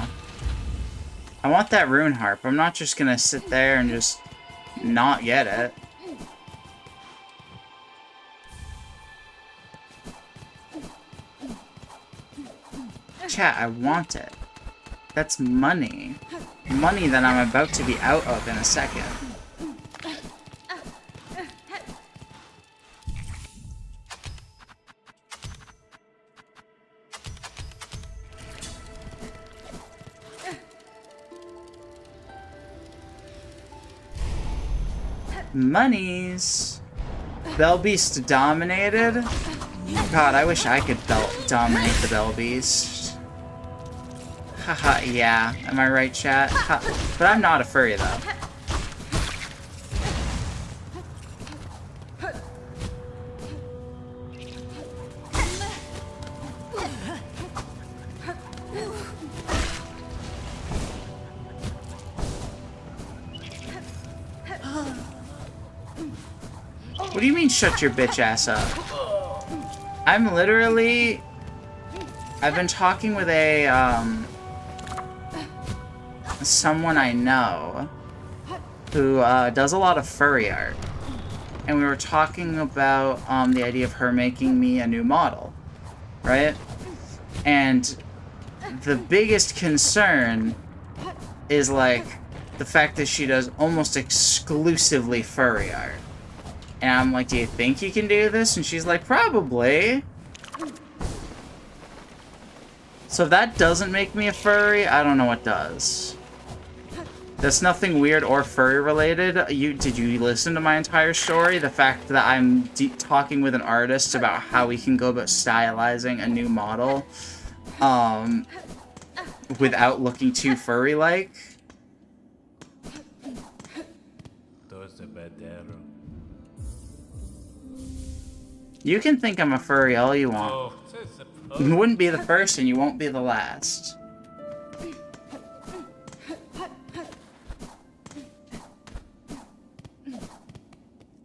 [SPEAKER 1] I want that rune harp. I'm not just gonna sit there and just not get it. Chat, I want it. That's money. Money that I'm about to be out of in a second. Monies. Bellbeast dominated? God, I wish I could dominate the Bellbeast. Haha, yeah. Am I right, chat? But I'm not a furry, though. What do you mean, shut your bitch ass up? I'm literally... I've been talking with someone I know who does a lot of furry art. And we were talking about the idea of her making me a new model. Right? And the biggest concern is, like, the fact that she does almost exclusively furry art. And I'm like, do you think you can do this? And she's like, probably. So if that doesn't make me a furry, I don't know what does. That's nothing weird or furry related. Did you listen to my entire story? The fact that I'm talking with an artist about how we can go about stylizing a new model without looking too furry-like. You can think I'm a furry all you want. You wouldn't be the first and you won't be the last.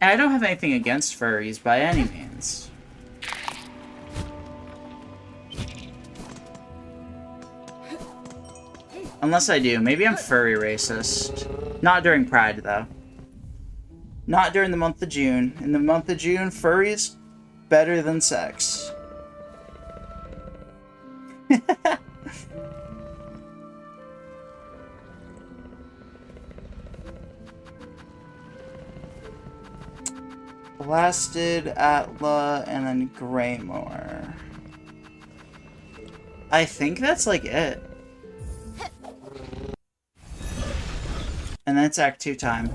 [SPEAKER 1] And I don't have anything against furries by any means. Unless I do. Maybe I'm furry racist. Not during Pride, though. Not during the month of June. In the month of June, furries... better than sex. Blasted, Atla, and then Greymore. I think that's like it. And that's Act 2 time.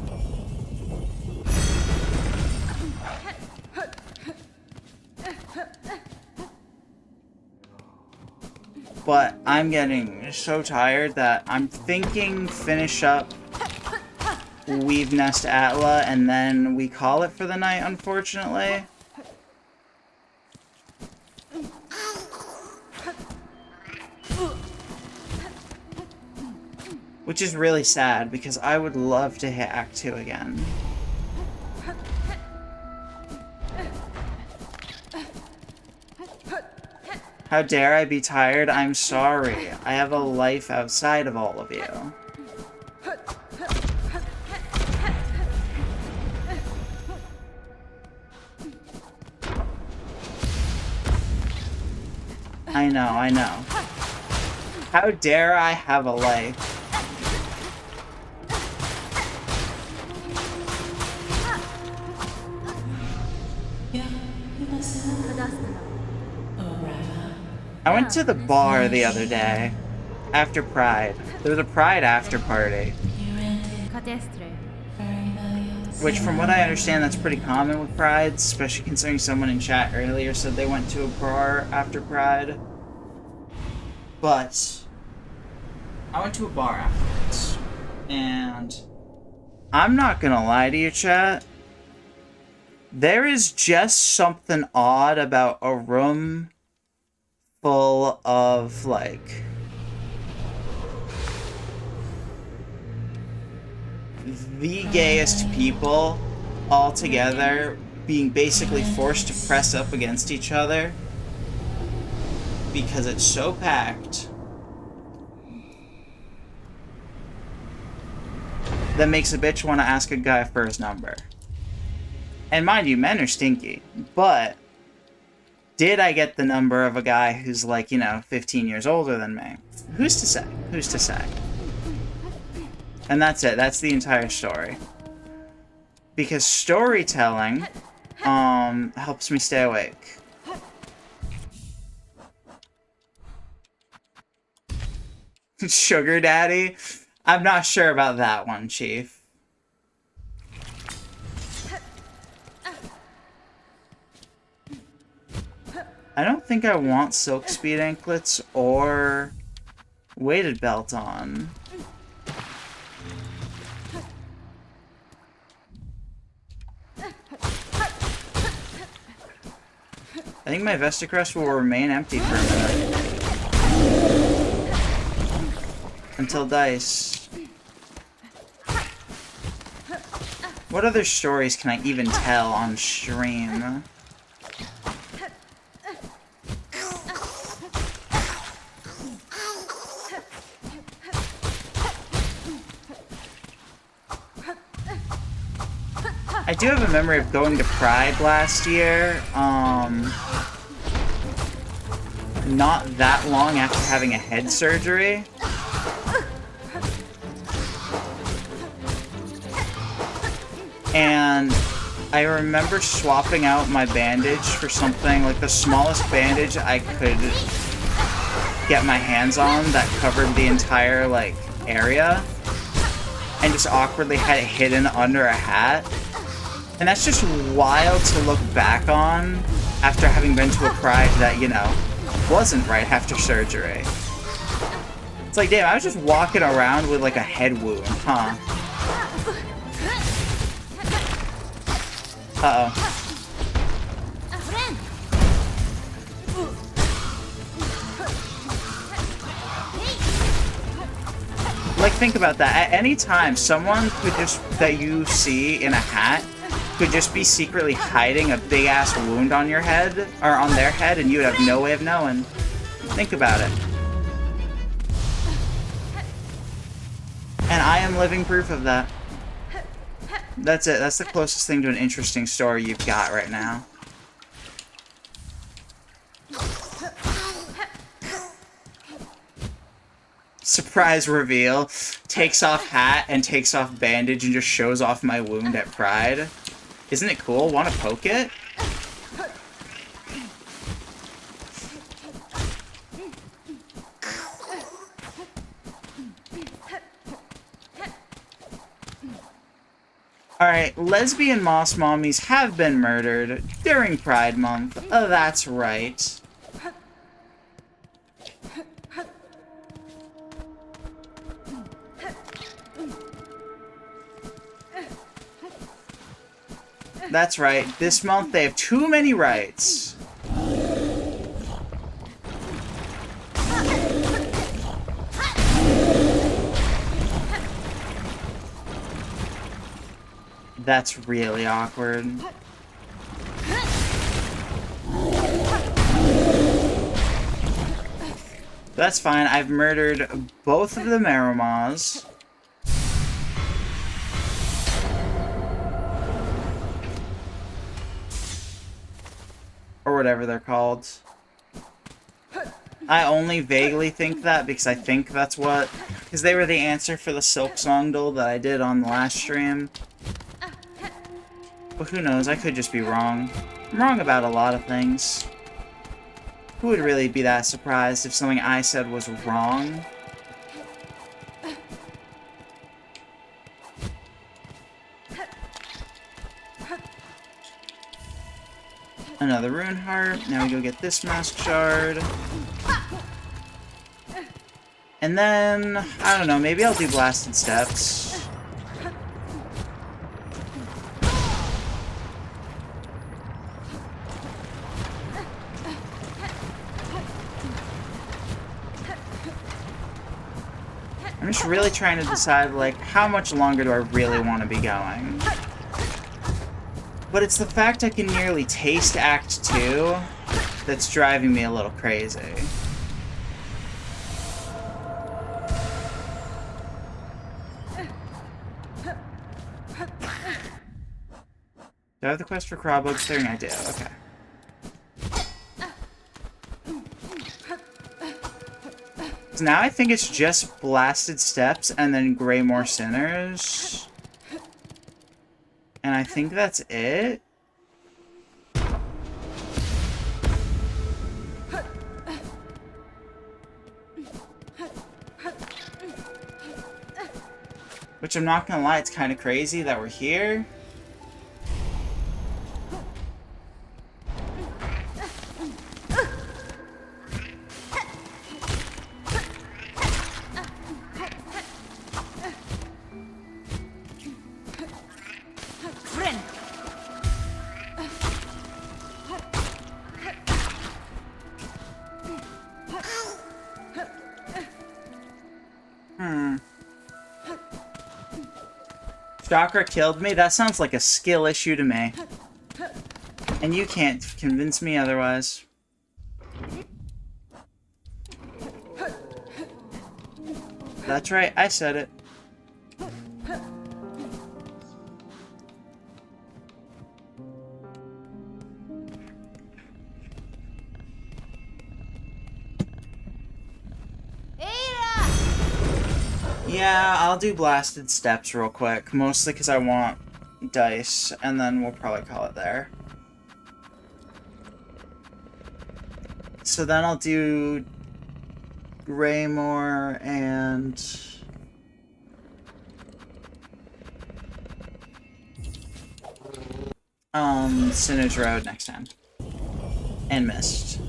[SPEAKER 1] But I'm getting so tired that I'm thinking finish up Weave Nest Atla and then we call it for the night, unfortunately. Which is really sad because I would love to hit Act 2 again. How dare I be tired? I'm sorry. I have a life outside of all of you. I know, I know. How dare I have a life?
[SPEAKER 5] Yeah, you know.
[SPEAKER 1] I went to the bar the other day after Pride. There was a Pride after party, which from what I understand that's pretty common with Prides, especially considering someone in chat earlier said they went to a bar after Pride. But I went to a bar afterwards, and I'm not gonna lie to you, chat. There is just something odd about a room full of, like, the gayest people all together being basically forced to press up against each other because it's so packed that makes a bitch want to ask a guy for his number. And mind you, men are stinky, but did I get the number of a guy who's like, 15 years older than me? Who's to say? Who's to say? And that's it. That's the entire story. Because storytelling helps me stay awake. Sugar daddy? I'm not sure about that one, Chief. I don't think I want silk speed anklets or weighted belt on. I think my Vesticrest will remain empty for a minute. Until dice. What other stories can I even tell on stream? I do have a memory of going to Pride last year, not that long after having a head surgery. And I remember swapping out my bandage for something, like the smallest bandage I could get my hands on that covered the entire, like, area. And just awkwardly had it hidden under a hat. And that's just wild to look back on after having been to a Pride that, wasn't right after surgery. It's like, damn, I was just walking around with, like, a head wound, huh? Uh-oh. Like, think about that. At any time, someone could just, that you see in a hat, could just be secretly hiding a big-ass wound on your head, or on their head, and you would have no way of knowing. Think about it. And I am living proof of that. That's it. That's the closest thing to an interesting story you've got right now. Surprise reveal. Takes off hat and takes off bandage and just shows off my wound at Pride. Isn't it cool? Want to poke it? Alright, lesbian moss mommies have been murdered during Pride Month. Oh, that's right. That's right. This month they have too many rights. That's really awkward. That's fine. I've murdered both of the Merrimaws. Or whatever they're called. I only vaguely think that because I think that's what... Because they were the answer for the Silksong duel that I did on the last stream. But who knows, I could just be wrong. I'm wrong about a lot of things. Who would really be that surprised if something I said was wrong? Another rune heart. Now we go get this mask shard. And then, I don't know, maybe I'll do blasted steps. I'm just really trying to decide, like, how much longer do I really want to be going? But it's the fact I can nearly taste Act 2 that's driving me a little crazy. Do I have the quest for Crowbug clearing? I do, okay. So now I think it's just Blasted Steps and then Greymore Sinners. And I think that's it. Which I'm not gonna lie, it's kind of crazy that we're here. Chakra killed me? That sounds like a skill issue to me. And you can't convince me otherwise. That's right, I said it. Yeah, I'll do Blasted Steps real quick, mostly because I want dice, and then we'll probably call it there. So then I'll do Greymore and Sinner's Road next time. And Mist.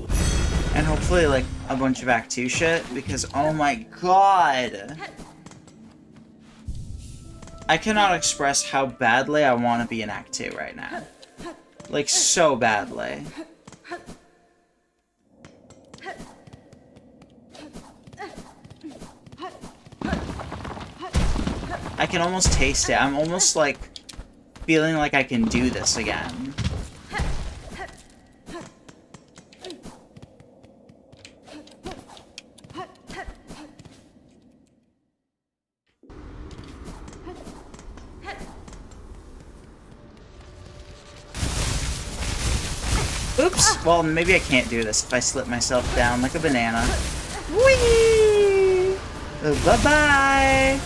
[SPEAKER 1] And hopefully, like, a bunch of Act 2 shit, because, oh my god! I cannot express how badly I want to be in Act 2 right now. Like, so badly. I can almost taste it. I'm almost, like, feeling like I can do this again. Oops! Well, maybe I can't do this if I slip myself down like a banana. Whee! Bye-bye!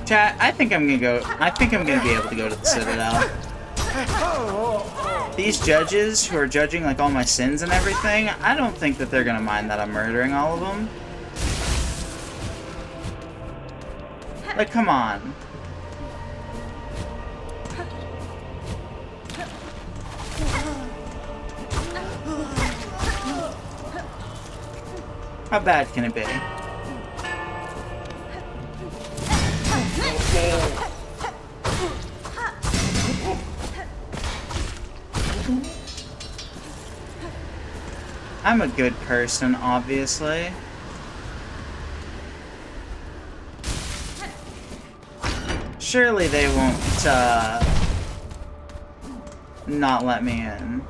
[SPEAKER 1] Chat, I think I'm gonna be able to go to the Citadel. These judges who are judging, like, all my sins and everything, I don't think that they're gonna mind that I'm murdering all of them. Like, come on. How bad can it be? I'm a good person, obviously. Surely they won't, not let me in.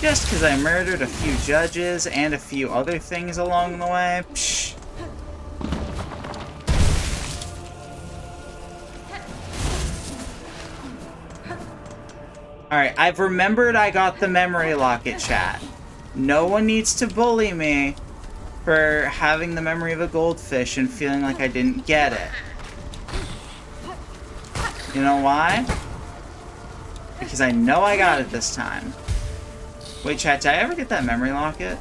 [SPEAKER 1] Just because I murdered a few judges and a few other things along the way. Psh. Alright, I've remembered I got the memory locket, chat. No one needs to bully me for having the memory of a goldfish and feeling like I didn't get it. You know why? Because I know I got it this time. Wait, chat, did I ever get that memory locket?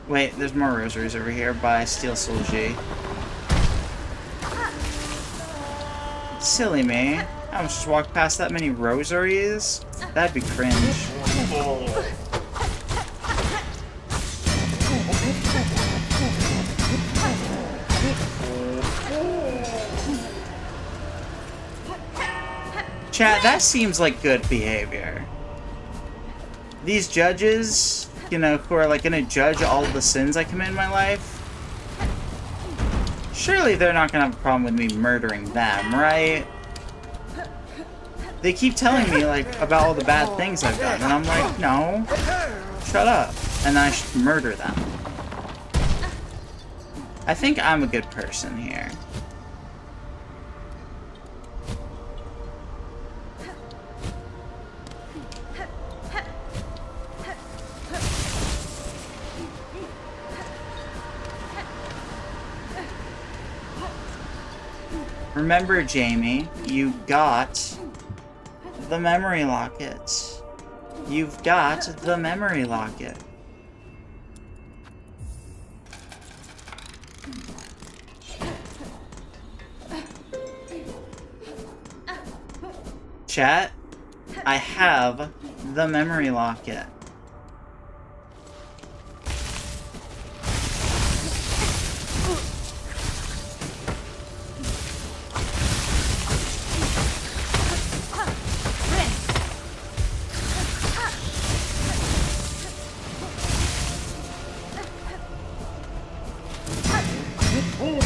[SPEAKER 1] Wait, there's more rosaries over here by Steel Soul G. Silly me. I almost just walked past that many rosaries. That'd be cringe. Chat, that seems like good behavior. These judges, you know, who are like gonna judge all the sins I commit in my life, surely they're not gonna have a problem with me murdering them, right? They keep telling me, like, about all the bad things I've done, and I'm like, no, shut up. And then I should murder them. I think I'm a good person here. Remember, Jamie, you got the memory locket. You've got the memory locket. Chat, I have the memory locket.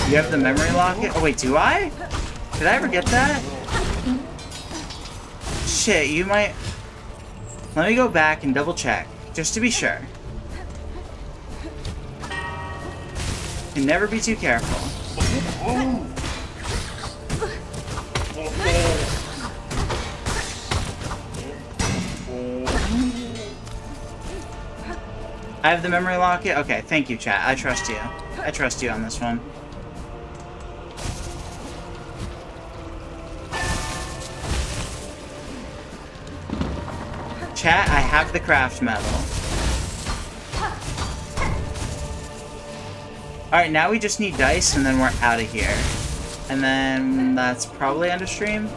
[SPEAKER 1] You have the memory locket? Oh wait, do I? Did I ever get that? Shit, you might... Let me go back and double check, just to be sure. Can never be too careful. I have the memory locket? Okay, thank you, chat. I trust you. I trust you on this one. Chat, I have the craft medal. Alright, now we just need dice and then we're out of here. And then that's probably end of stream.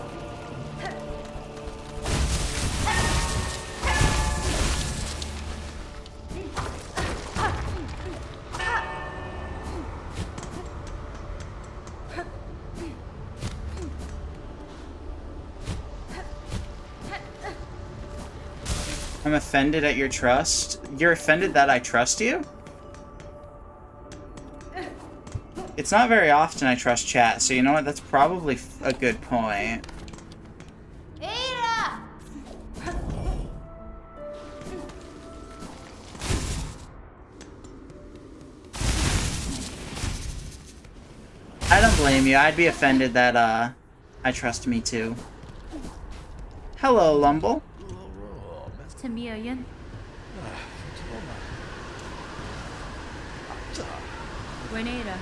[SPEAKER 1] I'm offended at your trust. You're offended that I trust you? It's not very often I trust chat, so you know what? That's probably a good point.
[SPEAKER 2] Ada!
[SPEAKER 1] I don't blame you. I'd be offended that, I trust me too. Hello, Lumble.
[SPEAKER 2] Tamiyan. Buenera.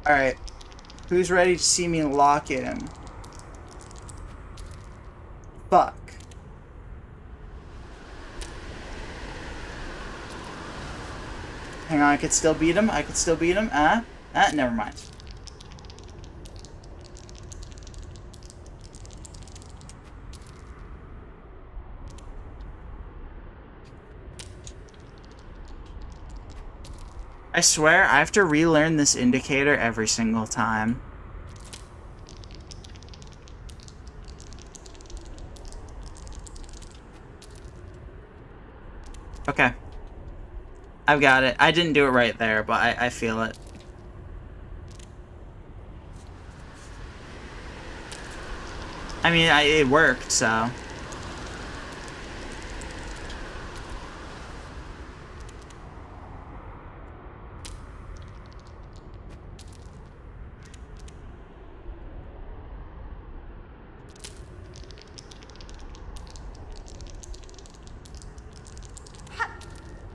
[SPEAKER 1] Alright. Who's ready to see me lock in? Fuck. Hang on, I could still beat him. I could still beat him. Never mind. I swear, I have to relearn this indicator every single time. Okay. I've got it. I didn't do it right there, but I feel it. I mean, it worked, so...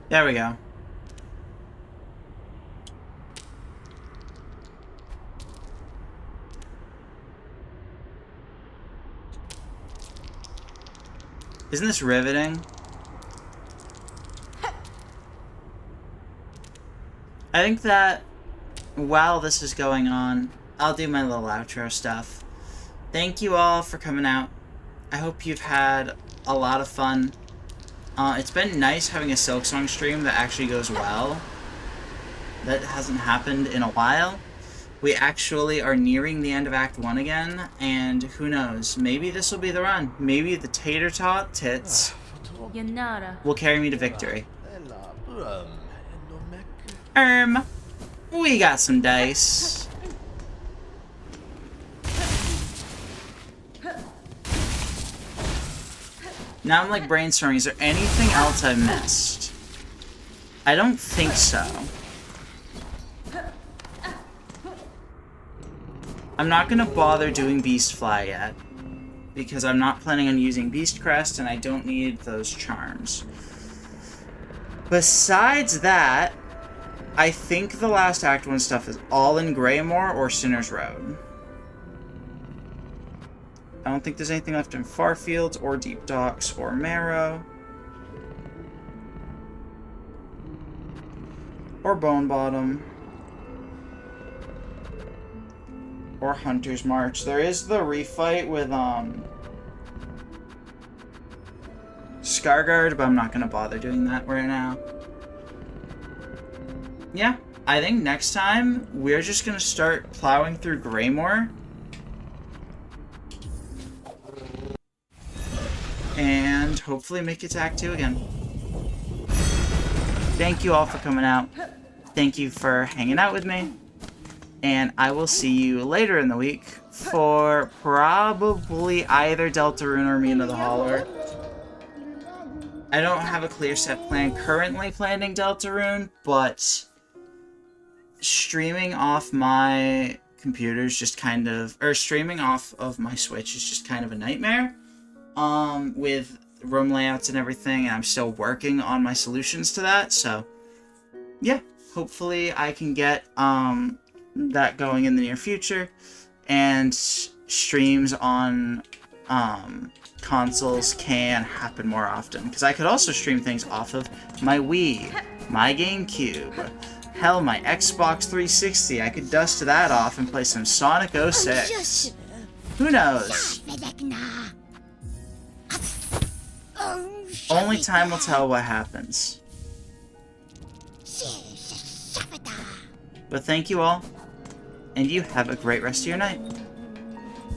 [SPEAKER 1] There we go. Isn't this riveting? I think that while this is going on, I'll do my little outro stuff. Thank you all for coming out. I hope you've had a lot of fun. It's been nice having a Silksong stream that actually goes well. That hasn't happened in a while. We actually are nearing the end of Act 1 again, and who knows, maybe this will be the run. Maybe the tater tot tits
[SPEAKER 2] Yanara.
[SPEAKER 1] will carry me to victory. We got some dice. Now I'm like brainstorming, is there anything else I've missed? I don't think so. I'm not gonna bother doing Beast Fly yet, because I'm not planning on using Beast Crest and I don't need those charms. Besides that, I think the last Act 1 stuff is all in Greymoor or Sinner's Road. I don't think there's anything left in Farfields or Deep Docks or Marrow. Or Bone Bottom. Or Hunter's March. There is the refight with, Scarguard, but I'm not gonna bother doing that right now. Yeah, I think next time, we're just gonna start plowing through Greymoor. And hopefully make it to Act 2 again. Thank you all for coming out. Thank you for hanging out with me. And I will see you later in the week for probably either Deltarune or Mina the Hauler. I don't have a clear set plan currently planning Deltarune, but streaming off my computer's just kind of, or streaming off of my Switch is just kind of a nightmare. With room layouts and everything, and I'm still working on my solutions to that, so yeah, hopefully I can get that going in the near future, and streams on consoles can happen more often, because I could also stream things off of my Wii, my GameCube, hell, my Xbox 360. I could dust that off and play some Sonic 06. Who knows? Only time will tell what happens. But thank you all, and you have a great rest of your night.